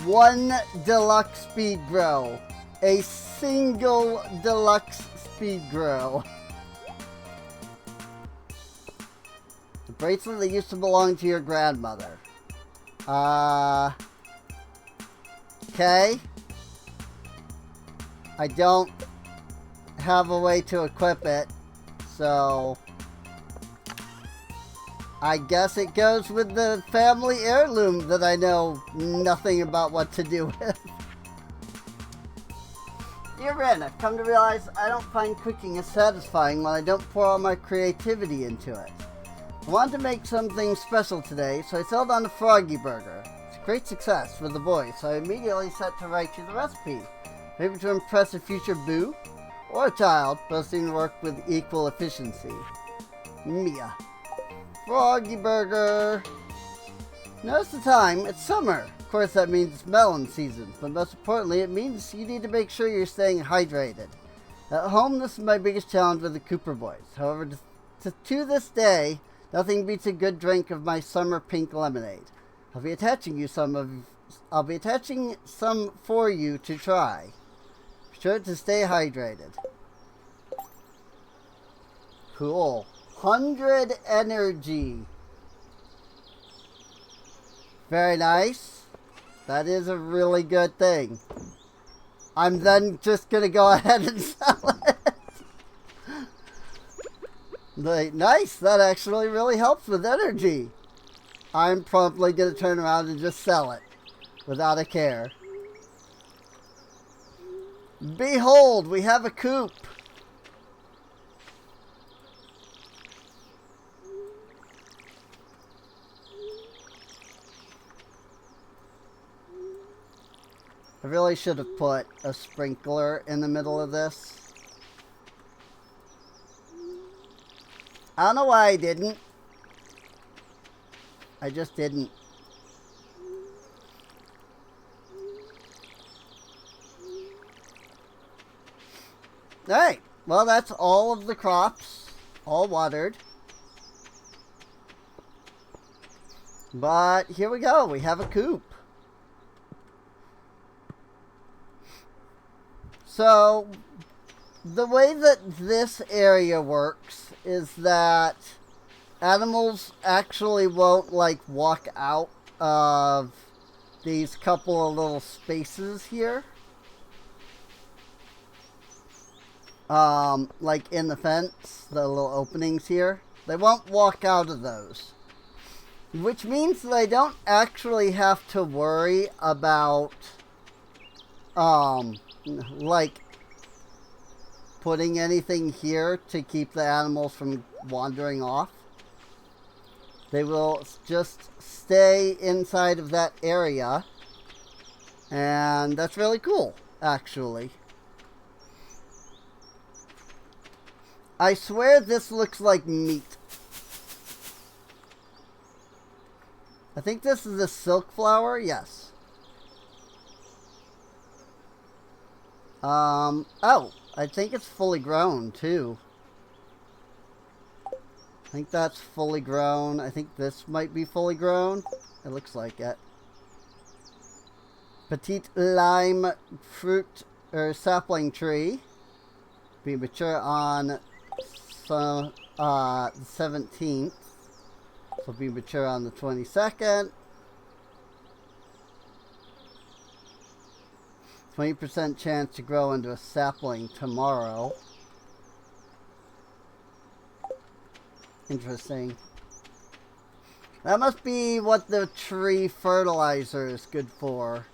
One deluxe speed grow. A single deluxe speed grow. The bracelet that used to belong to your grandmother. Okay. I don't have a way to equip it, so I guess it goes with the family heirloom that I know nothing about what to do with. Dear Rin, I've come to realize I don't find cooking as satisfying when I don't pour all my creativity into it. I wanted to make something special today, so I settled on a froggy burger. It's a great success for the boys, so I immediately set to write you the recipe. Maybe to impress a future boo, or a child, boasting to work with equal efficiency. Mia. Froggy burger. Notice the time, it's summer. Of course that means it's melon season, but most importantly it means you need to make sure you're staying hydrated. At home, this is my biggest challenge with the Cooper boys. However, to this day, Nothing beats a good drink of my summer pink lemonade. I'll be attaching some for you to try. Be sure to stay hydrated. Cool. 100 energy. Very nice. That is a really good thing. I'm then just gonna go ahead and sell it. Like, nice. That actually really helps with energy. I'm promptly gonna turn around and just sell it without a care. Behold, we have a coop. I really should have put a sprinkler in the middle of this. I don't know why I didn't. I just didn't. Alright, well that's all of the crops, all watered. But here we go, we have a coop. So, the way that this area works is that animals actually won't, like, walk out of these couple of little spaces here. Like in the fence, the little openings here. They won't walk out of those. Which means they don't actually have to worry about, like putting anything here to keep the animals from wandering off. They will just stay inside of that area, and that's really cool, actually. I swear this looks like meat. I think this is a silk flower, yes. Oh, I think it's fully grown, too. I think that's fully grown. I think this might be fully grown. It looks like it. Petite lime fruit or sapling tree. Be mature on the 17th. So be mature on the 22nd. 20% chance to grow into a sapling tomorrow. Interesting. That must be what the tree fertilizer is good for.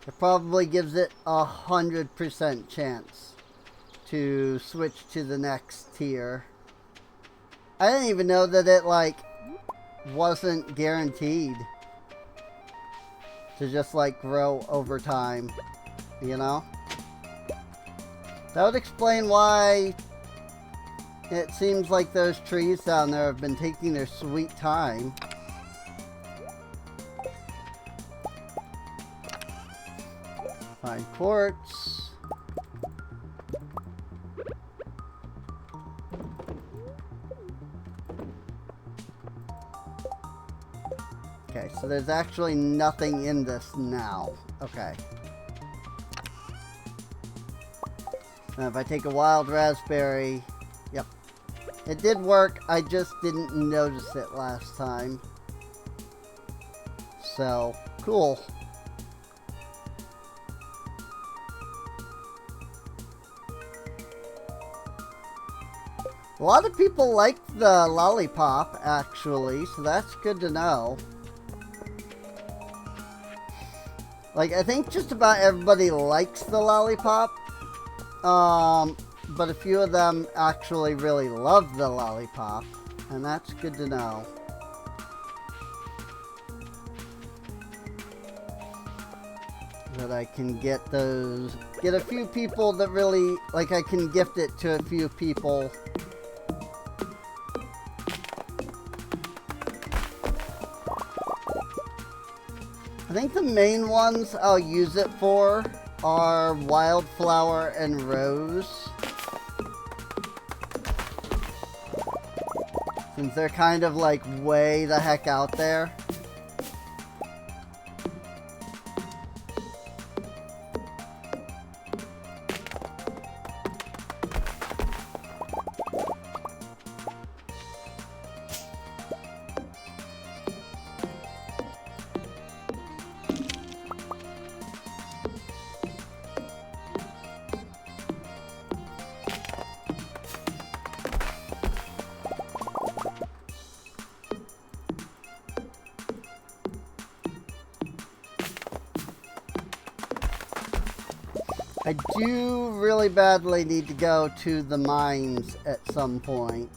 It probably gives it 100% chance to switch to the next tier. I didn't even know that it, like, wasn't guaranteed to just, like, grow over time. You know? That would explain why it seems like those trees down there have been taking their sweet time. Fine quartz. Okay, so there's actually nothing in this now. Okay. Now if I take a wild raspberry, yep. It did work, I just didn't notice it last time. So, cool. A lot of people like the lollipop, actually, so that's good to know. Like, I think just about everybody likes the lollipop. But a few of them actually really love the lollipop, and that's good to know. That I can get a few people that really, like, I can gift it to a few people. I think the main ones I'll use it for are wildflower and rose. Since they're kind of like way the heck out there. I do really badly need to go to the mines at some point.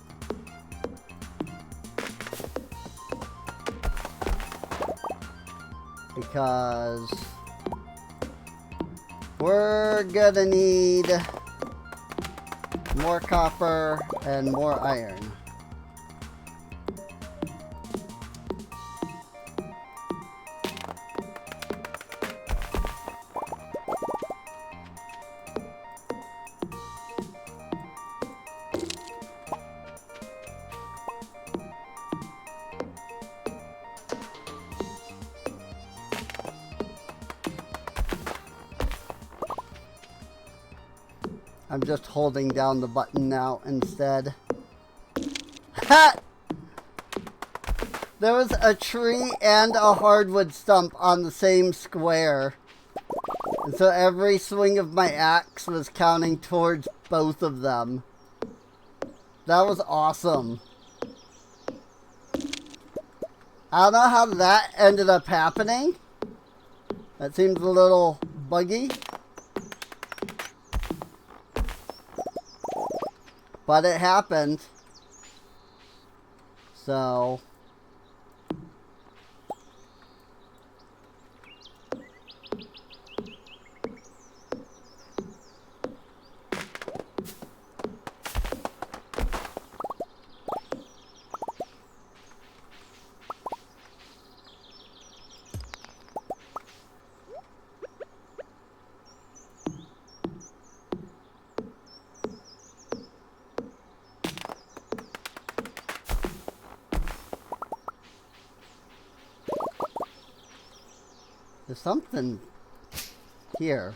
Because we're gonna need more copper and more iron. I'm just holding down the button now instead. Ha! There was a tree and a hardwood stump on the same square. And so every swing of my axe was counting towards both of them. That was awesome. I don't know how that ended up happening. That seems a little buggy. But it happened. So. There's something here.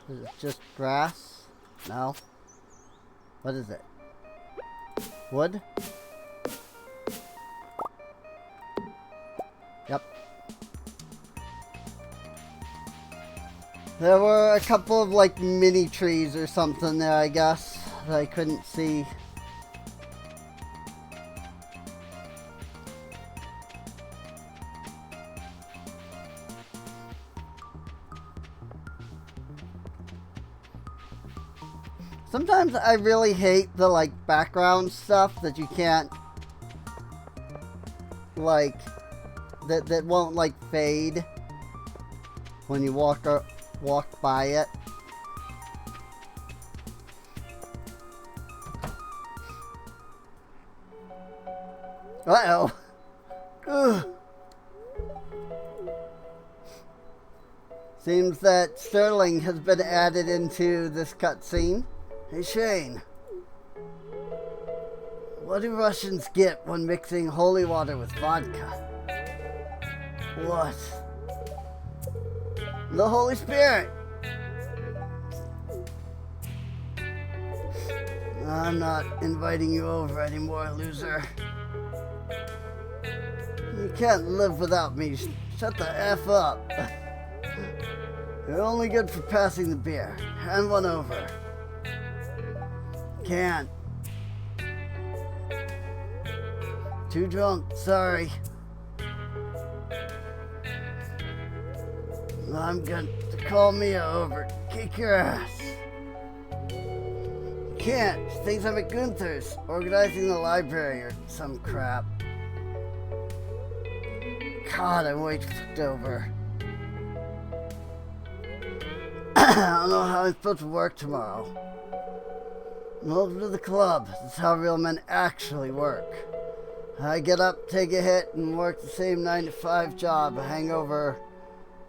Is it just grass? No. What is it? Wood? Yep. There were a couple of like mini trees or something there, I guess, that I couldn't see. Sometimes I really hate the like background stuff that you can't like that won't like fade when you walk by it. Uh-oh. Ugh. Seems that Sterling has been added into this cutscene. Hey Shane, what do Russians get when mixing holy water with vodka? What? The Holy Spirit! I'm not inviting you over anymore, loser. You can't live without me. Shut the F up. You're only good for passing the beer. Hand one over. Can't. Too drunk, sorry. I'm going to call Mia over. Kick your ass. Can't. She thinks I'm at Gunther's, organizing the library or some crap. God, I'm way fucked over. I don't know how I'm supposed to work tomorrow. Welcome to the club. That's how real men actually work. I get up, take a hit, and work the same 9-to-5 job. Hungover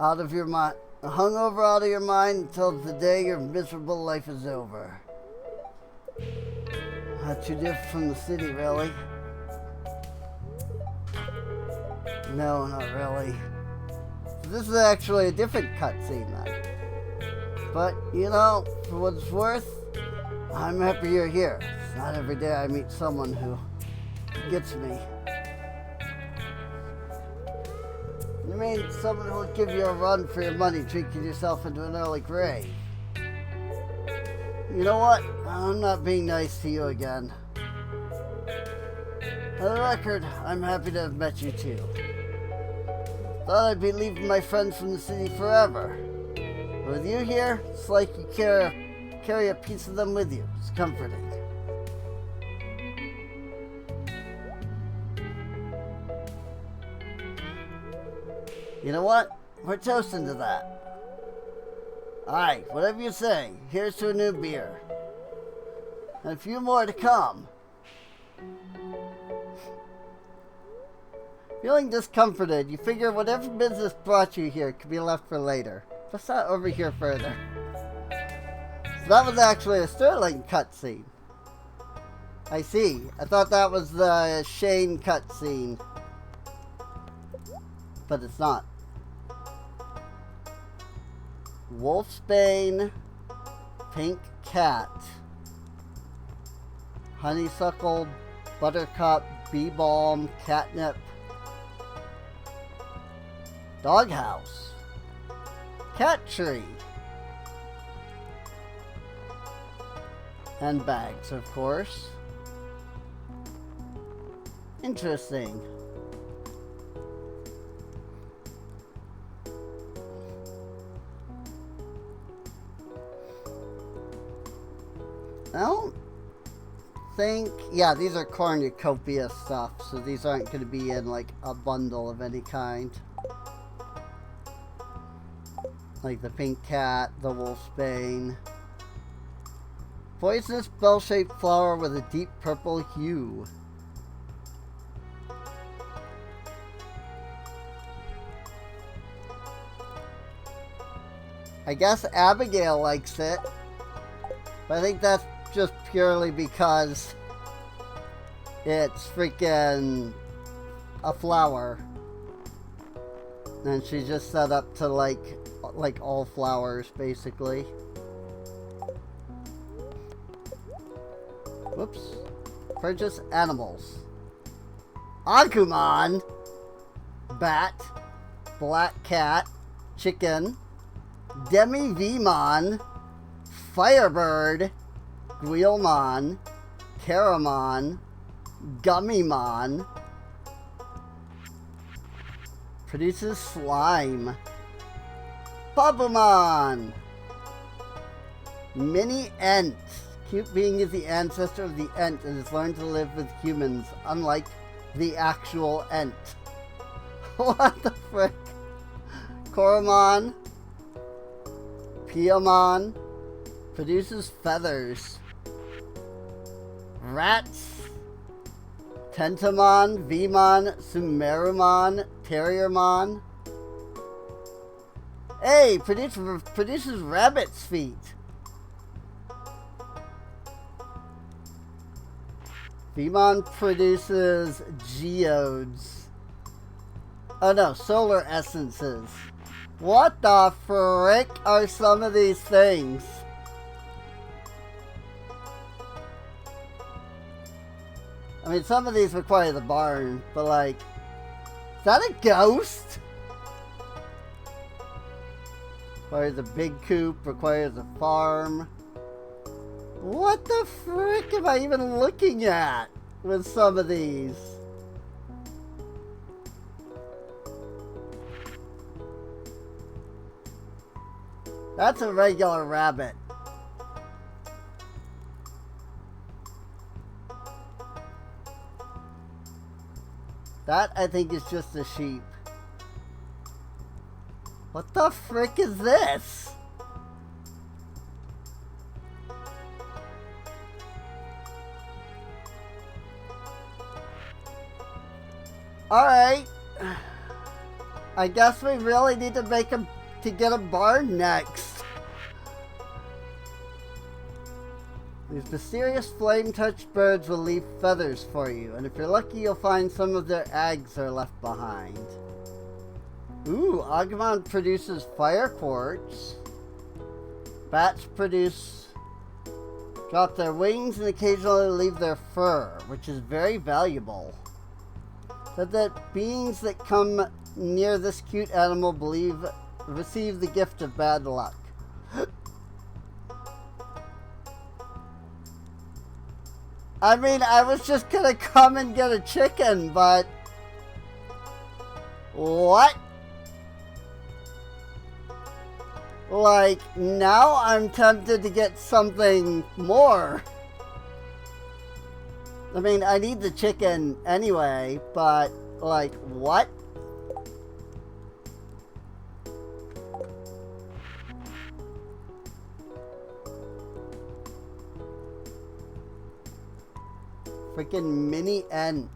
out of your mind until the day your miserable life is over. Not too different from the city, really. No, not really. So this is actually a different cutscene then. But, you know, for what it's worth, I'm happy you're here. It's not every day I meet someone who gets me. You mean someone who would give you a run for your money, drinking yourself into an early grave? You know what? I'm not being nice to you again. For the record, I'm happy to have met you too. Thought I'd be leaving my friends from the city forever. But with you here, it's like you carry a piece of them with you. It's comforting. You know what? We're toasting to that. Alright, whatever you say. Here's to a new beer. And a few more to come. Feeling discomforted, you figure whatever business brought you here could be left for later. Let's not overhear further. So that was actually a Sterling cutscene. I see. I thought that was the Shane cutscene. But it's not. Wolfsbane, Pink Cat, Honeysuckle, Buttercup, Bee Balm, Catnip, Doghouse, Cat Tree, and bags, of course. Interesting. I don't think... Yeah, these are cornucopia stuff, so these aren't going to be in, like, a bundle of any kind. Like the pink cat, the wolfsbane. Poisonous bell-shaped flower with a deep purple hue. I guess Abigail likes it. But I think that's just purely because it's freaking a flower. And she's just set up to like all flowers, basically. Whoops. Purchase animals. Agumon, bat, black cat, chicken, Demi-Vmon, Firebird, Guilmon, Caramon, Gummymon. Produces slime. Pabumon. Mini Ent. Cute being is the ancestor of the Ent and has learned to live with humans, unlike the actual Ent. What the frick? Coromon. Piamon. Produces feathers. Rats. Tentamon, Vmon, Sumerumon, Terriermon. Hey, produces rabbit's feet. Vmon produces geodes. Oh no, solar essences. What the frick are some of these things? I mean, some of these require the barn, but like, is that a ghost? Requires a big coop, requires a farm. What the frick am I even looking at with some of these? That's a regular rabbit. That, I think, is just a sheep. What the frick is this? Alright. I guess we really need to get a barn next. These mysterious flame-touched birds will leave feathers for you, and if you're lucky, you'll find some of their eggs are left behind. Ooh, Agumon produces fire quartz. Bats drop their wings and occasionally leave their fur, which is very valuable. Said that beings that come near this cute animal receive the gift of bad luck. I mean, I was just gonna come and get a chicken, but... What? Like, now I'm tempted to get something more. I mean, I need the chicken anyway, but, like, what? Freaking mini ent.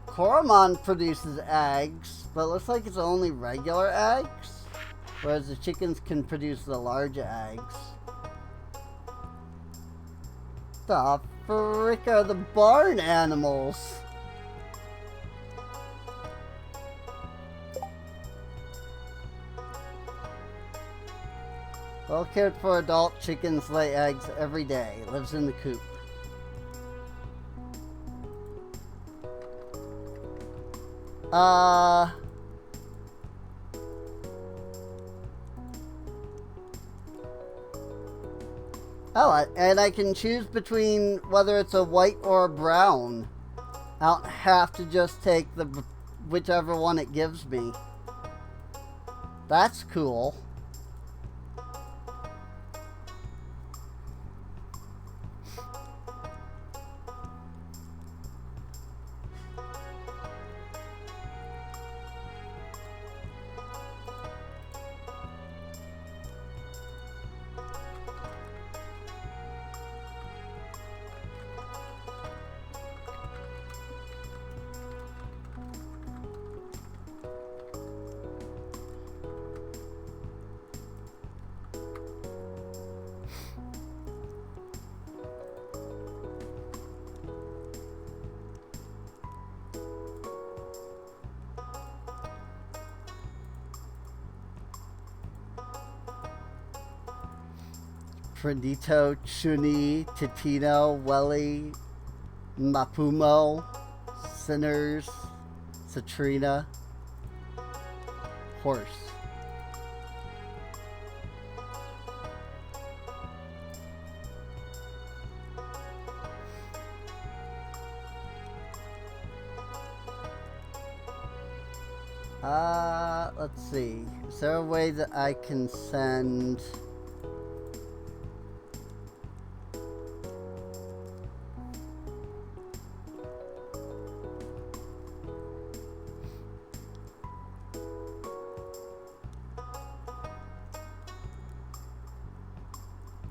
Koromon produces eggs, but it looks like it's only regular eggs, whereas the chickens can produce the large eggs. The frick are the barn animals? Well cared for adult chickens lay eggs every day. Lives in the coop. Oh, and I can choose between whether it's a white or a brown. I don't have to just take whichever one it gives me. That's cool. Prenito, Chuni, Titino, Welly, Mapumo, Sinners, Citrina, Horse. Let's see. Is there a way that I can send...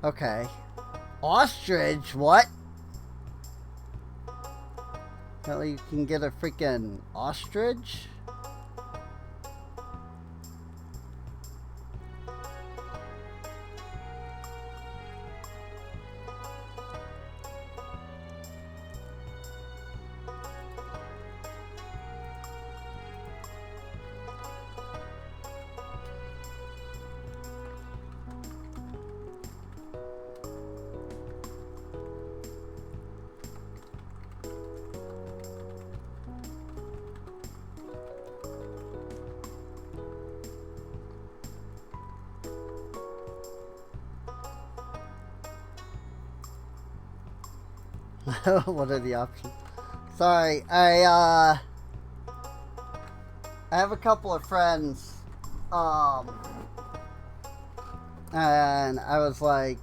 Okay. Ostrich? What? Apparently you can get a freaking ostrich? What are the options? Sorry, I have a couple of friends, and I was like,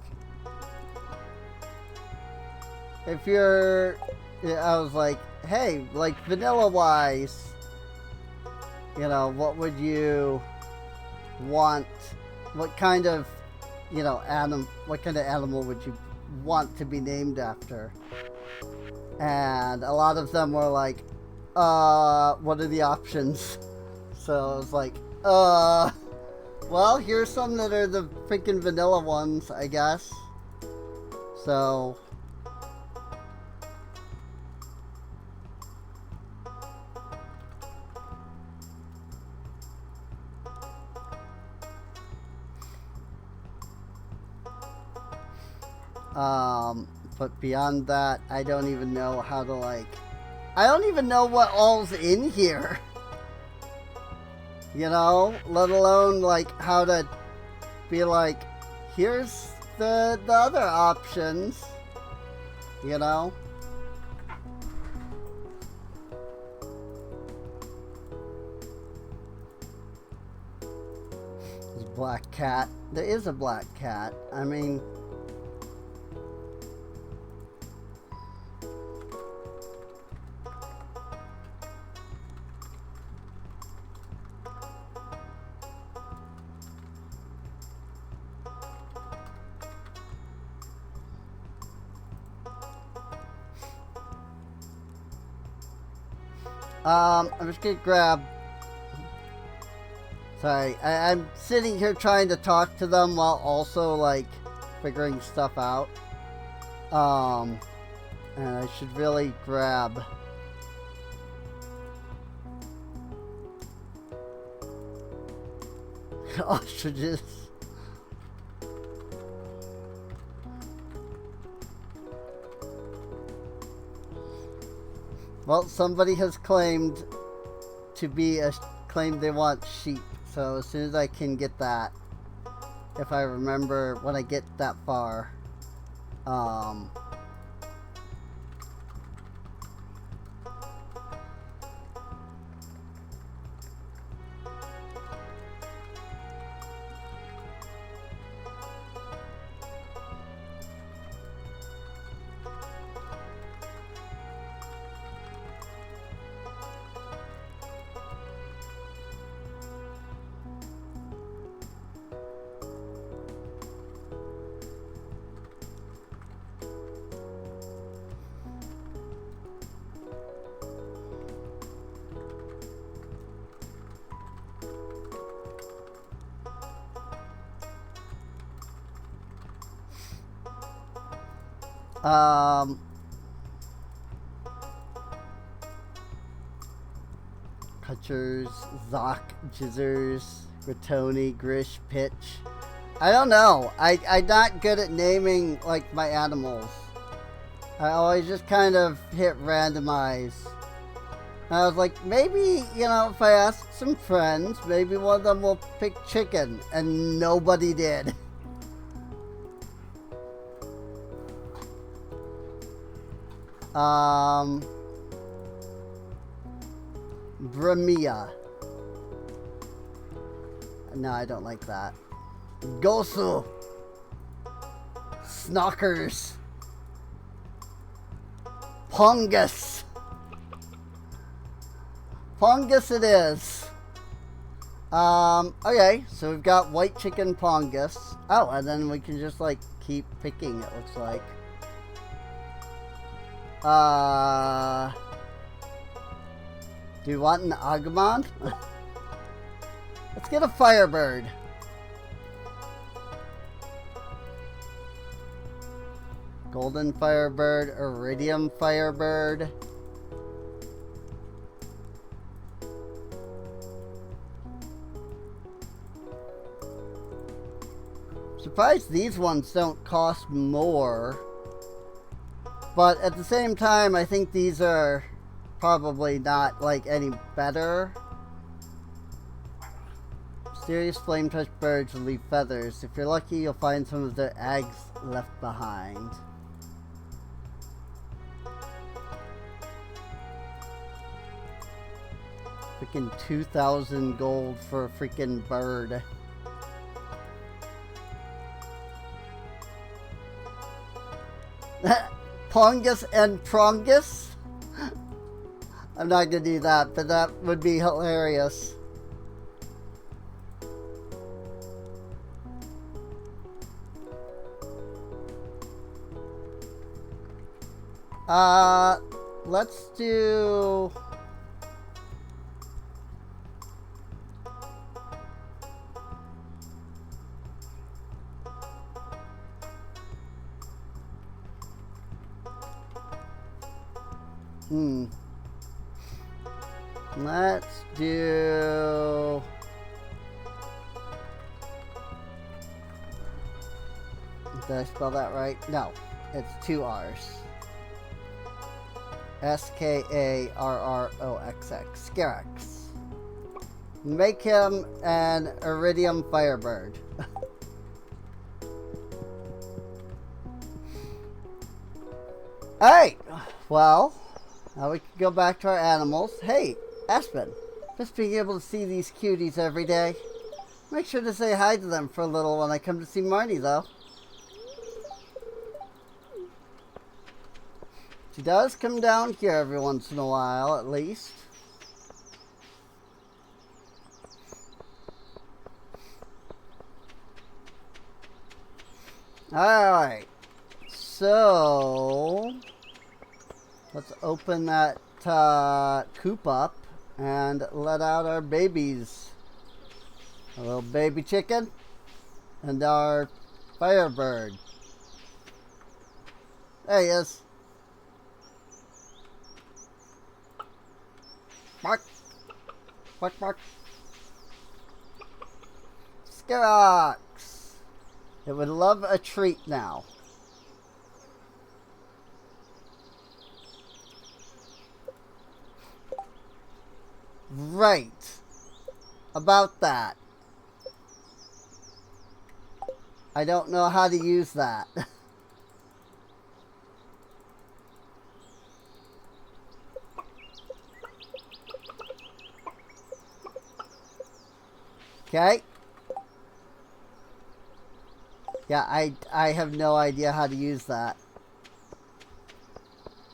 if you're, I was like, hey, like vanilla-wise, you know, what would you want, what kind of, you know, what kind of animal would you want to be named after? And a lot of them were like, what are the options? So I was like, Well, here's some that are the freaking vanilla ones, I guess. So... but beyond that, I don't even know how to, like... I don't even know what all's in here. You know? Let alone, like, how to be like, here's the other options. You know? There's a black cat. There is a black cat. I mean... I'm just gonna grab... Sorry, I'm sitting here trying to talk to them while also, like, figuring stuff out. And I should really grab... ostriches. Well, somebody has claimed they want sheep. So as soon as I can get that, if I remember when I get that far, Kutchers, Zoc, Jizzers, Gratoni, Grish, Pitch. I don't know. I'm not good at naming, like, my animals. I always just kind of hit randomize. And I was like, maybe, you know, if I ask some friends, maybe one of them will pick chicken. And nobody did. Bramia. No, I don't like that. Gosu. Snockers. Pongus. Pongus it is. Okay, so we've got white chicken Pongus. Oh, and then we can just, like, keep picking, it looks like. Do you want an Agumon? Let's get a Firebird. Golden Firebird, Iridium Firebird. Surprised these ones don't cost more. But at the same time, I think these are probably not, like, any better. Mysterious flame touch birds will leave feathers. If you're lucky, you'll find some of their eggs left behind. Freaking 2,000 gold for a freaking bird. Pongus and Prongus? I'm not gonna do that, but that would be hilarious. Let's do... Let's do... Did I spell that right? No, it's 2 R's. Skarroxx. Skarroxx. Make him an iridium firebird. Alright, well, now we can go back to our animals. Hey, Aspen, just being able to see these cuties every day. Make sure to say hi to them for a little when I come to see Marnie, though. She does come down here every once in a while, at least. Alright. So, let's open that coop up and let out our babies. A little baby chicken and our firebird. There he is. Bark. Bark, bark. Skarroxx. It would love a treat now. Right. About that. I don't know how to use that. Okay. Yeah, I have no idea how to use that.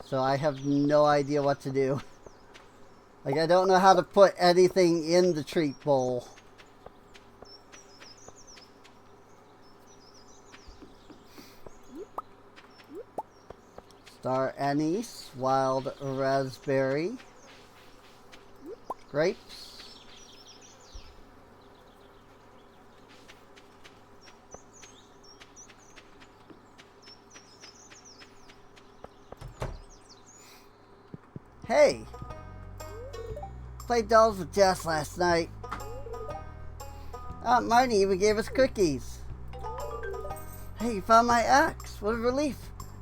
So I have no idea what to do. Like, I don't know how to put anything in the treat bowl. Star anise, wild raspberry, grapes. Hey! Played dolls with Jess last night. Aunt Marnie even gave us cookies. Hey, you found my axe. What a relief.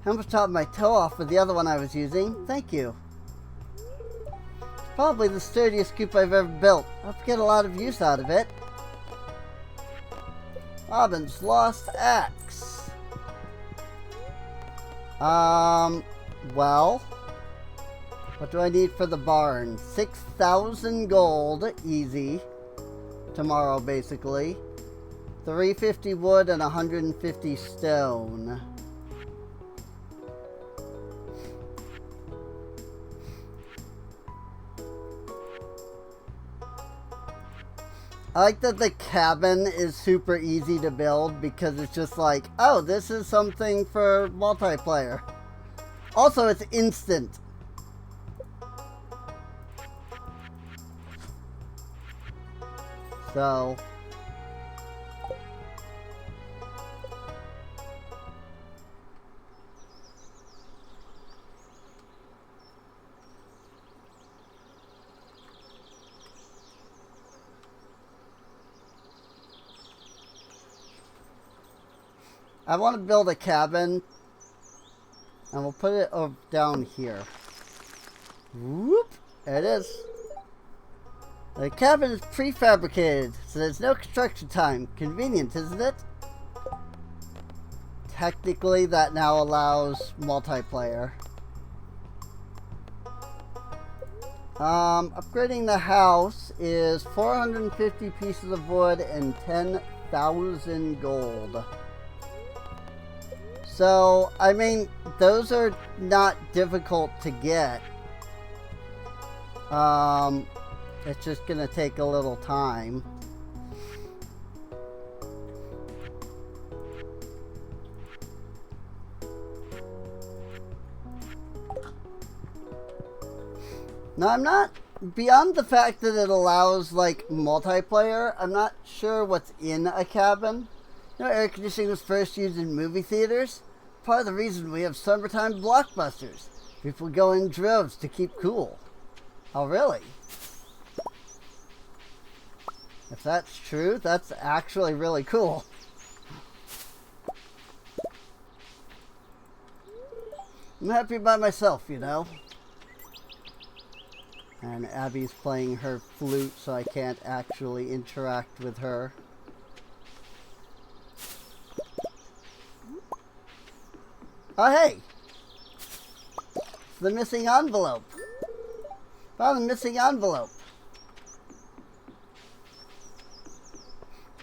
I almost chopped my toe off with the other one I was using. Thank you. It's probably the sturdiest coop I've ever built. I'll get a lot of use out of it. Robin's lost axe. Well... What do I need for the barn? 6,000 gold, easy. Tomorrow, basically. 350 wood and 150 stone. I like that the cabin is super easy to build because it's just like, oh, this is something for multiplayer. Also, it's instant. So, I want to build a cabin, and we'll put it down here. Whoop! There it is. The cabin is prefabricated, so there's no construction time. Convenient, isn't it? Technically, that now allows multiplayer. Upgrading the house is 450 pieces of wood and 10,000 gold. So, I mean, those are not difficult to get. It's just gonna take a little time. Now, I'm not, beyond the fact that it allows, like, multiplayer, I'm not sure what's in a cabin. You know, air conditioning was first used in movie theaters. Part of the reason we have summertime blockbusters. People go in droves to keep cool. Oh, really? If that's true, that's actually really cool. I'm happy by myself, you know. And Abby's playing her flute, so I can't actually interact with her. Oh, hey! It's the missing envelope. Found the missing envelope.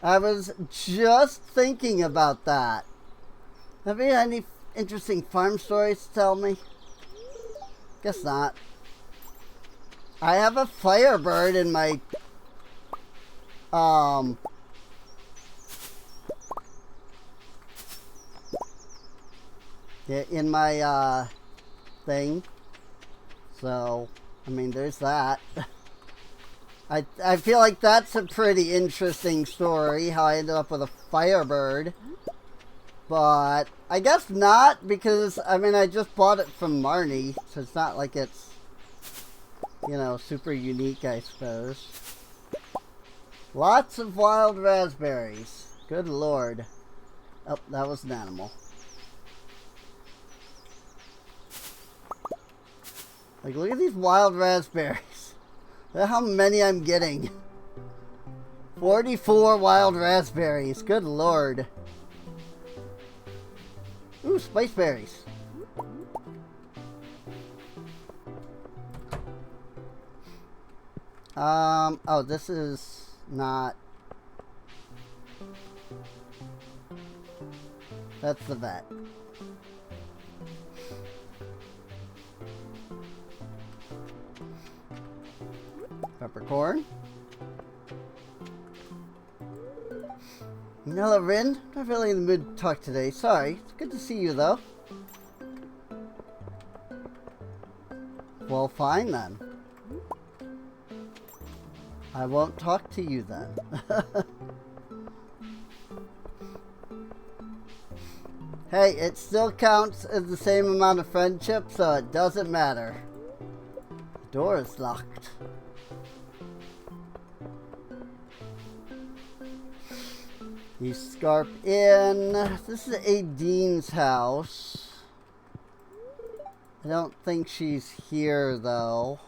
I was just thinking about that. Have you had any interesting farm stories to tell me? Guess not. I have a firebird in my thing. So, I mean, there's that. I feel like that's a pretty interesting story, how I ended up with a firebird. But I guess not, because, I mean, I just bought it from Marnie, so it's not like it's, you know, super unique, I suppose. Lots of wild raspberries. Good lord. Oh, that was an animal. Like, look at these wild raspberries. Look how many I'm getting. 44 wild raspberries. Good lord. Ooh, spice berries. Oh, this is not... That's the vet. Peppercorn. Hello, Rin. Not really in the mood to talk today. Sorry. It's good to see you, though. Well, fine then. I won't talk to you then. Hey, it still counts as the same amount of friendship, so it doesn't matter. The door is locked. You scarp in. This is Aidine's house. I don't think she's here, though.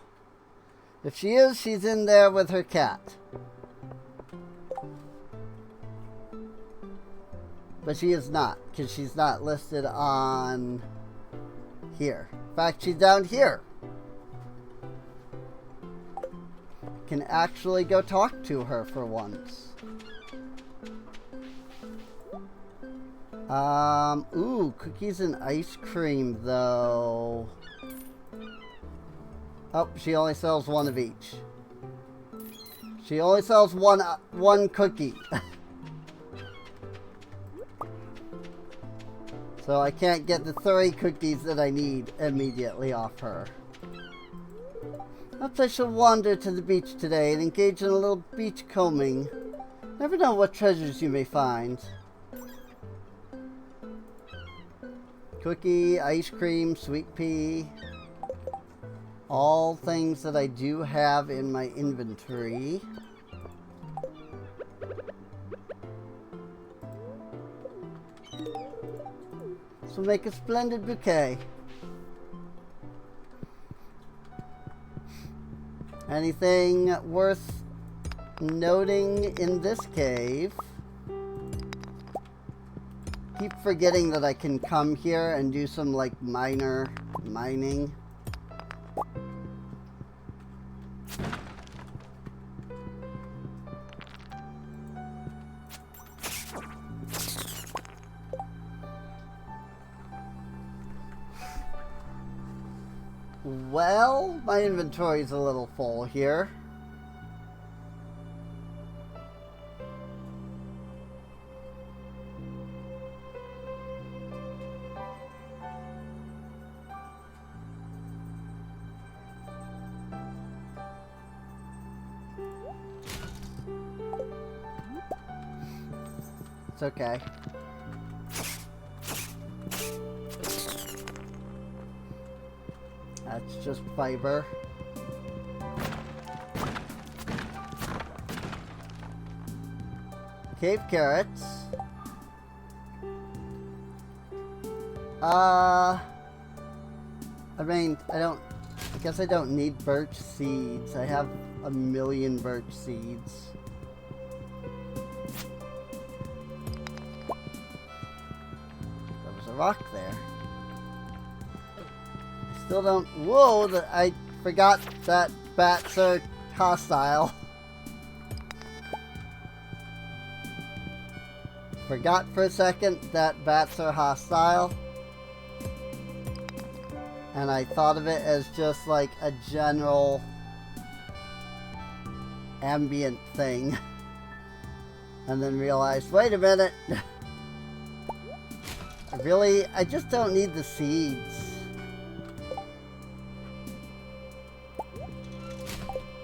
If she is, she's in there with her cat. But she is not, because she's not listed on here. In fact, she's down here. Can actually go talk to her for once. Ooh, cookies and ice cream, though. Oh, she only sells one of each. She only sells one cookie. So I can't get the 3 cookies that I need immediately off her. Perhaps I shall wander to the beach today and engage in a little beach combing. Never know what treasures you may find. Cookie, ice cream, sweet pea. All things that I do have in my inventory. This will make a splendid bouquet. Anything worth noting in this cave? Keep forgetting that I can come here and do some like minor mining. Well, my inventory's a little full here. It's okay. That's just fiber. Cave carrots. I mean, I guess I don't need birch seeds. I have a million birch seeds. There was a rock there. I still don't... Whoa! I forgot that bats are hostile. Forgot for a second that bats are hostile. And I thought of it as just like a general ambient thing. And then realized, wait a minute. I just don't need the seeds.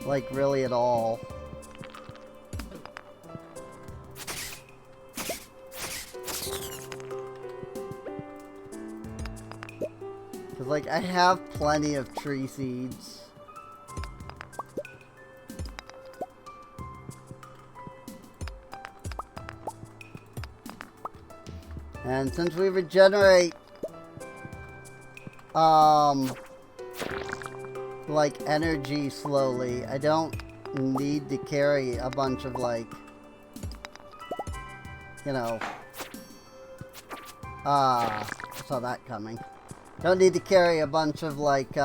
Like, really at all. Because, like, I have plenty of tree seeds. And since we regenerate, like, energy slowly, I don't need to carry a bunch of, like, you know, saw that coming. Don't need to carry a bunch of, like,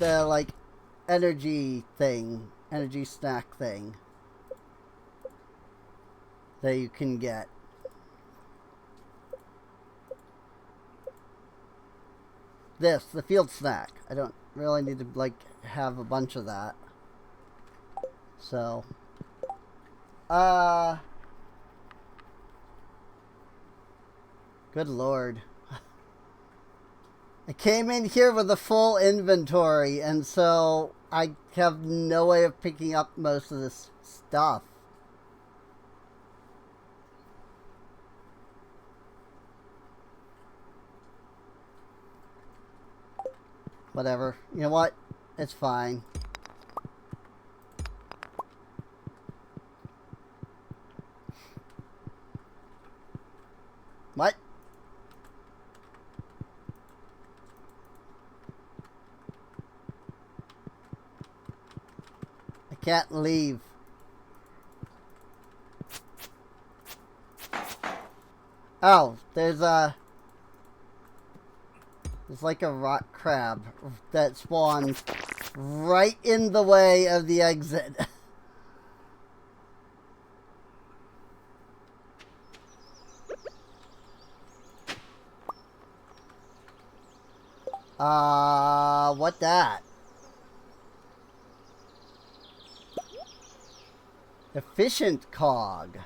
the like energy thing, energy snack thing that you can get. This, the field snack. I don't really need to like have a bunch of that. So, good lord. I came in here with a full inventory, and so I have no way of picking up most of this stuff. Whatever. You know what? It's fine. What? Can't leave. Oh, there's like a rock crab that spawned right in the way of the exit. What that? Efficient cog.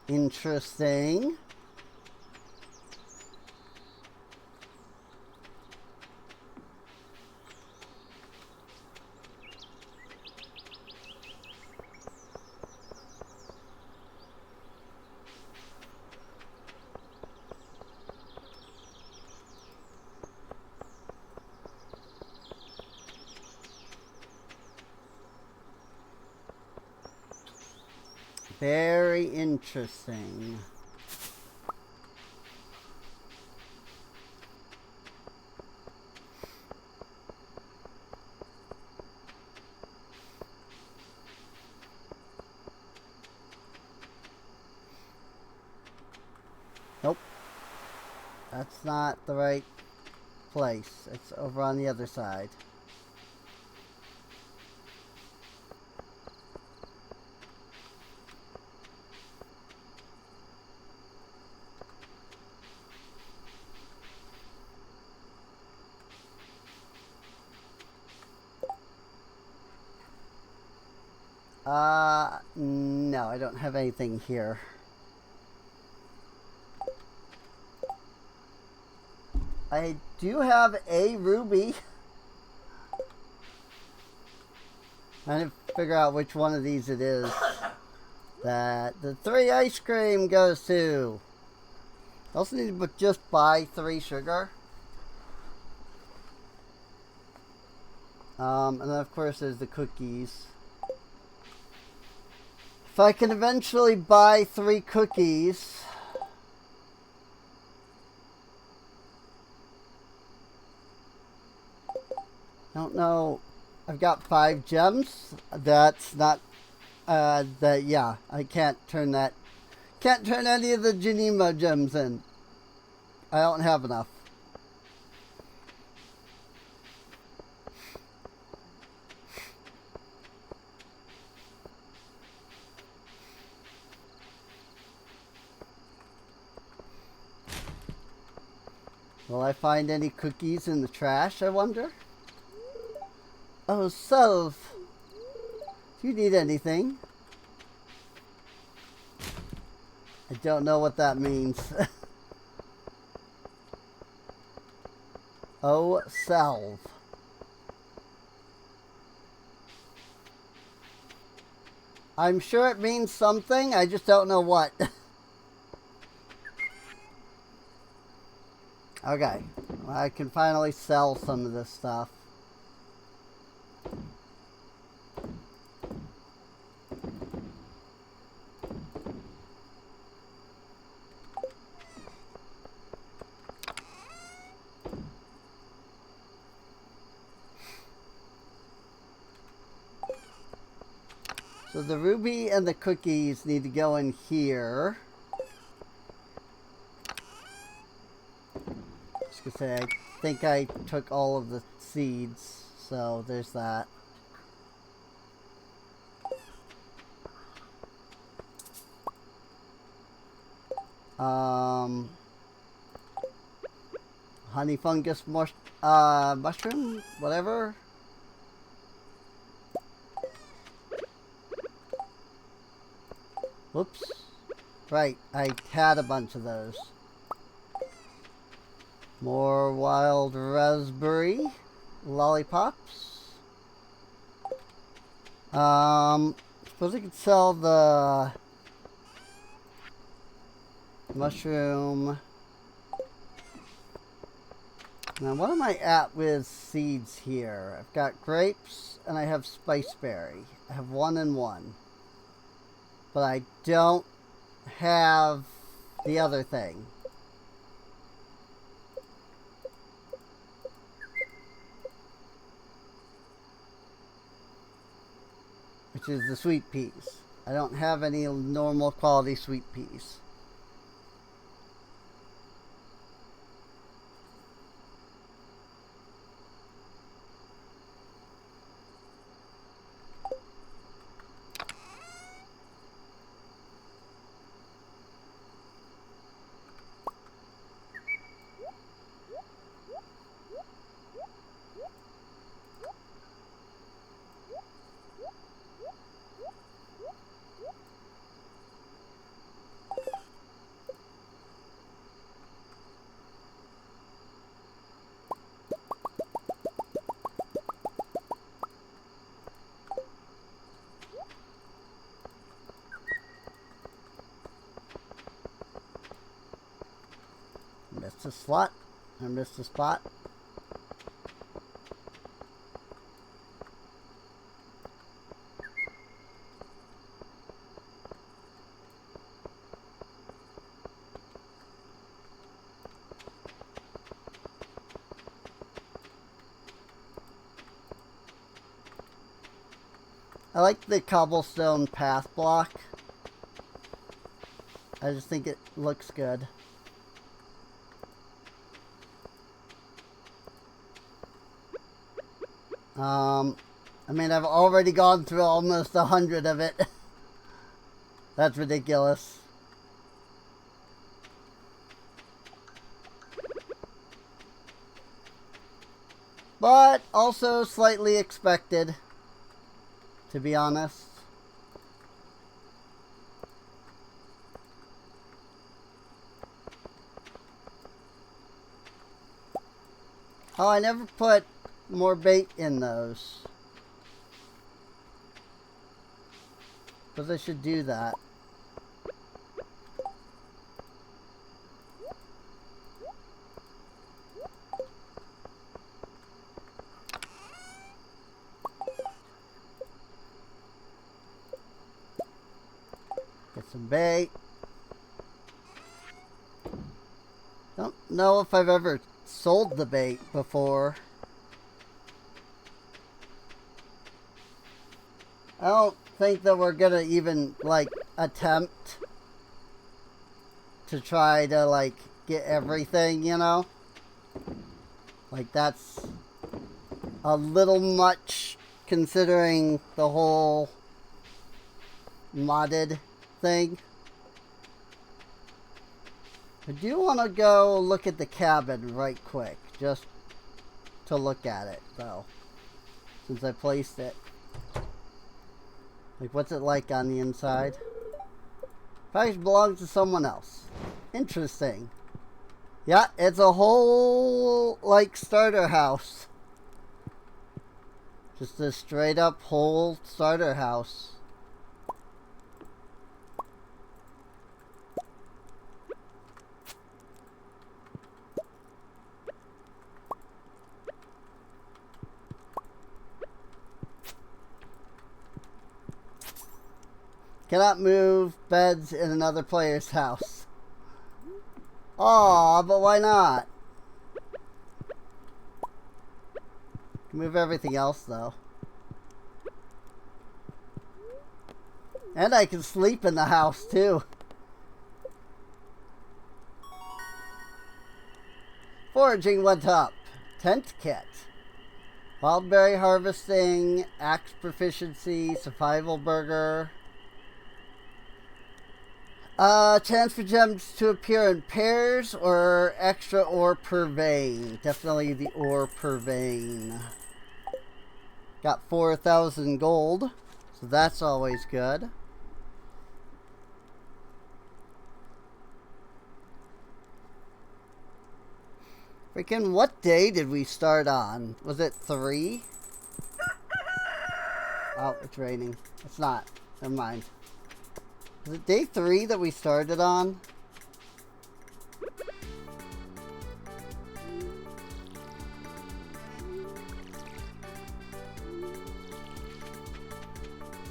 Interesting. Very interesting. Nope. That's not the right place. It's over on the other side. No, I don't have anything here. I do have a ruby. I need to figure out which one of these it is that the 3 ice cream goes to. I also need to just buy 3 sugar. And then of course there's the cookies. If I can eventually buy 3 cookies, I don't know. I've got 5 gems. That's not yeah, I can't turn that. Can't turn any of the Genema gems in. I don't have enough. Will I find any cookies in the trash, I wonder? Oh, Self. Do you need anything? I don't know what that means. Oh, Self. I'm sure it means something, I just don't know what. Okay, I can finally sell some of this stuff. So the ruby and the cookies need to go in here. Just gonna say, I think I took all of the seeds, so there's that. Honey fungus mushroom, whatever. Whoops. Right, I had a bunch of those. More wild raspberry lollipops. Suppose I could sell the mushroom. Now, what am I at with seeds here? I've got grapes and I have spiceberry. I have 1 and 1. But I don't have the other thing. Which is the sweet peas. I don't have any normal quality sweet peas. Missed a slot. I missed a spot. I like the cobblestone path block. I just think it looks good. I mean, I've already gone through almost 100 of it. That's ridiculous. But also slightly expected, to be honest. Oh, I never put more bait in those. Because I should do that. Get some bait. Don't know if I've ever sold the bait before. I don't think that we're gonna even like attempt to try to like get everything, you know? Like that's a little much considering the whole modded thing. I do want to go look at the cabin right quick, just to look at it though, since I placed it. Like, what's it like on the inside? Probably belongs to someone else. Interesting. Yeah, it's a whole, like, starter house. Just a straight up whole starter house. Cannot move beds in another player's house. Aw, but why not? Can move everything else though. And I can sleep in the house too. Foraging went up. Tent kit. Wildberry harvesting, axe proficiency, survival burger. Chance for gems to appear in pairs or extra ore per vein. Definitely the ore per vein. Got 4,000 gold, so that's always good. Freaking, what day did we start on? Was it 3? Oh, it's raining. It's not. Never mind. Was it day 3 that we started on?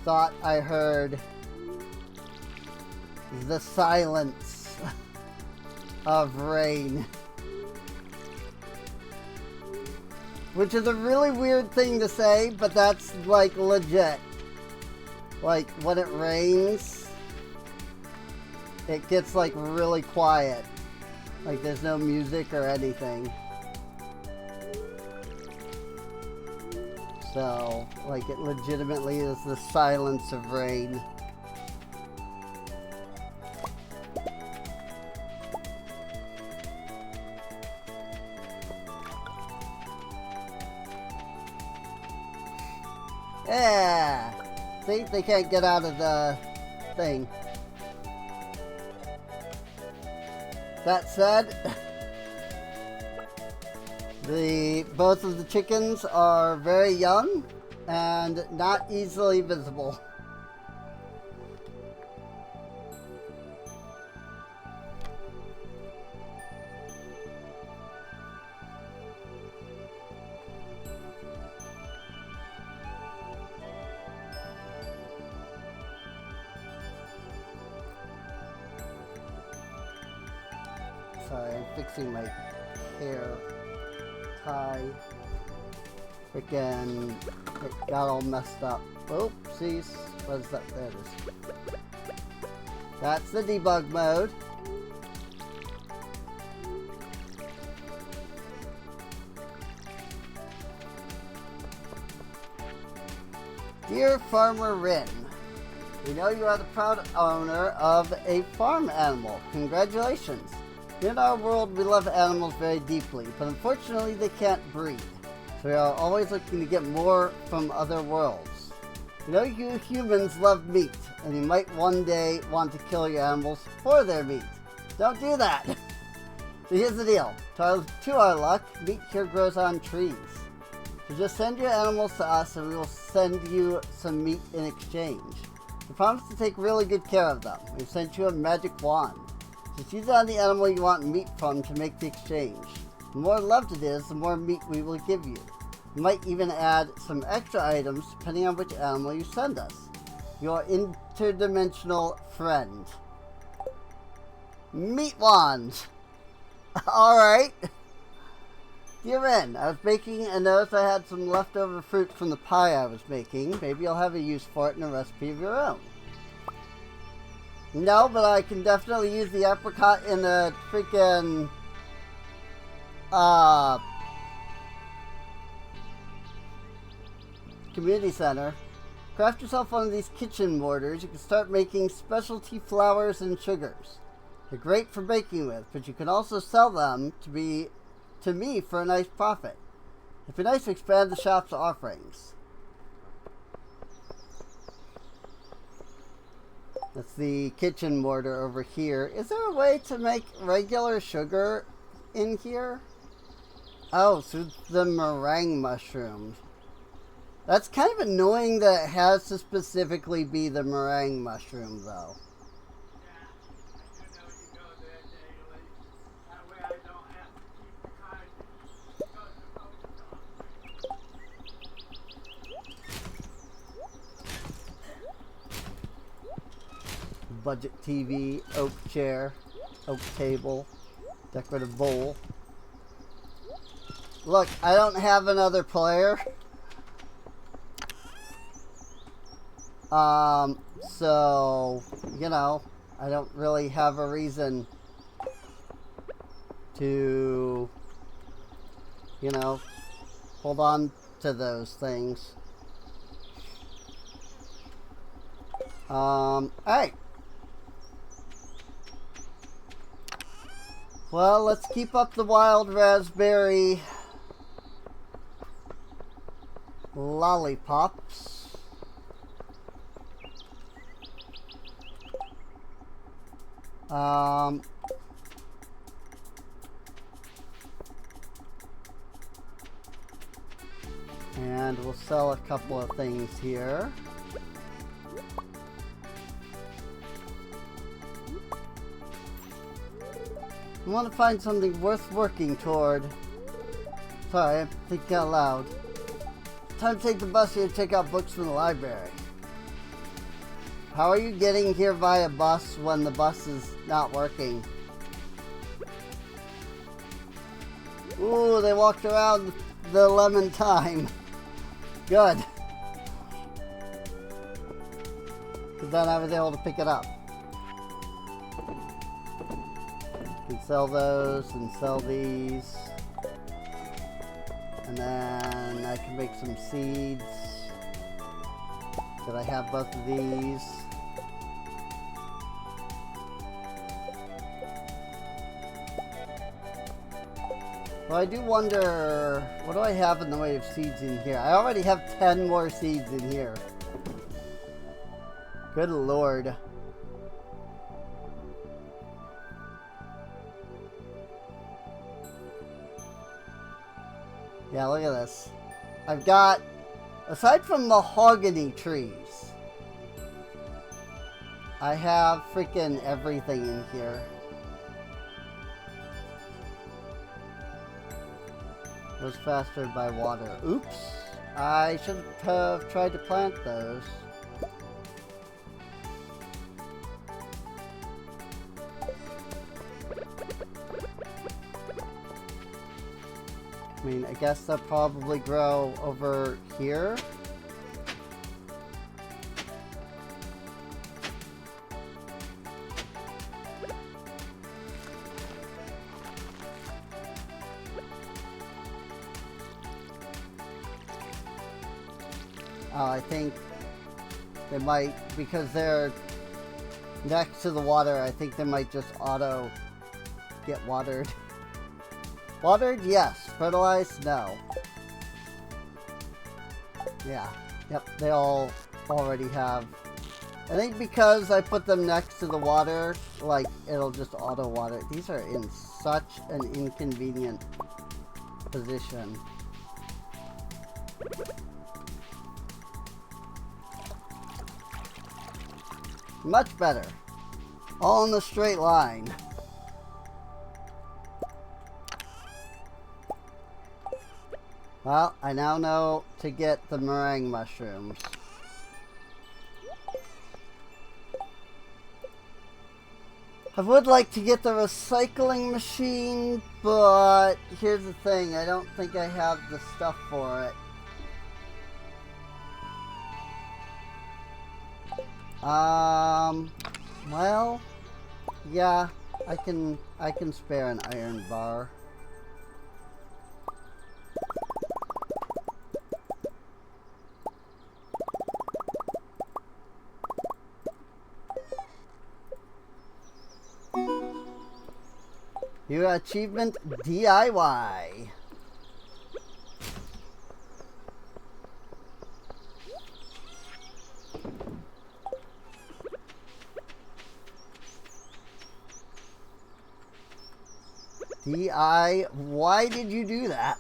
Thought I heard the silence of rain. Which is a really weird thing to say, but that's like legit. Like when it rains, it gets like really quiet. Like there's no music or anything. So, like it legitimately is the silence of rain. Yeah! See, they can't get out of the thing. That said, both of the chickens are very young and not easily visible. Sorry, I'm fixing my hair tie. Freaking, it got all messed up. Oopsies. What is that? There it is. That's the debug mode. Dear Farmer Rin, we know you are the proud owner of a farm animal. Congratulations. In our world, we love animals very deeply, but unfortunately they can't breed. So we are always looking to get more from other worlds. We know you humans love meat, and you might one day want to kill your animals for their meat. Don't do that! So here's the deal. To our luck, meat here grows on trees. So just send your animals to us and we will send you some meat in exchange. We promise to take really good care of them. We've sent you a magic wand. Just use it on the animal you want meat from to make the exchange. The more loved it is, the more meat we will give you. We might even add some extra items depending on which animal you send us. Your interdimensional friend. Meat wand! Alright. Dear Ren, I was baking and noticed I had some leftover fruit from the pie I was making. Maybe you'll have a use for it in a recipe of your own. No, but I can definitely use the apricot in a freaking community center. Craft yourself one of these kitchen mortars. You can start making specialty flours and sugars. They're great for baking with, but you can also sell them to me for a nice profit. It'd be nice to expand the shop's offerings. That's the kitchen mortar over here. Is there a way to make regular sugar in here? Oh, so the meringue mushrooms. That's kind of annoying that it has to specifically be the meringue mushroom, though. Budget TV, oak chair, oak table, decorative bowl. Look, I don't have another player. So, you know, I don't really have a reason to, you know, hold on to those things. Alright. Well, let's keep up the wild raspberry lollipops. And we'll sell a couple of things here. I want to find something worth working toward. Sorry, I'm thinking out loud. Time to take the bus here to check out books from the library. How are you getting here via bus when the bus is not working? Ooh, they walked around the lemon thyme. Good. Because then I was able to pick it up. Can sell those and sell these. And then I can make some seeds. Did I have both of these? Well, I do wonder, what do I have in the way of seeds in here? I already have 10 more seeds in here. Good lord. Yeah, look at this. I've got, aside from mahogany trees, I have freaking everything in here. Goes faster by water. Oops. I should have tried to plant those. I mean, I guess they'll probably grow over here. I think they might, because they're next to the water, I think they might just auto get watered. Watered? Yes. Fertilized? No. Yeah. Yep, they all already have. I think because I put them next to the water, like, it'll just auto water. These are insane. such an inconvenient position. Much better. All in a straight line. Well, I now know to get the meringue mushrooms. I would like to get the recycling machine, but here's the thing, I don't think I have the stuff for it. Well, yeah, I can spare an iron bar. Your achievement DIY. Why did you do that?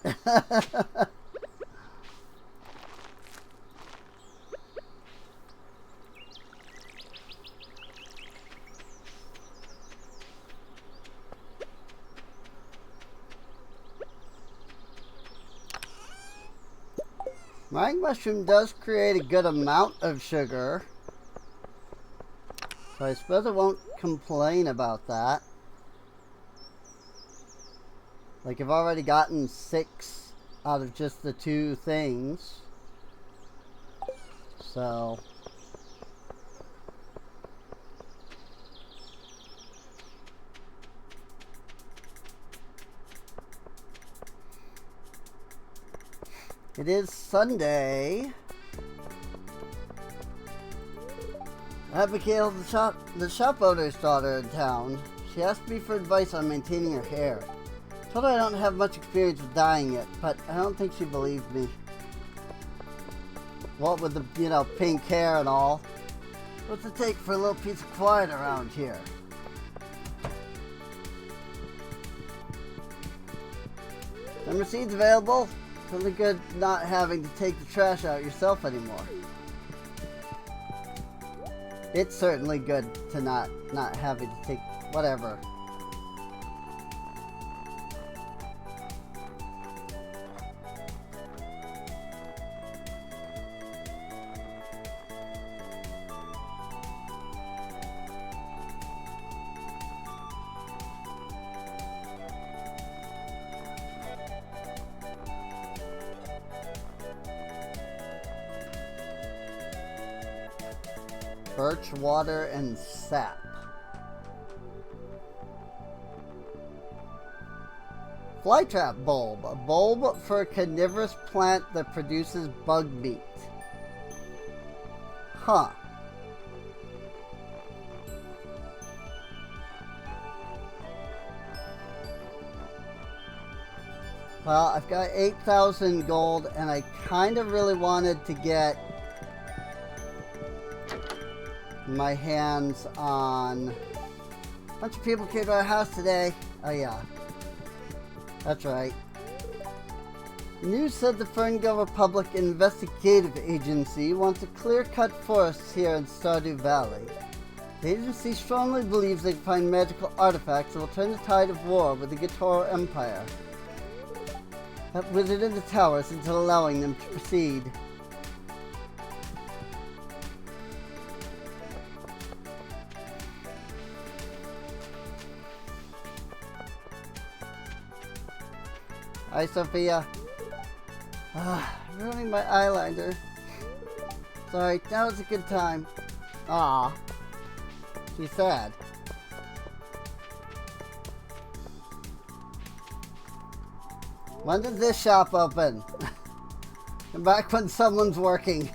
Meringue mushroom does create a good amount of sugar, so I suppose I won't complain about that. Like, I've already gotten 6 out of just the 2 things, so it is Sunday. Abigail, the shop owner's daughter in town. She asked me for advice on maintaining her hair. Told her I don't have much experience with dyeing it, but I don't think she believed me. What with the, pink hair and all. What's it take for a little piece of quiet around here? Number seeds available? It's really good not having to take the trash out yourself anymore. It's certainly good to not having to take whatever. Birch water and sap. Flytrap bulb. A bulb for a carnivorous plant that produces bug meat. Huh. Well, I've got 8,000 gold, and I kind of really wanted to get my hands on... A bunch of people came to our house today. Oh yeah. That's right. News said the Ferngill Republic Investigative Agency wants to clear-cut forests here in Stardew Valley. The agency strongly believes they can find magical artifacts that will turn the tide of war with the Gatoro Empire. That wizard in the towers until allowing them to proceed. Hi, Sophia. Ruining my eyeliner. Sorry, now is a good time. Ah, she's sad. When does this shop open? And back when someone's working.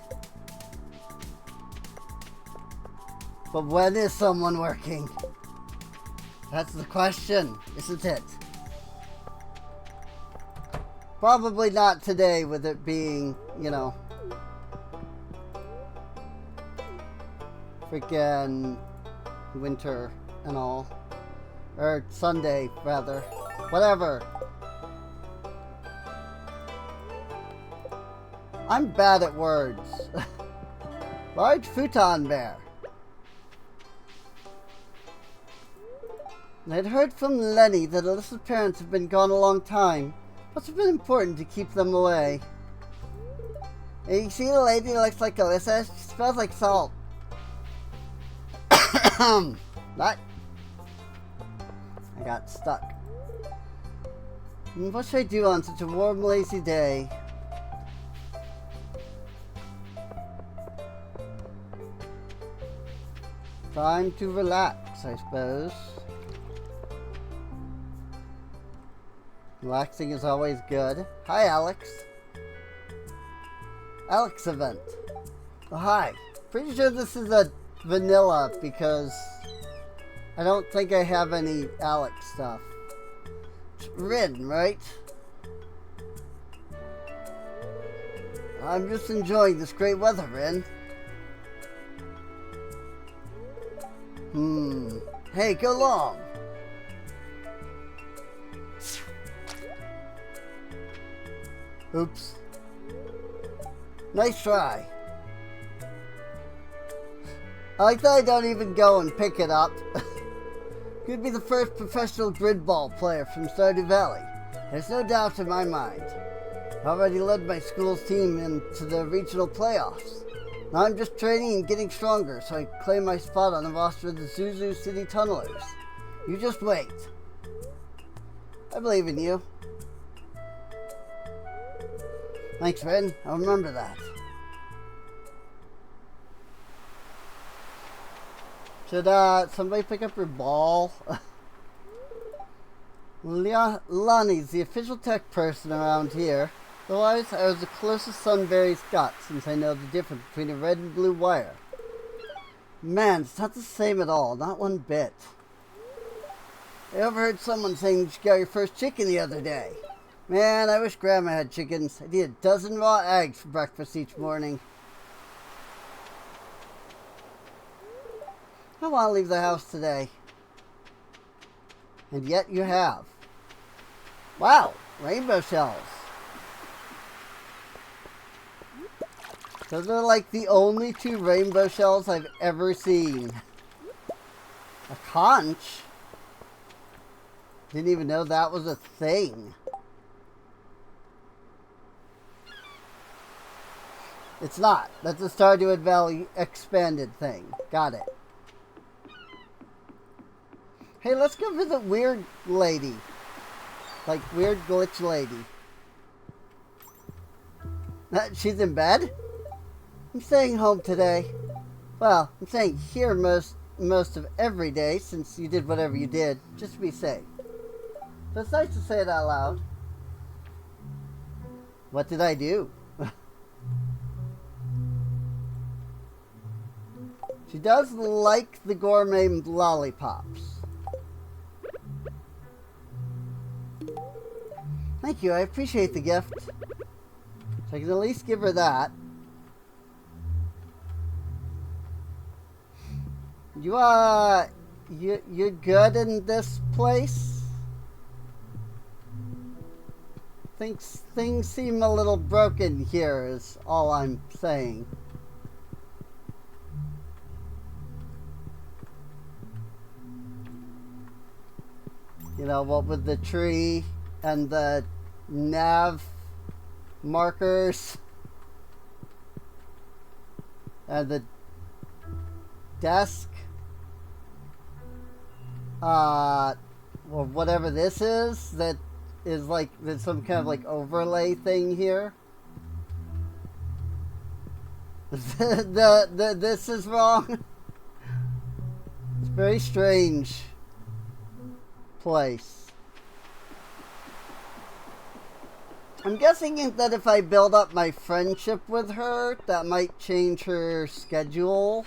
But when is someone working? That's the question, isn't it? Probably not today, with it being, freaking winter and all. Or Sunday, rather. Whatever. I'm bad at words. Large futon bear. I'd heard from Lenny that Alyssa's parents have been gone a long time. Must have been important to keep them away. And you see the lady that looks like Alyssa? She smells like salt. What? I got stuck. What should I do on such a warm, lazy day? Time to relax, I suppose. Relaxing is always good. Hi, Alex. Alex event. Oh, hi. Pretty sure this is a vanilla because I don't think I have any Alex stuff. Rin, right? I'm just enjoying this great weather, Rin. Hey, go long. Oops. Nice try. I like that I don't even go and pick it up. Could be the first professional grid ball player from Stardew Valley. There's no doubt in my mind. I already led my school's team into the regional playoffs. Now I'm just training and getting stronger so I claim my spot on the roster of the Zuzu City Tunnelers. You just wait. I believe in you. Thanks, Ren. I'll remember that. Should somebody pick up your ball? Lonnie's the official tech person around here. Otherwise, I was the closest Sunberry's got since I know the difference between a red and blue wire. Man, it's not the same at all. Not one bit. I overheard someone saying you got your first chicken the other day. Man, I wish Grandma had chickens. I'd eat a dozen raw eggs for breakfast each morning. I don't want to leave the house today. And yet you have. Wow, rainbow shells. Those are like the only 2 rainbow shells I've ever seen. A conch? Didn't even know that was a thing. It's not. That's a Stardew Valley expanded thing. Got it. Hey, let's go visit Weird Lady. Like, Weird Glitch Lady. She's in bed? I'm staying home today. Well, I'm staying here most of every day since you did whatever you did, just to be safe. But it's nice to say it out loud. What did I do? She does like the gourmet lollipops. Thank you, I appreciate the gift. So I can at least give her that. You're good in this place? Things seem a little broken here is all I'm saying. You know, what with the tree and the nav markers and the desk, or whatever this is, that is like, there's some kind of like overlay thing here. This is wrong. It's very strange place. I'm guessing that if I build up my friendship with her, that might change her schedule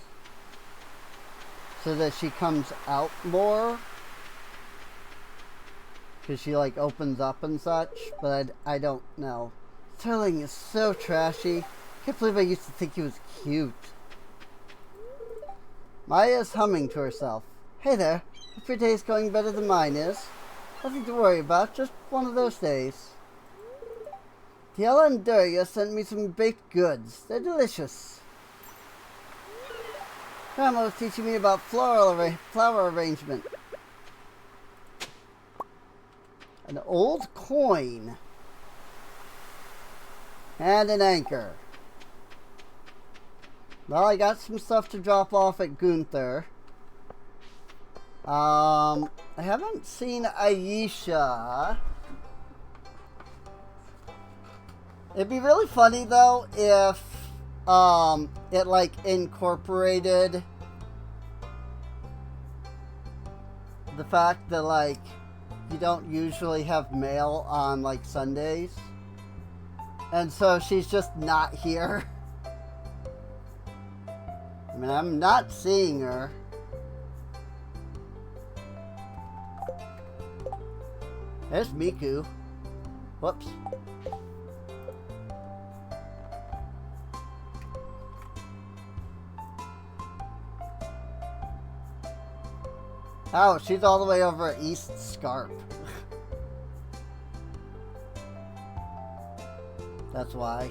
so that she comes out more, because she like opens up and such, but I don't know. Sterling is so trashy. Can't believe I used to think he was cute. Maya's humming to herself. Hey there, hope your day's going better than mine is. Nothing to worry about, just one of those days. Tiela and Duria sent me some baked goods. They're delicious. Grandma was teaching me about flower arrangement. An old coin. And an anchor. Well, I got some stuff to drop off at Gunther. I haven't seen Aisha. It'd be really funny though if it like incorporated the fact that like you don't usually have mail on like Sundays. And so she's just not here. I mean, I'm not seeing her. There's Miku. Whoops. Oh, she's all the way over at East Scarp. That's why.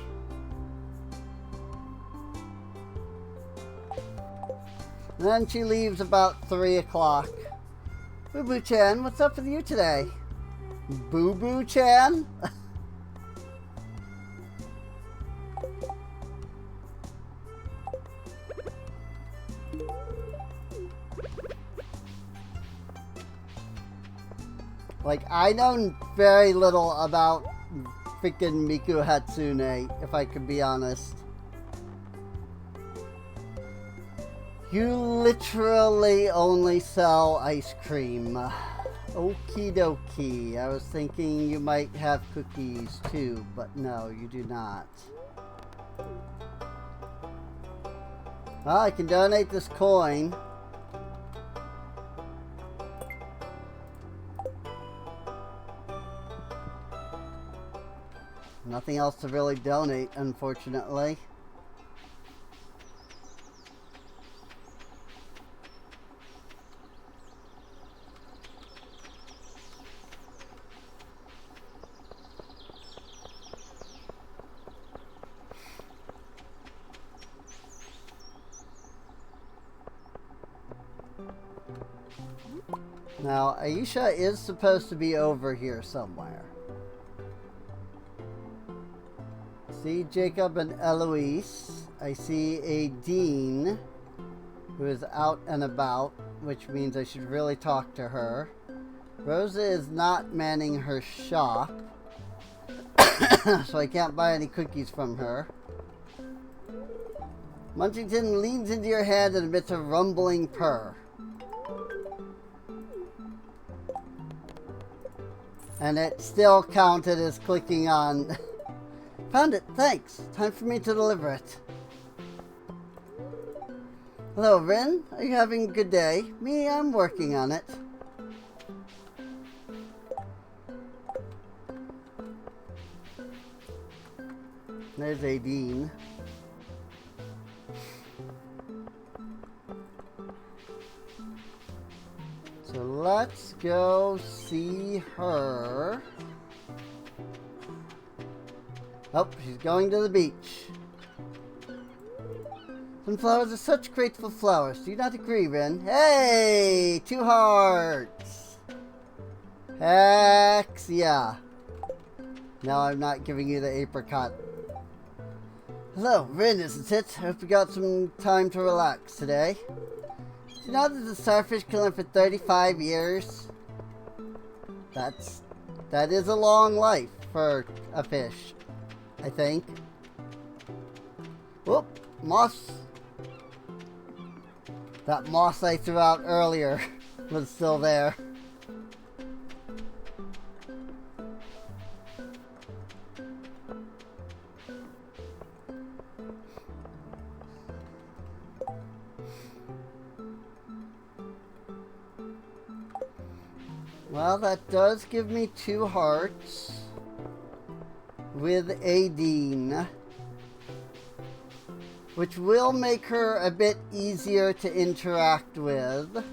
And then she leaves about 3 o'clock. Boo Boo Chan, what's up with you today? Boo Boo Chan? Like, I know very little about freaking Miku Hatsune, if I could be honest. You literally only sell ice cream. Okie dokie. I was thinking you might have cookies too, but no, you do not. Well, I can donate this coin. Nothing else to really donate, unfortunately. Now, Aisha is supposed to be over here somewhere. See Jacob and Eloise. I see a Dean who is out and about, which means I should really talk to her. Rosa is not manning her shop, so I can't buy any cookies from her. Munchington leans into your hand and emits a rumbling purr. And it still counted as clicking on. Found it, thanks. Time for me to deliver it. Hello, Rin. Are you having a good day? Me, I'm working on it. There's Adine. So let's go see her. Oh, she's going to the beach. Sunflowers are such grateful flowers. Do you not agree, Ren? Hey! 2 hearts! Heck yeah. Now I'm not giving you the apricot. Hello, Rin, isn't it? I hope you got some time to relax today. Do you know that the starfish can live for 35 years? That is a long life for a fish, I think. Whoop, moss. That moss I threw out earlier was still there. Well, that does give me 2 hearts with Adine, which will make her a bit easier to interact with.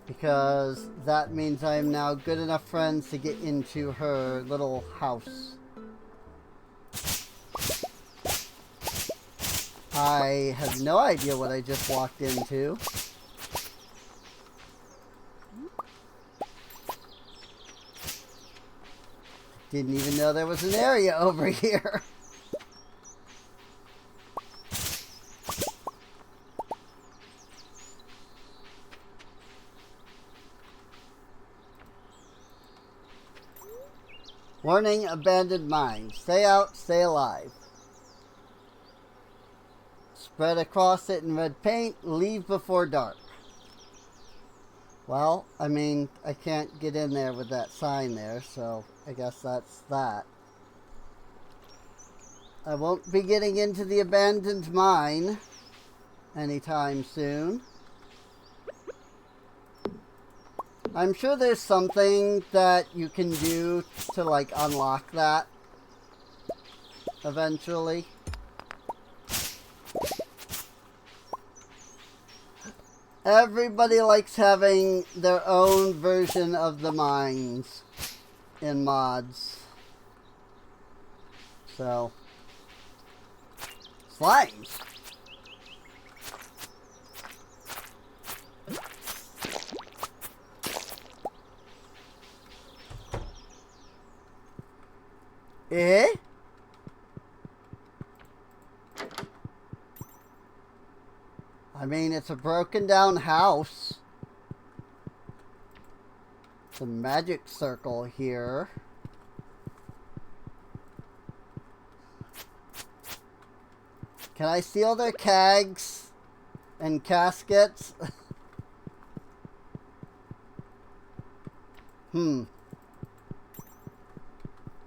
because that means I am now good enough friends to get into her little house. I have no idea what I just walked into. Didn't even know there was an area over here. Warning, abandoned mine. Stay out, stay alive. Spread across it in red paint. Leave before dark. Well, I mean, I can't get in there with that sign there, so I guess that's that. I won't be getting into the abandoned mine anytime soon. I'm sure there's something that you can do to, like, unlock that eventually. Everybody likes having their own version of the mines in mods. So, slimes. Eh? I mean, it's a broken down house. It's a magic circle here. Can I steal their kegs and caskets?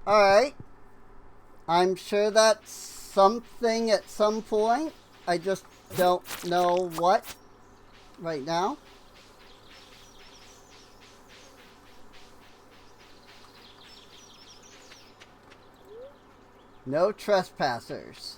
Alright. I'm sure that's something at some point. I just don't know what right now. No trespassers.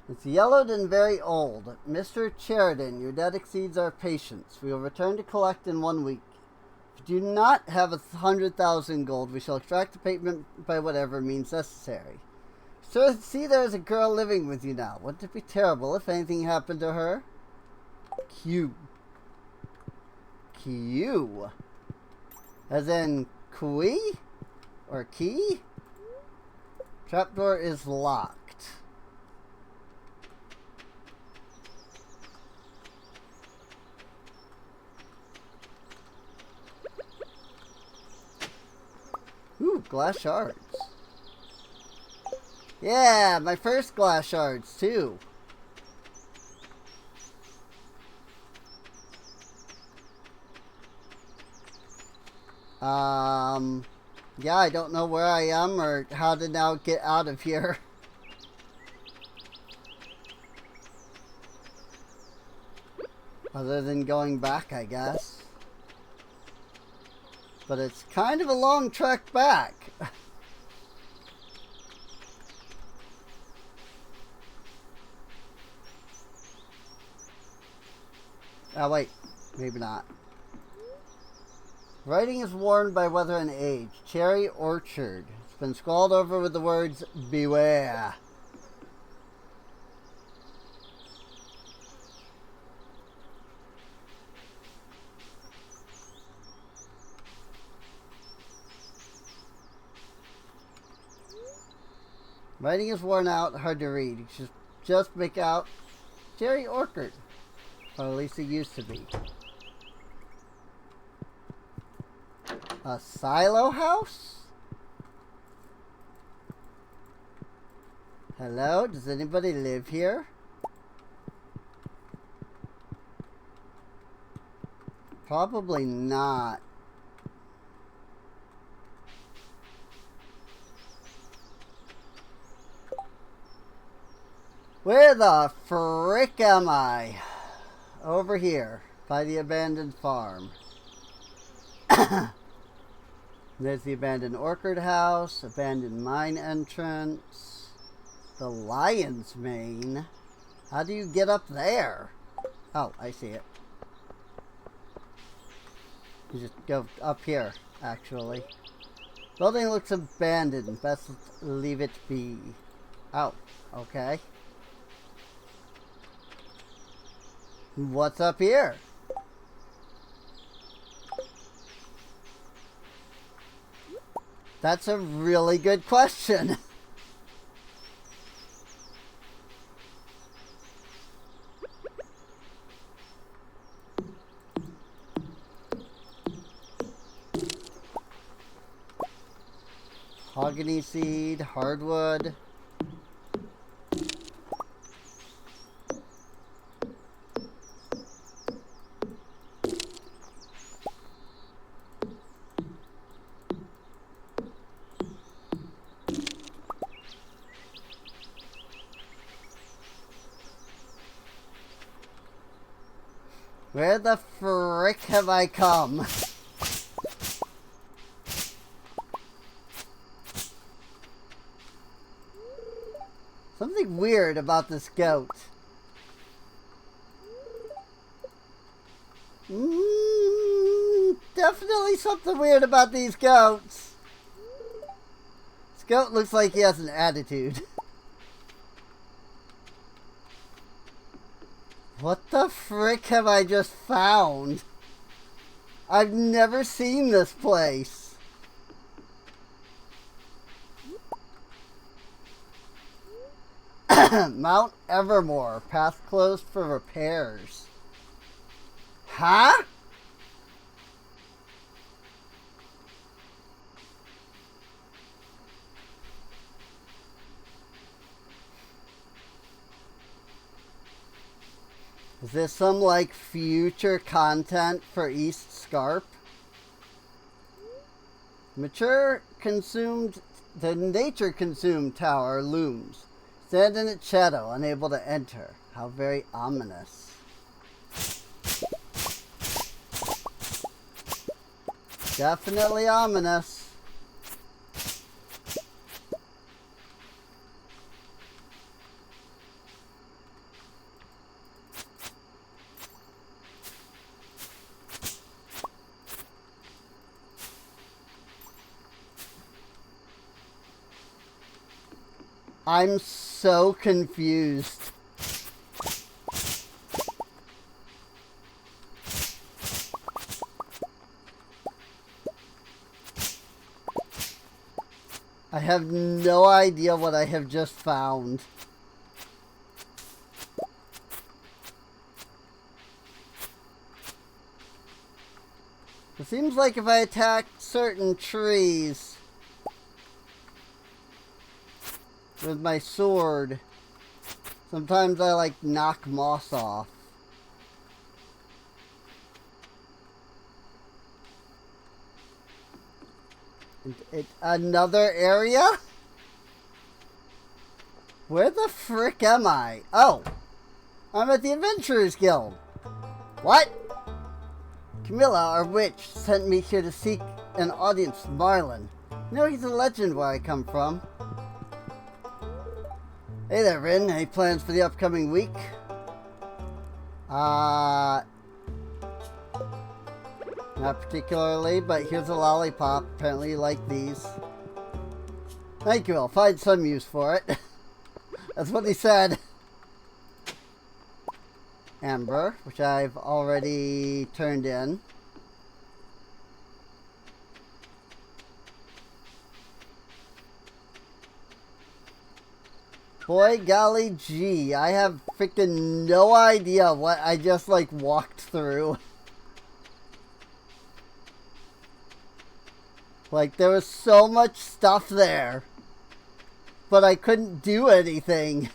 It's yellowed and very old. Mr. Sheridan, your debt exceeds our patience. We will return to collect in 1 week. If you do not have 100,000 gold, we shall extract the payment by whatever means necessary. So, see, there's a girl living with you now. Wouldn't it be terrible if anything happened to her? Q. Q. As in, Kui? Or key? Trapdoor is locked. Ooh, glass shards. Yeah, my first glass shards, too. Yeah, I don't know where I am or how to now get out of here. Other than going back, I guess. But it's kind of a long trek back. Oh, wait. Maybe not. Writing is worn by weather and age. Cherry orchard. It's been scrawled over with the words, beware. Writing is worn out, hard to read. You should just make out cherry orchard. Or at least it used to be. A silo house? Hello? Does anybody live here? Probably not. Where the frick am I? Over here, by the abandoned farm. There's the abandoned orchard house, abandoned mine entrance. The lion's mane? How do you get up there? Oh, I see it. You just go up here, actually. Building looks abandoned. Best leave it be. Oh, okay. What's up here? That's a really good question. Mahogany seed, hardwood. Where the frick have I come? Something weird about this goat. Definitely something weird about these goats. This goat looks like he has an attitude. What the frick have I just found? I've never seen this place. Mount Evermore. Path closed for repairs. Huh? Is this some, like, future content for East Scarp? The nature-consumed tower looms. Stand in its shadow, unable to enter. How very ominous. Definitely ominous. I'm so confused. I have no idea what I have just found. It seems like if I attack certain trees with my sword, sometimes I like knock moss off. Another area? Where the frick am I? Oh, I'm at the Adventurers Guild. What? Camilla, our witch, sent me here to seek an audience with Marlin. You know he's a legend where I come from. Hey there, Rin. Any plans for the upcoming week? Not particularly, but here's a lollipop. Apparently you like these. Thank you, I'll find some use for it. That's what he said. Amber, which I've already turned in. Boy, golly gee, I have freaking no idea what I just, like, walked through. Like, there was so much stuff there, but I couldn't do anything.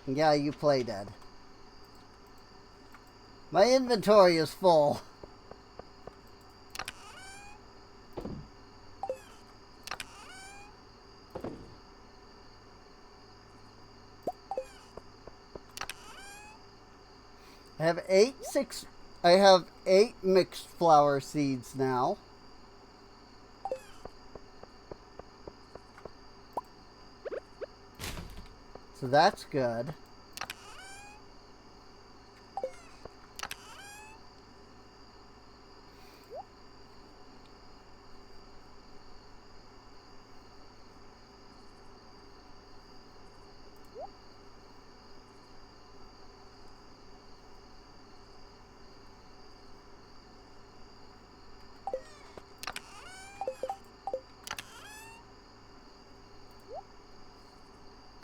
Yeah, you play dead. My inventory is full. I have 8 mixed flower seeds now. So that's good.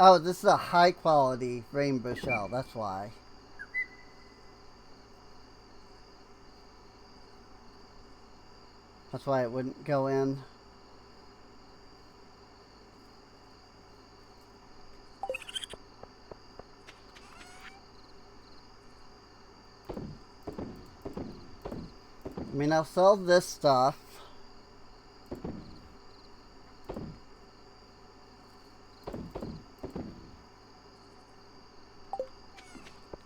Oh, this is a high quality rainbow shell, that's why. That's why it wouldn't go in. I mean, I'll sell this stuff.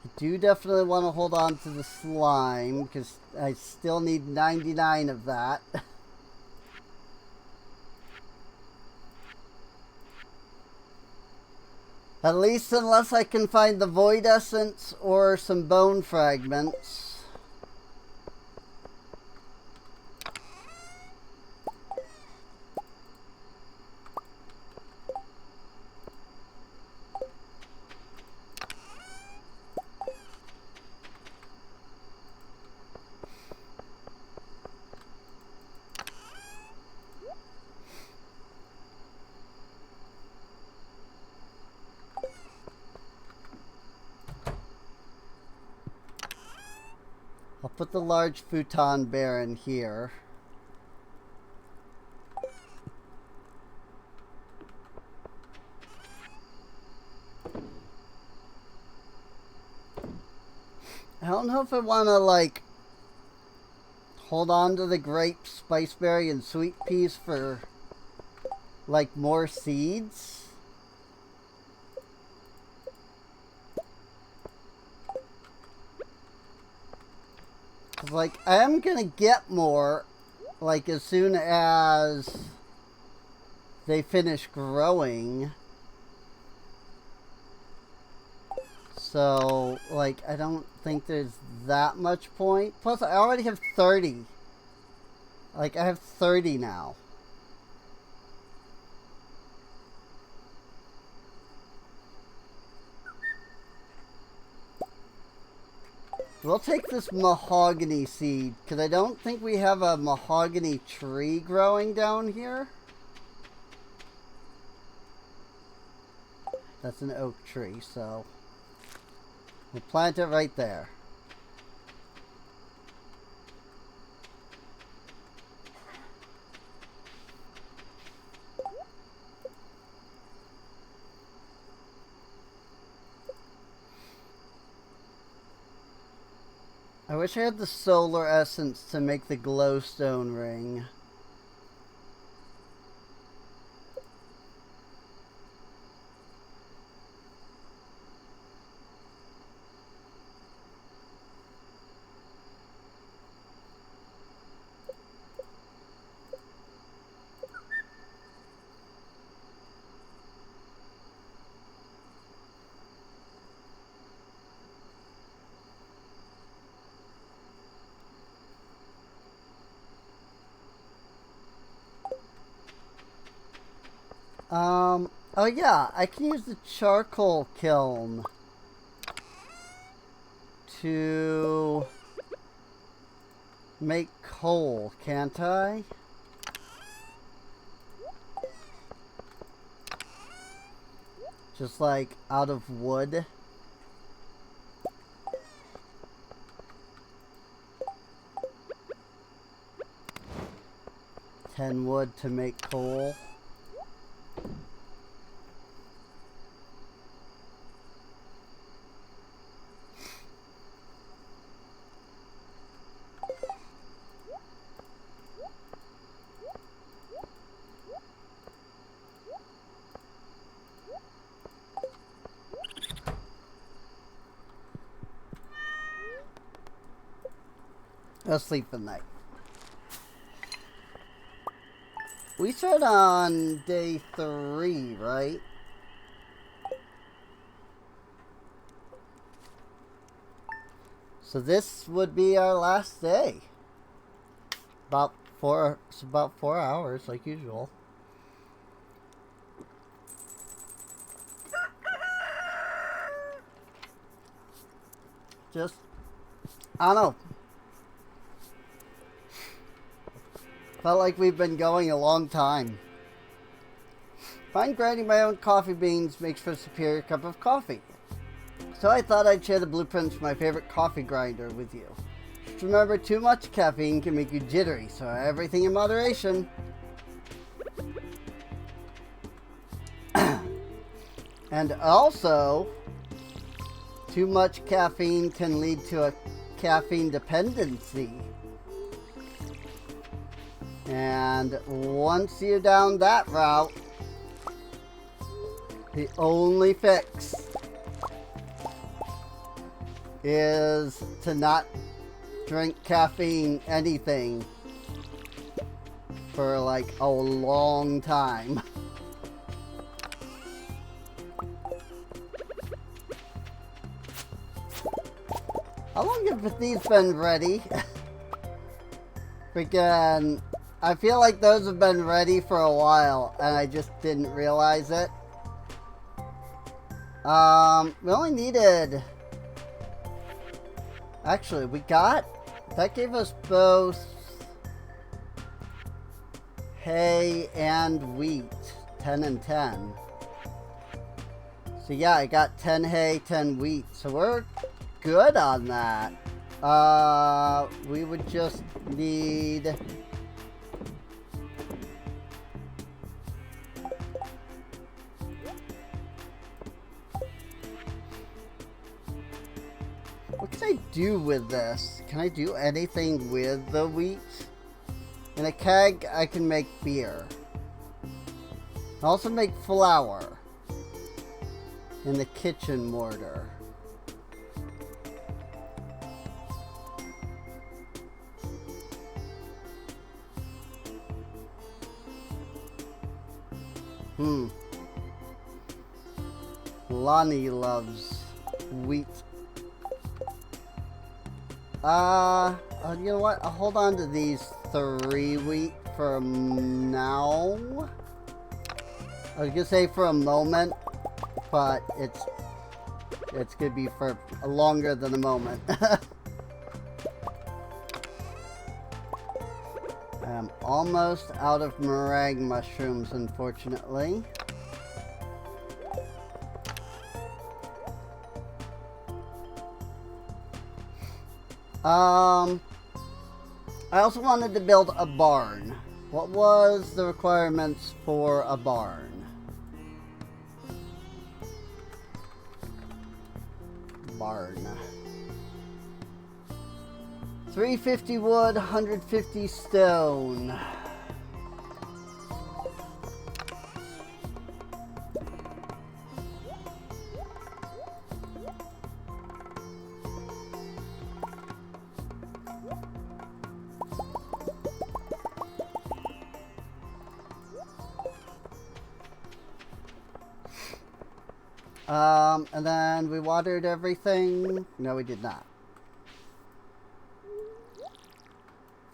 I do definitely want to hold on to the slime because I still need 99 of that. At least unless I can find the void essence or some bone fragments. I'll put the large futon bear in here. I don't know if I want to, like, hold on to the grape, spiceberry, and sweet peas for, like, more seeds. Like, I am gonna get more, like, as soon as they finish growing. So, like, I don't think there's that much point. Plus, I already have 30. Like, I have 30 now. We'll take this mahogany seed, because I don't think we have a mahogany tree growing down here. That's an oak tree, so we'll plant it right there. I wish I had the solar essence to make the glowstone ring. Oh yeah, I can use the charcoal kiln to make coal, can't I? Just like out of wood. Ten wood to make coal. asleep at night. We start on day 3, right? So this would be our last day. It's about 4 hours, like usual. Just, I don't know. Felt like we've been going a long time. Find grinding my own coffee beans makes for a superior cup of coffee. So I thought I'd share the blueprints for my favorite coffee grinder with you. Just remember, too much caffeine can make you jittery, so everything in moderation. And also, too much caffeine can lead to a caffeine dependency. And once you're down that route, the only fix is to not drink caffeine anything for like a long time. How long have these been ready? Freaking, I feel like those have been ready for a while and I just didn't realize it. We only needed... Actually, that gave us both hay and wheat. 10 and 10. So yeah, I got 10 hay, 10 wheat. So we're good on that. We would just need... What can I do with this? Can I do anything with the wheat? In a keg, I can make beer. I also make flour in the kitchen mortar. Lonnie loves wheat. You know what? I'll hold on to these 3 wheat for now. I was gonna say for a moment, but it's gonna be for longer than a moment. I'm almost out of meringue mushrooms, unfortunately. I also wanted to build a barn. What was the requirements for a barn? Barn. 350 wood, 150 stone. And then we watered everything. No, we did not.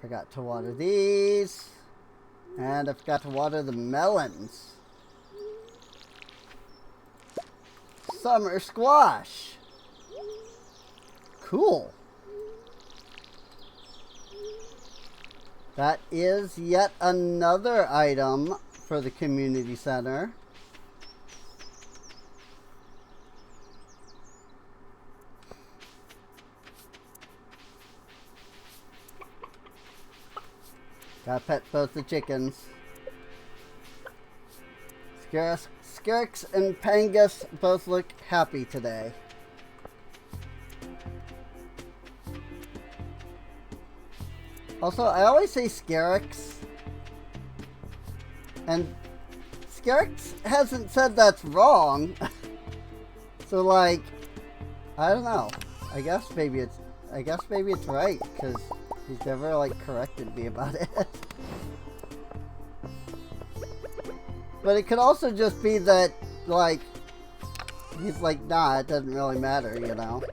Forgot to water these. And I forgot to water the melons. Summer squash. Cool. That is yet another item for the community center. Gotta pet both the chickens. Skirix and Pangus both look happy today. Also, I always say Skirix, and Skirix hasn't said that's wrong. So like, I don't know. I guess maybe it's right, because He's never, like, corrected me about it. But it could also just be that, like, he's like, nah, it doesn't really matter, you know?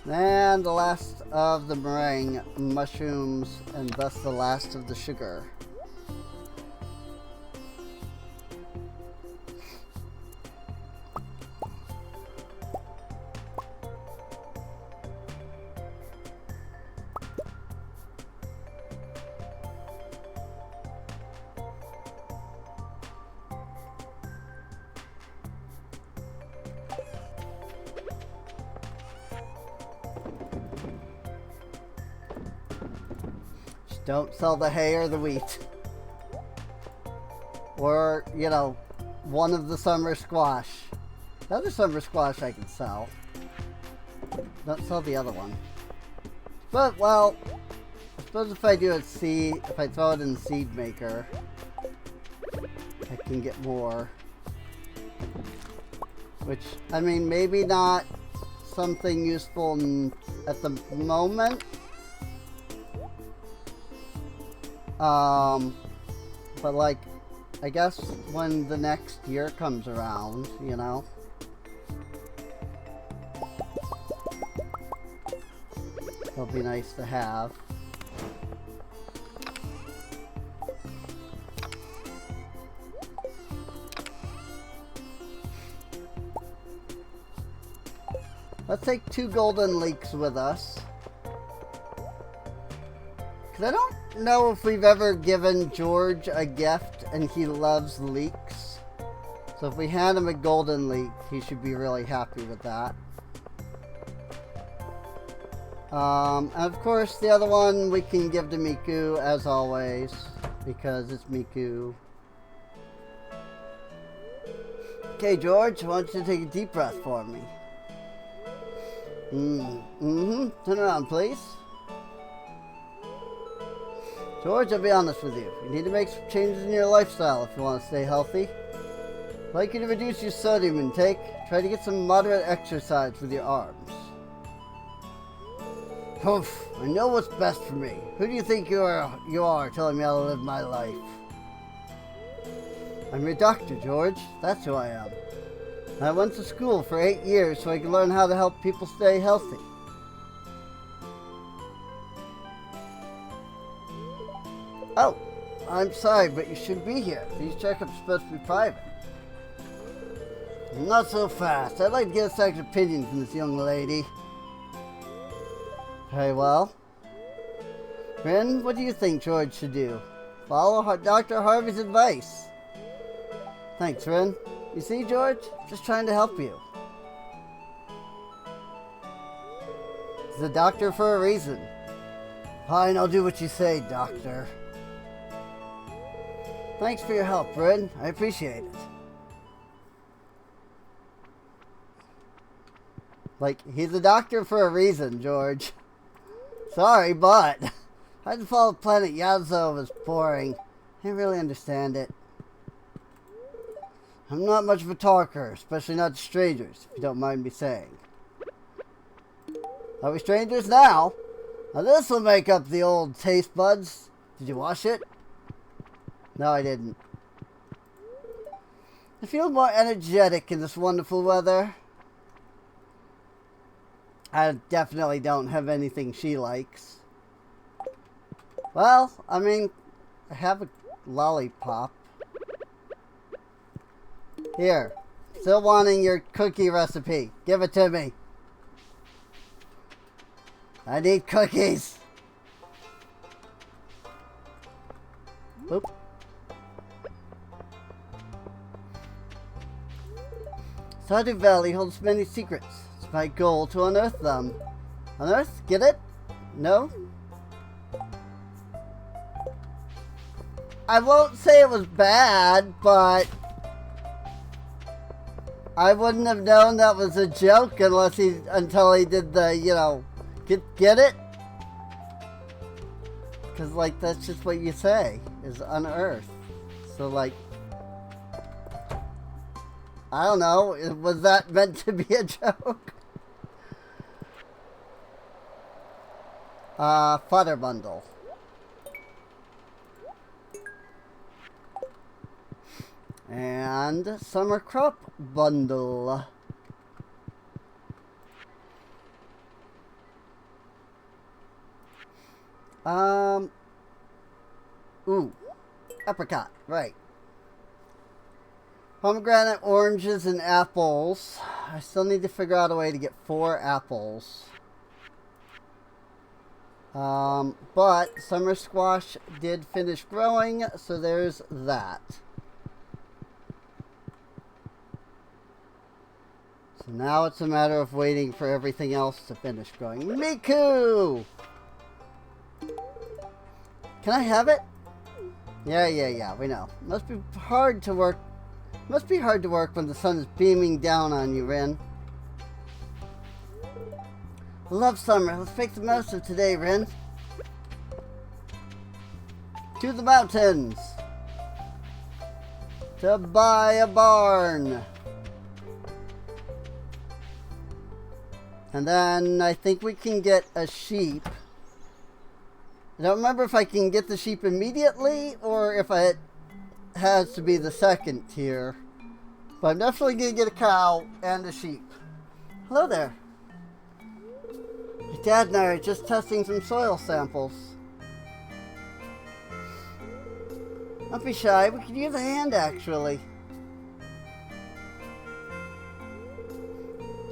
And the last of the meringue mushrooms, and thus the last of the sugar. Don't sell the hay or the wheat. Or, you know, one of the summer squash. The other summer squash I can sell. Don't sell the other one. But, well, I suppose if I do a seed, if I throw it in the seed maker, I can get more. Which, I mean, maybe not something useful at the moment. But like, I guess when the next year comes around, you know, it'll be nice to have. Let's take 2 golden leeks with us. Because I don't know if we've ever given George a gift, and he loves leeks. So if we hand him a golden leek, he should be really happy with that. And of course, the other one we can give to Miku, as always, because it's Miku. Okay, George, why don't you take a deep breath for me? Turn around, please. George, I'll be honest with you. You need to make some changes in your lifestyle if you want to stay healthy. I'd like you to reduce your sodium intake. Try to get some moderate exercise with your arms. Oof, I know what's best for me. Who do you think you are telling me how to live my life? I'm your doctor, George. That's who I am. I went to school for 8 years so I could learn how to help people stay healthy. Oh, I'm sorry, but you should be here. These checkups are supposed to be private. Not so fast. I'd like to get a second opinion from this young lady. Very well. Rin, what do you think George should do? Follow Dr. Harvey's advice. Thanks, Rin. You see, George? Just trying to help you. He's a doctor for a reason. Fine, I'll do what you say, doctor. Thanks for your help, Rin. I appreciate it. Like, he's a doctor for a reason, George. Sorry, but I had to follow Planet Yazo was boring. I didn't really understand it. I'm not much of a talker, especially not to strangers, if you don't mind me saying. Are we strangers now? Now this'll make up the old taste buds. Did you wash it? No, I didn't. I feel more energetic in this wonderful weather. I definitely don't have anything she likes. Well, I mean, I have a lollipop. Here. Still wanting your cookie recipe. Give it to me. I need cookies. Oop. Stardew Valley holds many secrets. It's my goal to unearth them. Unearth? Get it? No? I won't say it was bad, but I wouldn't have known that was a joke until he did the, you know, get it? Because, like, that's just what you say, is unearth. So, like, I don't know, was that meant to be a joke? Fodder bundle. And summer crop bundle. Ooh. Apricot, right. Pomegranate, oranges, and apples. I still need to figure out a way to get 4 apples. But summer squash did finish growing, so there's that. So now it's a matter of waiting for everything else to finish growing. Miku! Can I have it? Yeah, we know. Must be hard to work. Must be hard to work when the sun is beaming down on you, Rin. Love summer. Let's make the most of today, Rin. To the mountains. To buy a barn. And then I think we can get a sheep. I don't remember if I can get the sheep immediately or if it has to be the second tier. But I'm definitely going to get a cow and a sheep. Hello there. Your dad and I are just testing some soil samples. Don't be shy. We could use a hand, actually.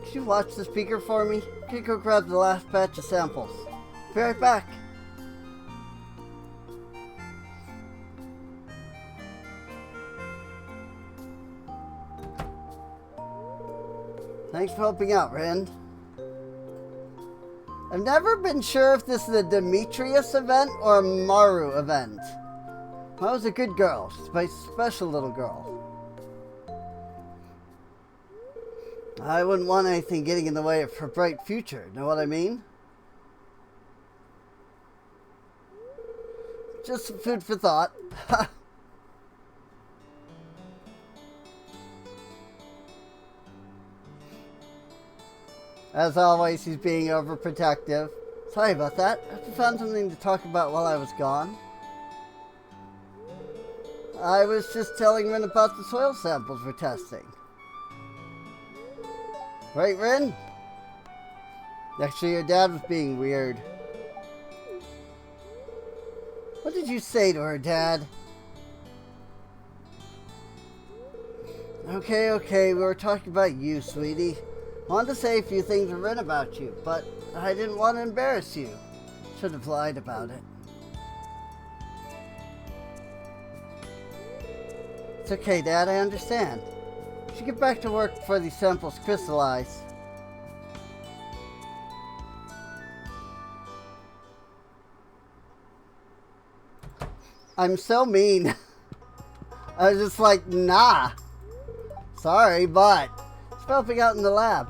Could you watch the speaker for me? I'm gonna go grab the last batch of samples. Be right back. Thanks for helping out, Rin. I've never been sure if this is a Demetrius event or a Maru event. I was a good girl. She's my special little girl. I wouldn't want anything getting in the way of her bright future. Know what I mean? Just some food for thought. As always, he's being overprotective. Sorry about that. I found something to talk about while I was gone. I was just telling Rin about the soil samples we're testing. Right, Rin? Actually, your dad was being weird. What did you say to her, Dad? Okay, we were talking about you, sweetie. I wanted to say a few things to Rin about you, but I didn't want to embarrass you. Should have lied about it. It's okay, Dad, I understand. You should get back to work before these samples crystallize. I'm so mean. I was just like, nah. Sorry, but it's helping out in the lab.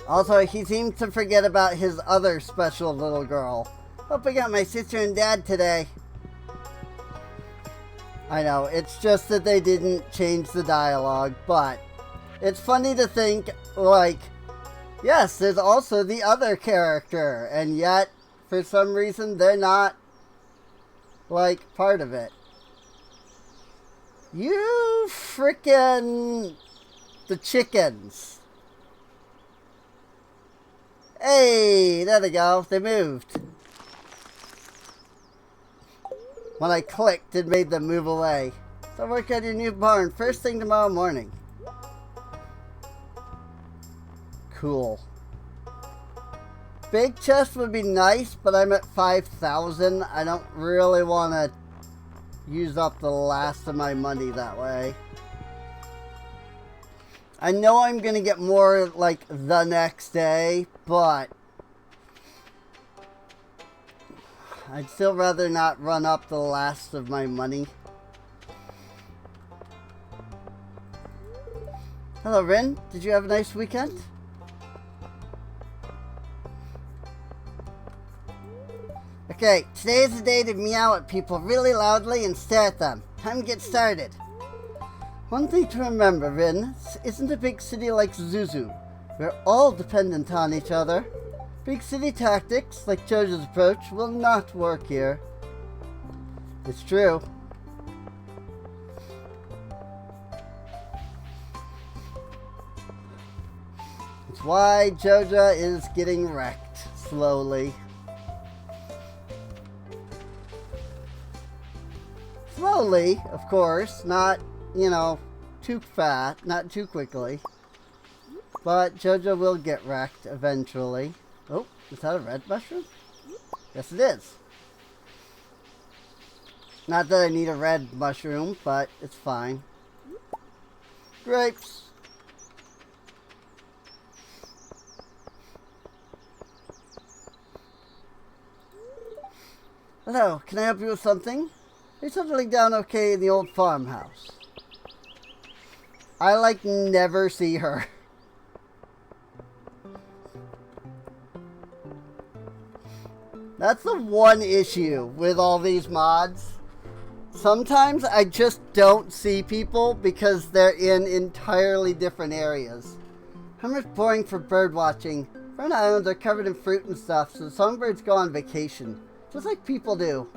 Also, he seems to forget about his other special little girl. Helping out my sister and dad today. I know, it's just that they didn't change the dialogue, but it's funny to think, like, yes, there's also the other character, and yet, for some reason, they're not, like, part of it. You frickin' the chickens. Hey, there they go, they moved. When I clicked, it made them move away. So I'll work on your new barn first thing tomorrow morning. Cool. Big chest would be nice, but I'm at 5,000. I don't really want to use up the last of my money that way. I know I'm going to get more like the next day, but I'd still rather not run up the last of my money. Hello, Rin. Did you have a nice weekend? Okay, today is the day to meow at people really loudly and stare at them. Time to get started. One thing to remember, Rin, this isn't a big city like Zuzu. We're all dependent on each other. Big city tactics, like Jojo's approach, will not work here. It's true. It's why Jojo is getting wrecked slowly. Slowly, of course, not, you know, too fast, not too quickly. But Jojo will get wrecked eventually. Oh, is that a red mushroom? Yes, it is. Not that I need a red mushroom, but it's fine. Grapes. Hello, can I help you with something? Are you settling down okay in the old farmhouse? I, like, never see her. That's the one issue with all these mods. Sometimes I just don't see people because they're in entirely different areas. How much boring for bird watching. Fern Islands are covered in fruit and stuff, so songbirds go on vacation. Just like people do.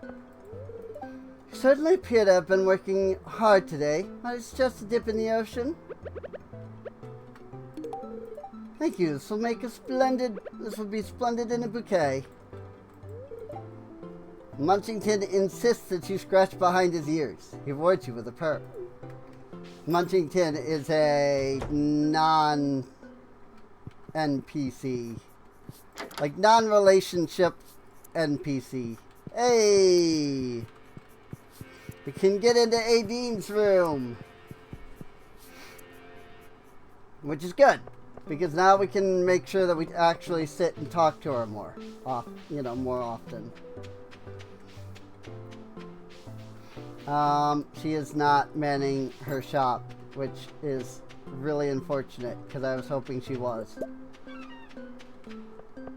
You certainly appear to have been working hard today. But it's just a dip in the ocean. Thank you. This will be splendid in a bouquet. Munchington insists that you scratch behind his ears. He rewards you with a purr. Munchington is a non-NPC. Like, non-relationship NPC. Hey! We can get into Adine's room. Which is good. Because now we can make sure that we actually sit and talk to her more often. She is not manning her shop, which is really unfortunate because I was hoping she was.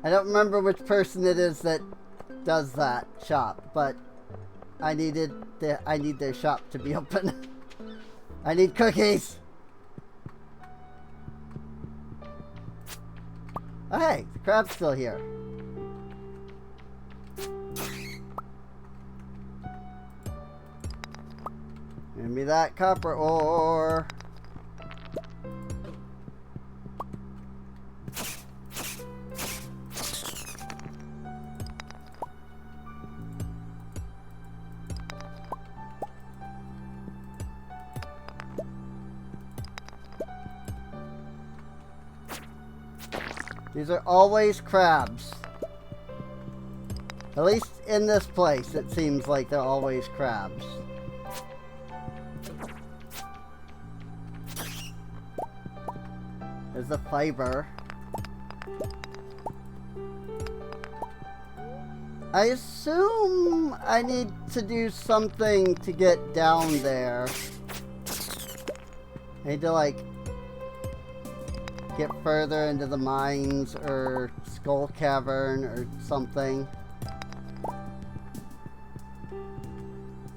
I don't remember which person it is that does that shop, but I need their shop to be open. I need cookies. Oh, hey, the crab's still here. Give me that copper ore. These are always crabs. At least in this place, it seems like they're always crabs. There's the fiber. I assume I need to do something to get down there. I need to, like, get further into the mines or Skull Cavern or something.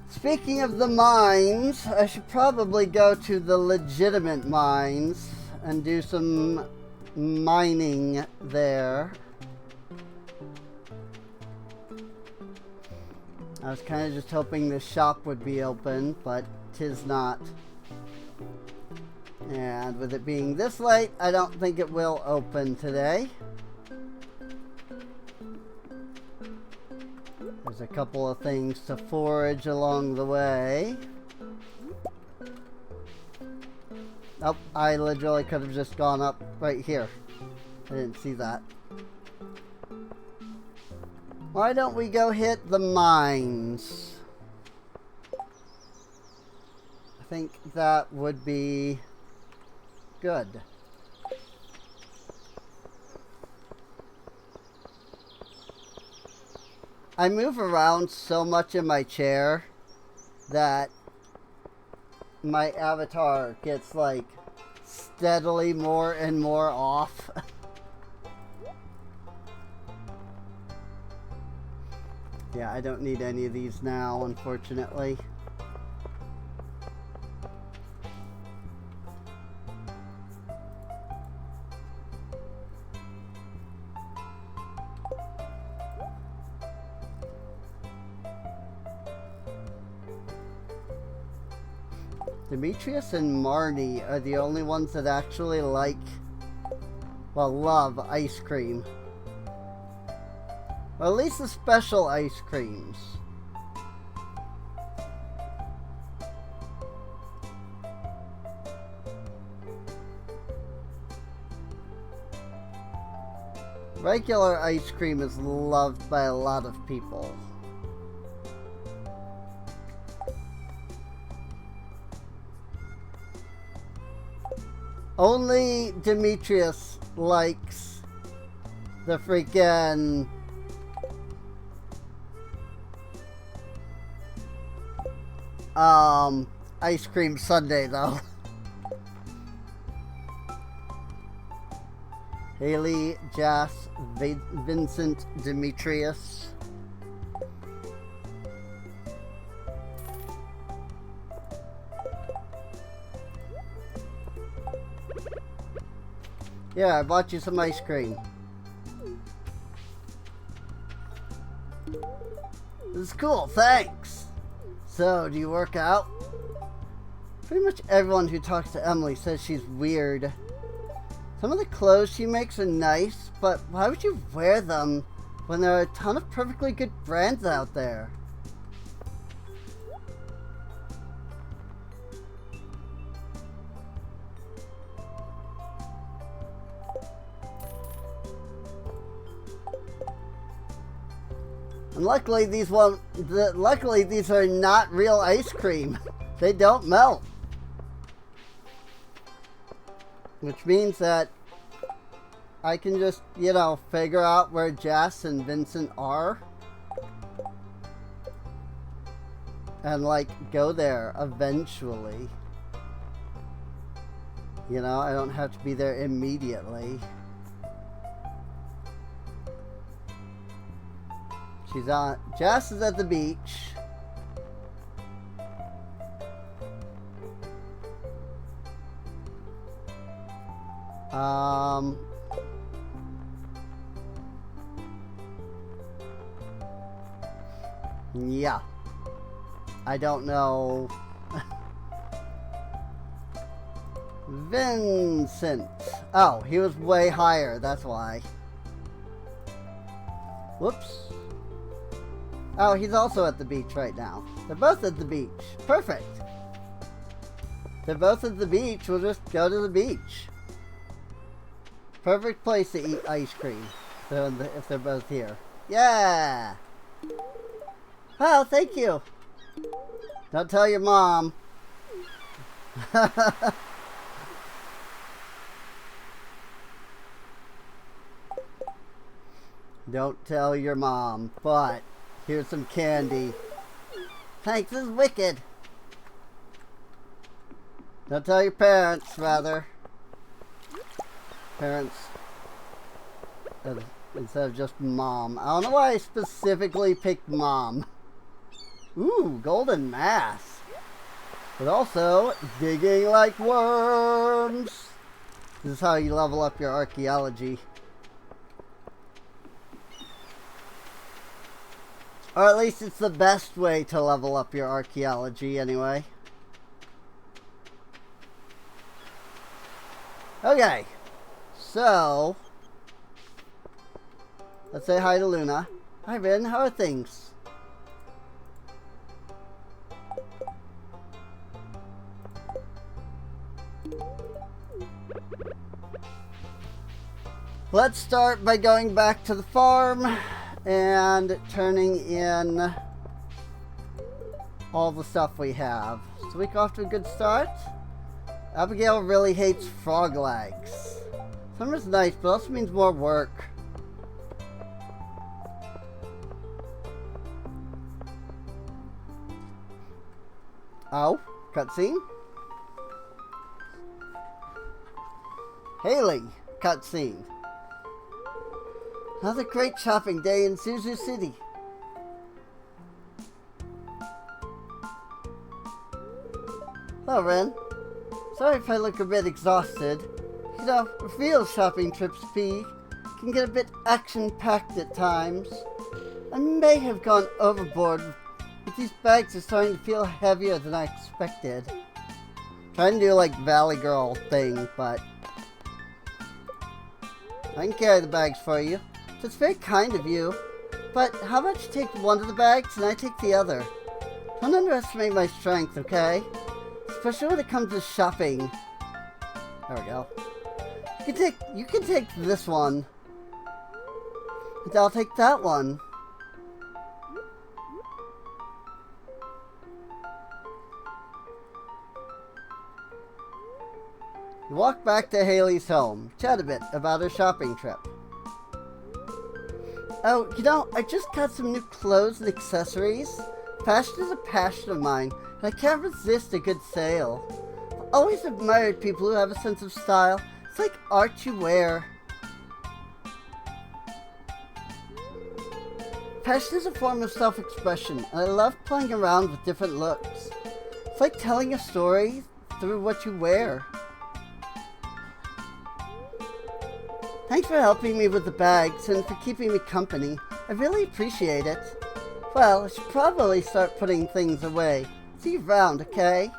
Speaking of the mines, I should probably go to the legitimate mines and do some mining there. I was kind of just hoping the shop would be open, but 'tis not. And with it being this late, I don't think it will open today. There's a couple of things to forage along the way. Oh, I literally could have just gone up right here. I didn't see that. Why don't we go hit the mines? I think that would be good. I move around so much in my chair that my avatar gets, like, steadily more and more off. Yeah, I don't need any of these now, unfortunately. Demetrius and Marnie are the only ones that actually like, well, love ice cream. Or at least the special ice creams. Regular ice cream is loved by a lot of people. Only Demetrius likes the freaking ice cream sundae though. Haley, Jas, Vincent, Demetrius. Yeah, I bought you some ice cream. This is cool, thanks. So, do you work out? Pretty much everyone who talks to Emily says she's weird. Some of the clothes she makes are nice, but why would you wear them when there are a ton of perfectly good brands out there? And luckily these are not real ice cream. They don't melt. Which means that I can just, you know, figure out where Jas and Vincent are. And, like, go there eventually. You know, I don't have to be there immediately. Jas is at the beach. Yeah. I don't know. Vincent. Oh, he was way higher, that's why. Whoops. Oh, he's also at the beach right now. They're both at the beach. Perfect. They're both at the beach. We'll just go to the beach. Perfect place to eat ice cream. So if they're both here. Yeah! Oh, thank you. Don't tell your mom. Don't tell your mom, but here's some candy. Thanks, this is wicked. Don't tell your parents, rather. Parents. Instead of just mom. I don't know why I specifically picked mom. Ooh, golden mask. But also, digging like worms. This is how you level up your archaeology. Or at least it's the best way to level up your archaeology, anyway. Okay. So, let's say hi to Luna. Hi, Rin. How are things? Let's start by going back to the farm and turning in all the stuff we have. So we got off to a good start. Abigail really hates frog legs. Summer's nice, but also means more work. Oh, cutscene? Haley, cutscene. Another great shopping day in Suzu City. Hello, Ren. Sorry if I look a bit exhausted. You know, real shopping trips, P, can get a bit action-packed at times. I may have gone overboard, but these bags are starting to feel heavier than I expected. Trying to do like Valley Girl thing, but I can carry the bags for you. That's very kind of you. But how about you take one of the bags and I take the other? Don't underestimate my strength, okay? Especially when it comes to shopping. There we go. You can take this one. And I'll take that one. You walk back to Haley's home. Chat a bit about her shopping trip. Oh, you know, I just got some new clothes and accessories. Fashion is a passion of mine, and I can't resist a good sale. I've always admired people who have a sense of style. It's like art you wear. Fashion is a form of self-expression, and I love playing around with different looks. It's like telling a story through what you wear. Thanks for helping me with the bags and for keeping me company. I really appreciate it. Well, I should probably start putting things away. See you around, okay?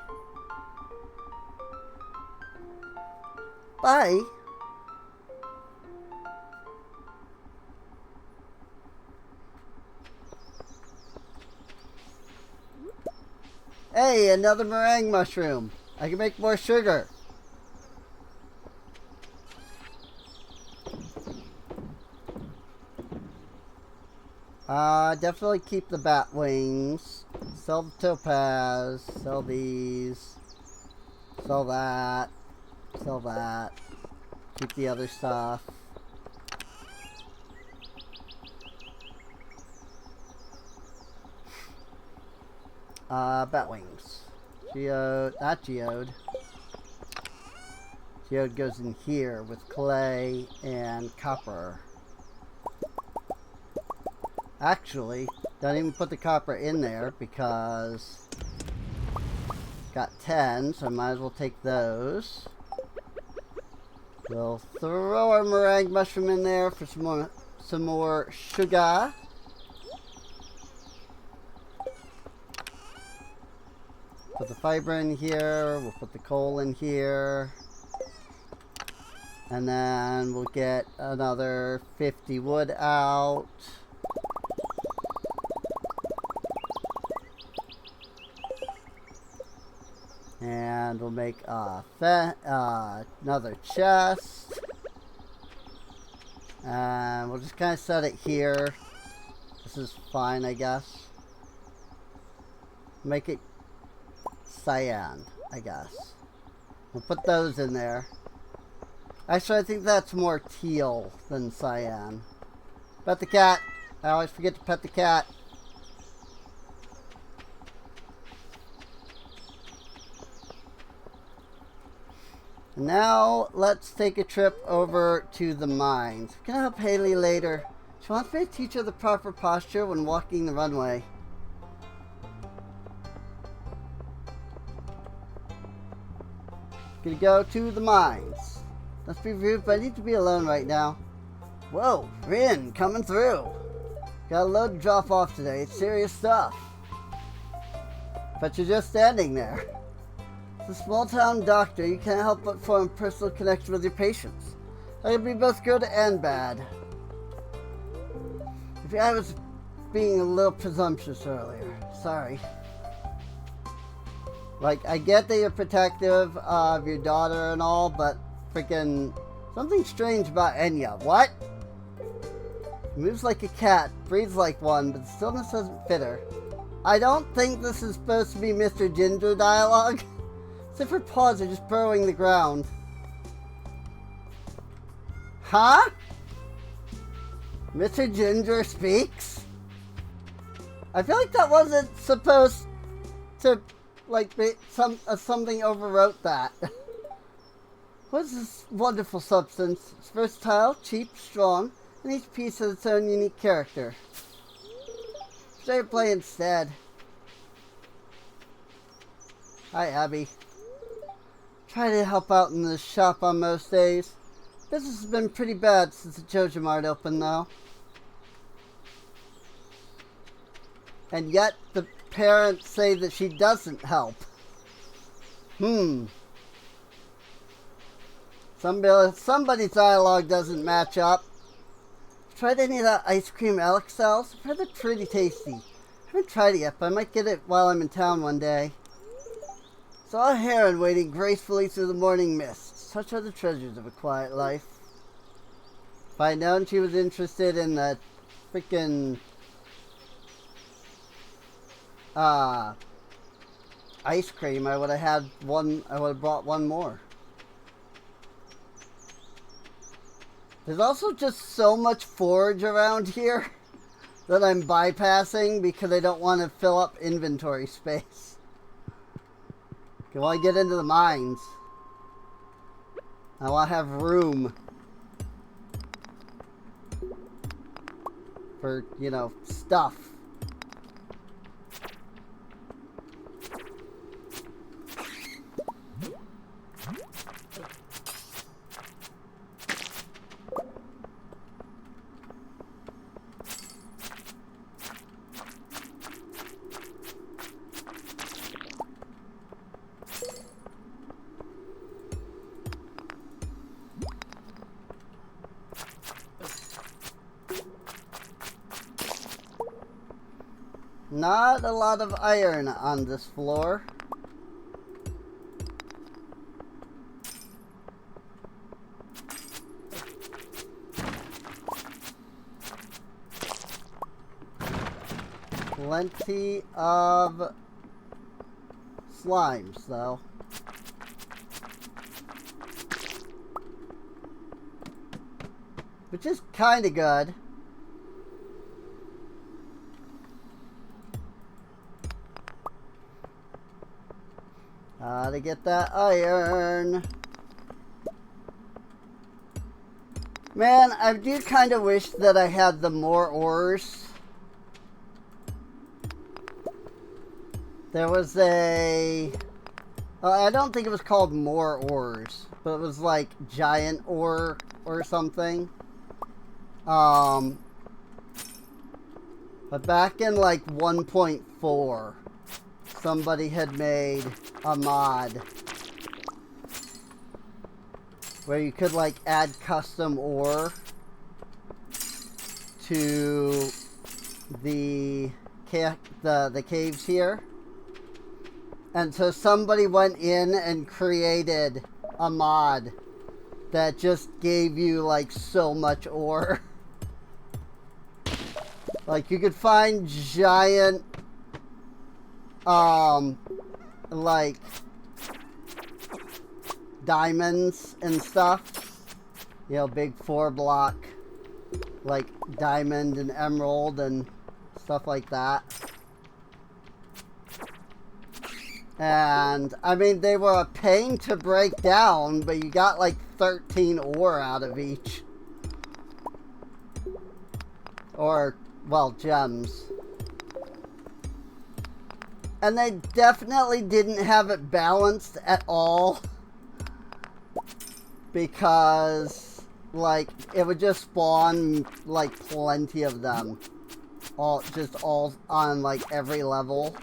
Bye. Hey, another meringue mushroom. I can make more sugar. Definitely keep the bat wings. Sell the topaz. Sell these. Sell that. Sell that. Keep the other stuff. Bat wings. Geode. Not geode. Geode goes in here with clay and copper. Actually, don't even put the copper in there because got 10, so I might as well take those. We'll throw our meringue mushroom in there for some more sugar. Put the fiber in here, we'll put the coal in here. And then we'll get another 50 wood out. And we'll make another chest. And we'll just kind of set it here. This is fine, I guess. Make it cyan, I guess. We'll put those in there. Actually, I think that's more teal than cyan. Pet the cat. I always forget to pet the cat. Now, let's take a trip over to the mines. I'm gonna help Haley later. She wants me to teach her the proper posture when walking the runway. Gonna go to the mines. Must be rude, but I need to be alone right now. Whoa, Rin, coming through. Got a load to drop off today. It's serious stuff. But you're just standing there. As a small-town doctor, you can't help but form a personal connection with your patients. That can be both good and bad. Maybe I was being a little presumptuous earlier. Sorry. Like, I get that you're protective of your daughter and all, but freaking something strange about Enya. What? Moves like a cat, breathes like one, but the stillness doesn't fit her. I don't think this is supposed to be Mr. Ginger dialogue. Except for paws are just burrowing the ground. Huh? Mr. Ginger speaks? I feel like that wasn't supposed to, like, be something overwrote that. What is this wonderful substance? It's versatile, cheap, strong, and each piece has its own unique character. Stay play instead. Hi, Abby. Try to help out in the shop on most days. Business has been pretty bad since the Joja Mart opened, though. And yet, the parents say that she doesn't help. Somebody's dialogue doesn't match up. Tried any of that ice cream Alex sells? I've heard they're pretty tasty. I haven't tried it yet, but I might get it while I'm in town one day. Saw a heron wading gracefully through the morning mist. Such are the treasures of a quiet life. If I'd known she was interested in the freaking ice cream, I would have had one. I would have brought one more. There's also just so much forage around here that I'm bypassing because I don't want to fill up inventory space. I want to get into the mines. I want to have room for, you know, stuff. Not a lot of iron on this floor. Plenty of slimes, though. Which is kind of good. To get that iron. Man, I do kind of wish that I had the more ores. There was a... I don't think it was called more ores, but it was like giant ore or something. But back in like 1.4, somebody had made a mod where you could like add custom ore to the caves here. And so somebody went in and created a mod that just gave you like so much ore. Like you could find giant like diamonds and stuff, you know, big 4-block like diamond and emerald and stuff like that. And I mean, they were a pain to break down, but you got like 13 ore out of each, or well, gems. And they definitely didn't have it balanced at all, because like it would just spawn like plenty of them, all on like every level.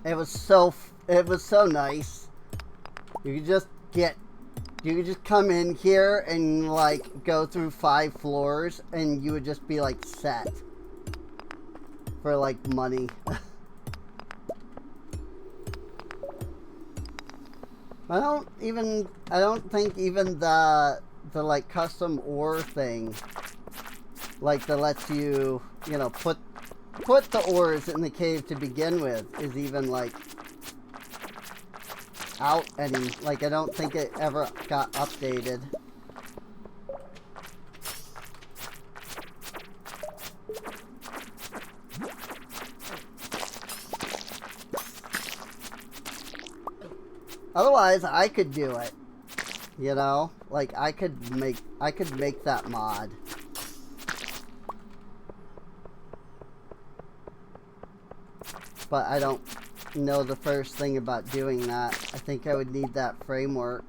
It was so nice. You could just come in here and like go through 5 floors and you would just be like set for like money. I don't think even the like custom ore thing, like that lets you, you know, put the ores in the cave to begin with, is even like out any, like I don't think it ever got updated. Otherwise, I could do it. You know, like I could make that mod. But I don't know the first thing about doing that. I think I would need that framework.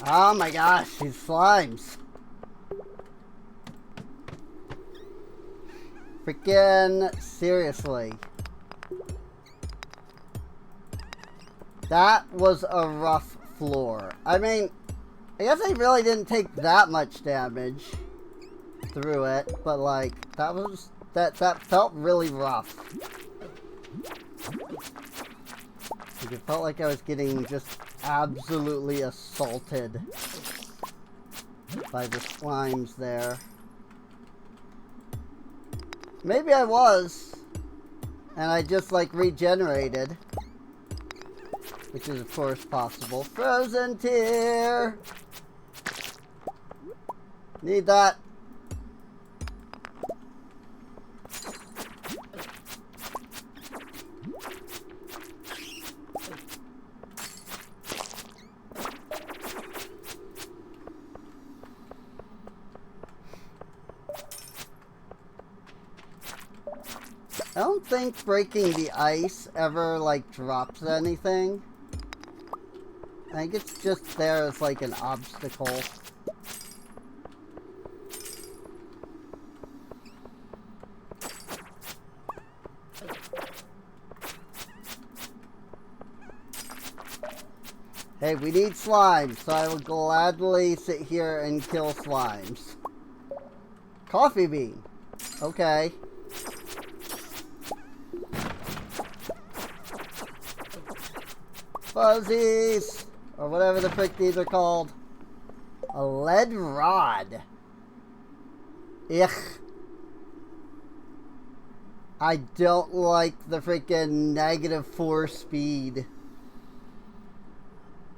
Oh my gosh, these slimes. Freaking seriously. That was a rough floor. I mean, I guess I really didn't take that much damage through it, but like, that felt really rough. Like, it felt like I was getting just absolutely assaulted by the slimes there. Maybe I was, and I just like regenerated, which is of course possible. Frozen tear! Need that. I don't think breaking the ice ever, like, drops anything. I think it's just there as, like, an obstacle. Hey, we need slimes, so I will gladly sit here and kill slimes. Coffee bean. Okay. Fuzzies! Or whatever the frick these are called. A lead rod. Ugh. I don't like the freaking -4 speed.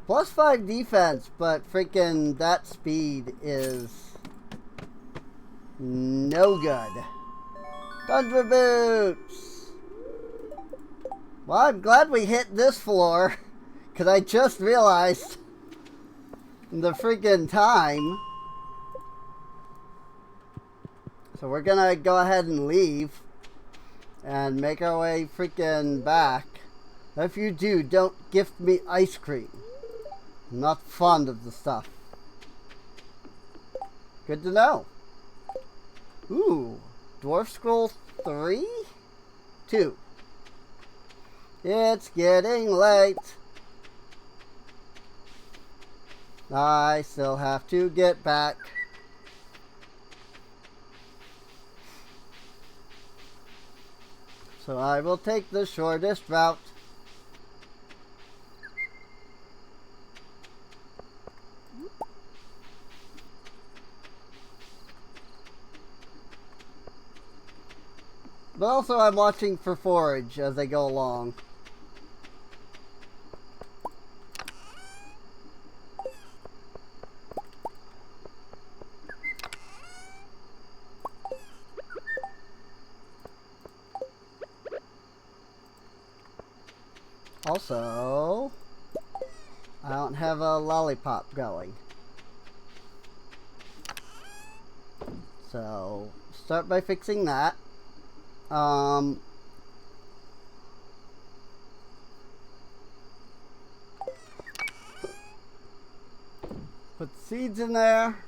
+5 defense, but freaking that speed is no good. Thunder boots! Well, I'm glad we hit this floor. Because I just realized the freaking time. So we're gonna go ahead and leave and make our way freaking back. If you do, don't gift me ice cream. I'm not fond of the stuff. Good to know. Ooh, Dwarf Scroll 3? 2. It's getting late. I still have to get back. So I will take the shortest route. But also I'm watching for forage as I go along. Also, I don't have a lollipop going. So, start by fixing that. Put seeds in there.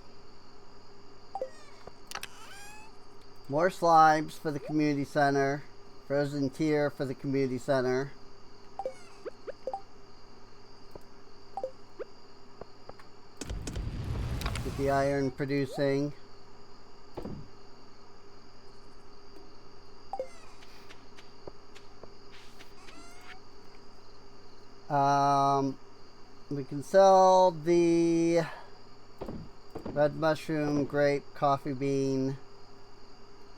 More slimes for the community center. Frozen tear for the community center. Get the iron producing. We can sell the red mushroom, grape, coffee bean.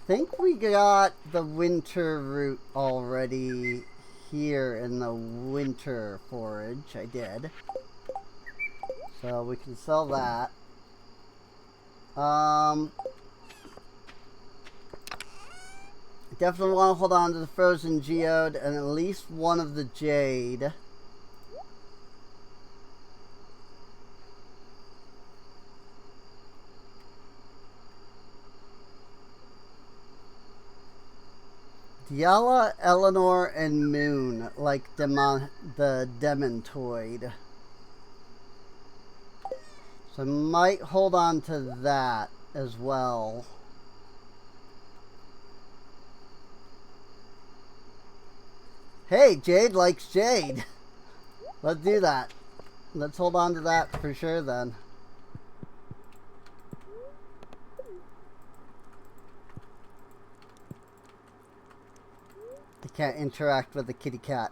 I think we got the winter root already here in the winter forage. I did. So we can sell that. Definitely want to hold on to the frozen geode and at least one of the jade. Diala, Eleanor, and Moon, like the Demontoid. So I might hold on to that as well. Hey, Jade likes Jade. Let's do that. Let's hold on to that for sure then. I can't interact with the kitty cat.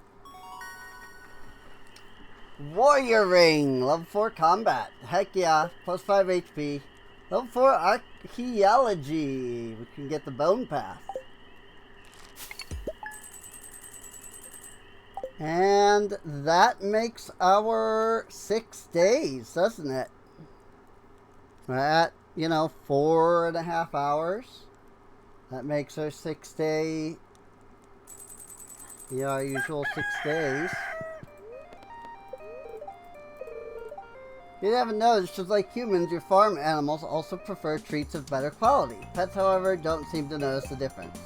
Warrior Ring, level 4 combat. Heck yeah, plus 5 HP. Level 4 archaeology. We can get the bone path. And that makes our 6 days, doesn't it? We're at, 4.5 hours. That makes our 6 day, our usual 6 days. You haven't noticed, just like humans, your farm animals also prefer treats of better quality. Pets, however, don't seem to notice the difference.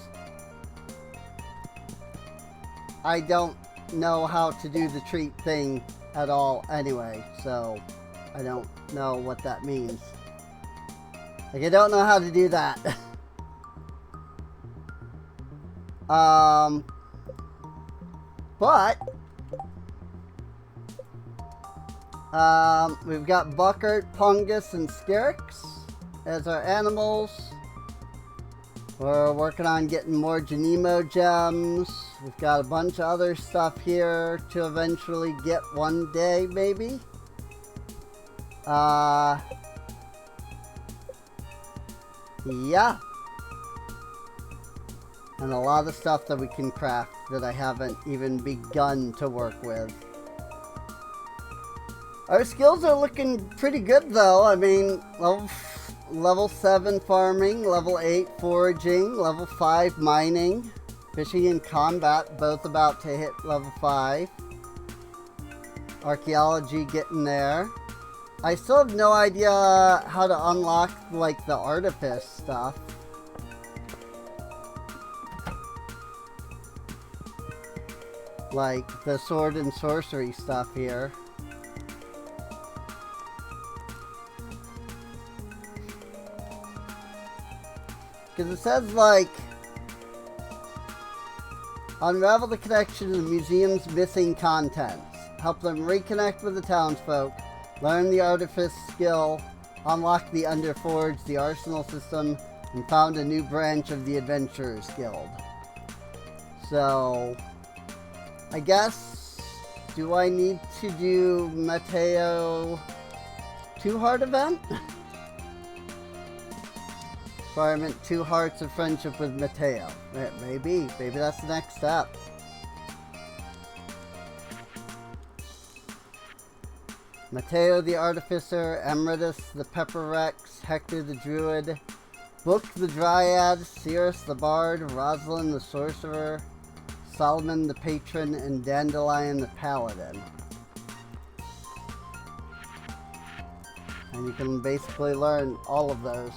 I don't know how to do the treat thing at all anyway, so I don't know what that means. Like, I don't know how to do that. But we've got Buckert, Pungus, and Styrax as our animals. We're working on getting more Janemo gems. We've got a bunch of other stuff here to eventually get one day, maybe. Yeah. And a lot of stuff that we can craft that I haven't even begun to work with. Our skills are looking pretty good though. I mean, level 7 farming, level 8 foraging, level 5 mining, fishing and combat, both about to hit level 5. Archaeology getting there. I still have no idea how to unlock, like, the artifice stuff. Like, the sword and sorcery stuff here. Because it says, like, unravel the connection to the museum's missing contents. Help them reconnect with the townsfolk. Learn the artifice skill. Unlock the Underforge, the arsenal system, and found a new branch of the Adventurers Guild. So, I guess, do I need to do Mateo 2 heart event? Requirement 2 hearts of friendship with Mateo. Maybe that's the next step. Mateo the Artificer, Emeritus the Pepper Rex, Hector the Druid, Book the Dryad, Cirrus the Bard, Rosalind the Sorcerer, Solomon the Patron, and Dandelion the Paladin. And you can basically learn all of those.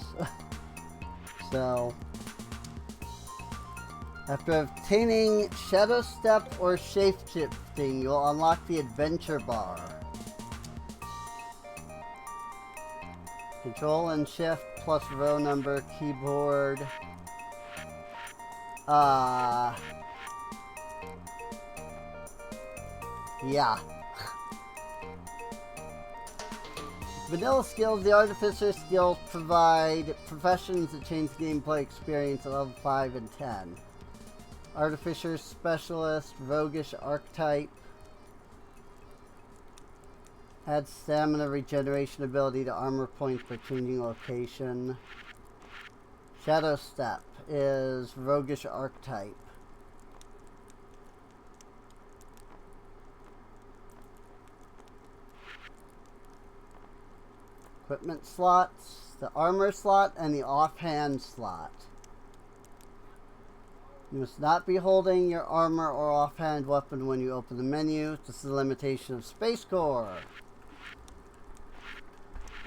So, after obtaining Shadow Step or Shapeshifting, you'll unlock the Adventure Bar. Control and Shift plus row number keyboard. Yeah. Vanilla skills, the Artificer skills provide professions that change gameplay experience at level 5 and 10. Artificer Specialist, Roguish Archetype. Adds stamina regeneration ability to armor points for changing location. Shadow Step is Roguish Archetype. Equipment slots, the armor slot, and the offhand slot. You must not be holding your armor or offhand weapon when you open the menu. This is the limitation of Space Core.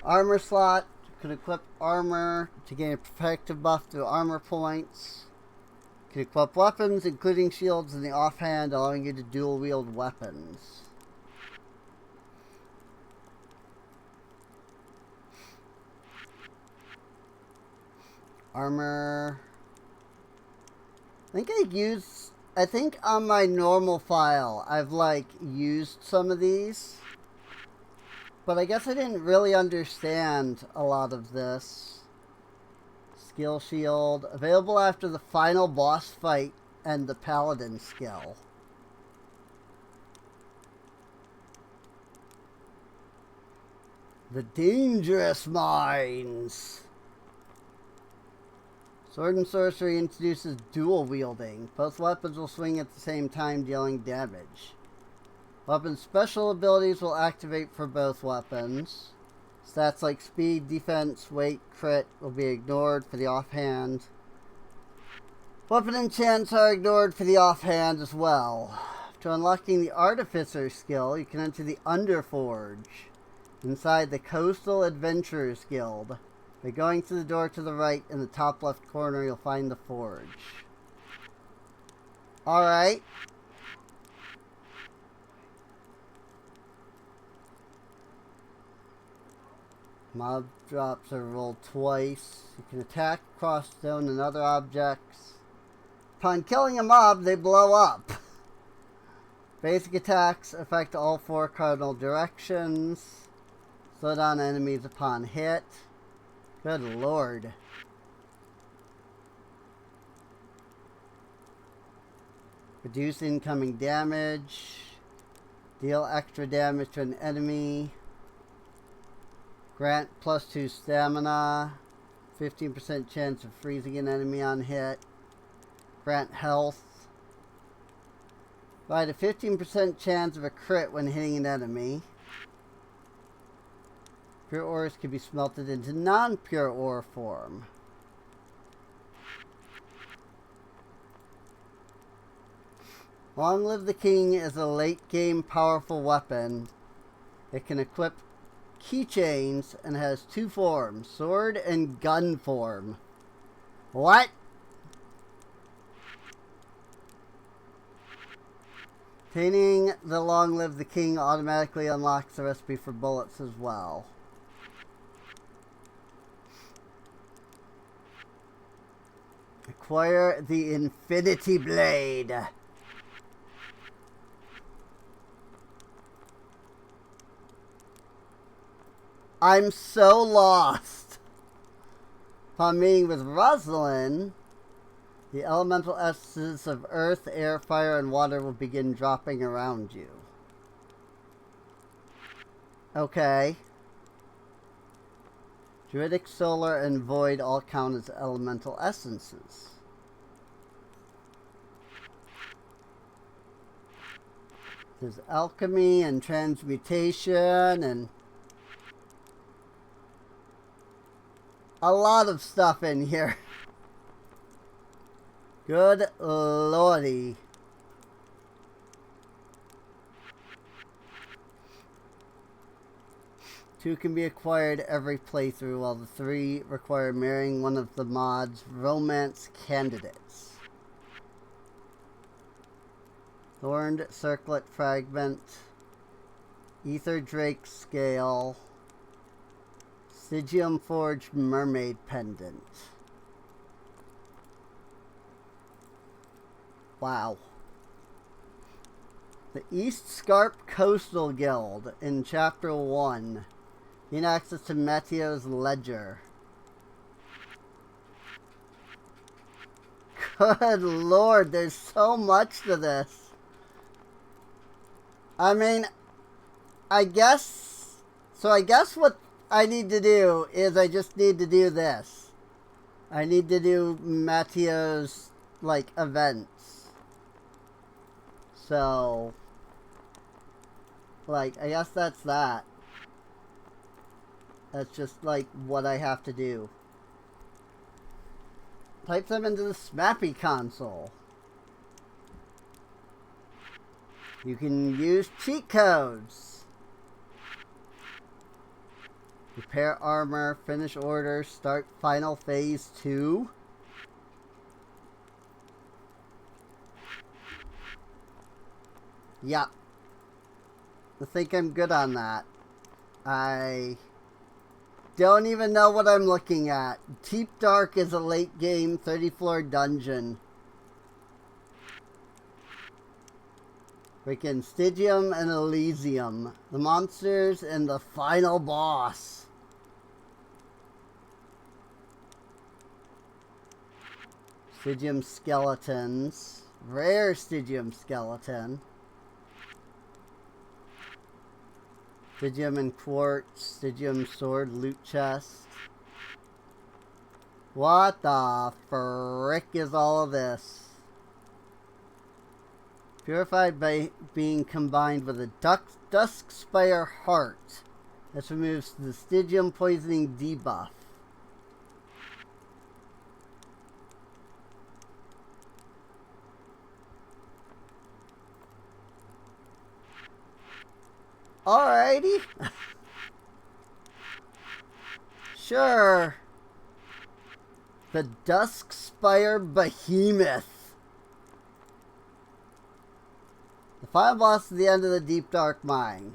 Armor slot, you can equip armor to gain a protective buff through armor points. You can equip weapons, including shields, in the offhand, allowing you to dual wield weapons. Armor. I think on my normal file, I've like used some of these. But I guess I didn't really understand a lot of this. Skill shield. Available after the final boss fight and the paladin skill. The dangerous mines. Sword and sorcery introduces dual wielding. Both weapons will swing at the same time, dealing damage. Weapons' special abilities will activate for both weapons. Stats like speed, defense, weight, crit will be ignored for the offhand. Weapon enchants are ignored for the offhand as well. After unlocking the Artificer skill, you can enter the Underforge inside the Coastal Adventurers Guild. By going through the door to the right in the top left corner, you'll find the forge. Alright. Mob drops are rolled twice. You can attack, cross stone, and other objects. Upon killing a mob, they blow up. Basic attacks affect all 4 cardinal directions. Slow down enemies upon hit. Good lord. Reduce incoming damage. Deal extra damage to an enemy. Grant +2 stamina. 15% chance of freezing an enemy on hit. Grant health. Provide a 15% chance of a crit when hitting an enemy. Pure ores can be smelted into non-pure ore form. Long Live the King is a late-game powerful weapon. It can equip keychains and has 2 forms, sword and gun form. What? Obtaining the Long Live the King automatically unlocks the recipe for bullets as well. Acquire the Infinity Blade. I'm so lost. Upon meeting with Rosalind, the elemental essences of earth, air, fire, and water will begin dropping around you. Okay. Druidic, solar, and void all count as elemental essences. There's alchemy and transmutation and a lot of stuff in here. Good lordy. Two can be acquired every playthrough, while the 3 require marrying one of the mod's romance candidates. Thorned Circlet Fragment, Ether Drake Scale, Stygium Forged Mermaid Pendant. Wow. The East Scarp Coastal Guild in Chapter 1. Gain access to Matteo's ledger. Good lord, there's so much to this. I mean, I guess what I need to do is I just need to do this. I need to do Matteo's, like, events. So, like, I guess that's that. That's just, like, what I have to do. Type them into the Smappy console. You can use cheat codes. Repair armor, finish order, start final phase 2. Yep. I think I'm good on that. don't even know what I'm looking at. Deep Dark is a late game 30-floor dungeon. Freaking Stygium and Elysium. The monsters and the final boss. Stygium skeletons. Rare Stygium skeleton. Stygium and quartz. Stygium sword loot chest. What the frick is all of this? Purified by being combined with a Duskspire heart. This removes the Stygium poisoning debuff. Alrighty. Sure. The Duskspire Behemoth. The final boss is the end of the Deep Dark Mine.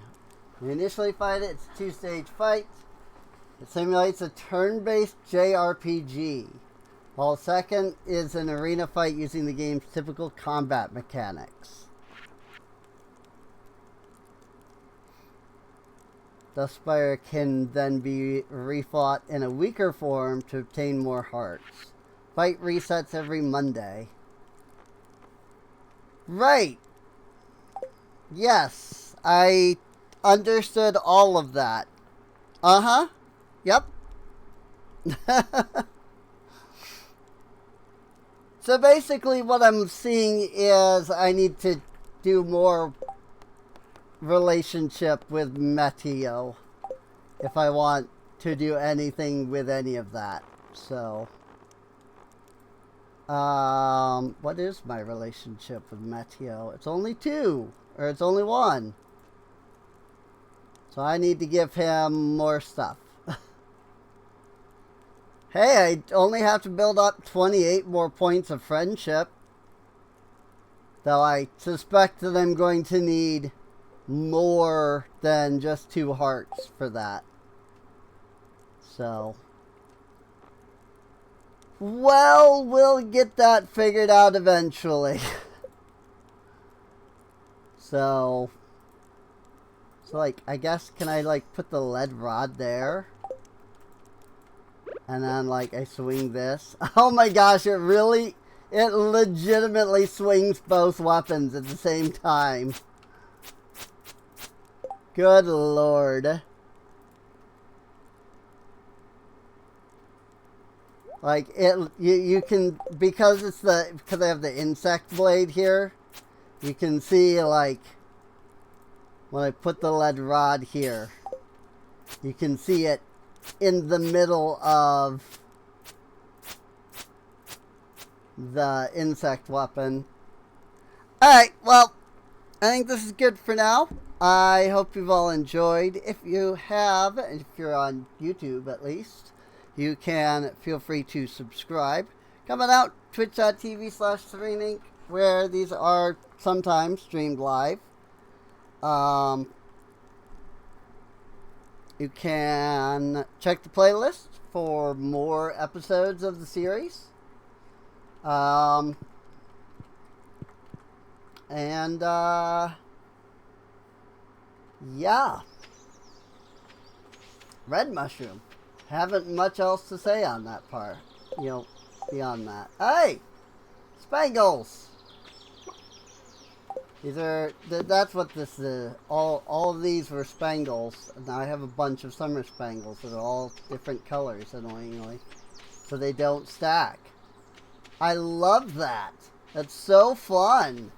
When you initially fight it, it's a two-stage fight. It simulates a turn-based JRPG, while the second is an arena fight using the game's typical combat mechanics. Duskspire can then be refought in a weaker form to obtain more hearts. Fight resets every Monday. Right! Yes, I understood all of that. Uh-huh. Yep. So basically what I'm seeing is I need to do more relationship with Meteo if I want to do anything with any of that. So, what is my relationship with Meteo? It's only 2. Or it's only 1. So I need to give him more stuff. Hey, I only have to build up 28 more points of friendship. Though I suspect that I'm going to need more than just 2 hearts for that. So, well, we'll get that figured out eventually. So like, I guess, can I, like, put the lead rod there? And then, like, I swing this. Oh my gosh, it legitimately swings both weapons at the same time. Good lord. Like, you can, because I have the insect blade here, you can see, like, when I put the lead rod here, you can see it in the middle of the insect weapon. Alright, well, I think this is good for now. I hope you've all enjoyed. If you have, if you're on YouTube at least, you can feel free to subscribe. Coming out, twitch.tv/SereneInc, where these are sometimes streamed live. You can check the playlist for more episodes of the series. Yeah. Red mushroom. Haven't much else to say on that part. You know, beyond that. Hey! Spangles! That's what this is. All of these were spangles. Now I have a bunch of summer spangles that are all different colors, annoyingly. So they don't stack. I love that. That's so fun.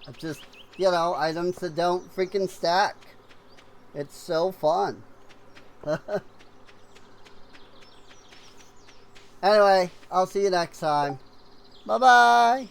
It's just, you know, items that don't freaking stack. It's so fun. Anyway, I'll see you next time. Bye-bye.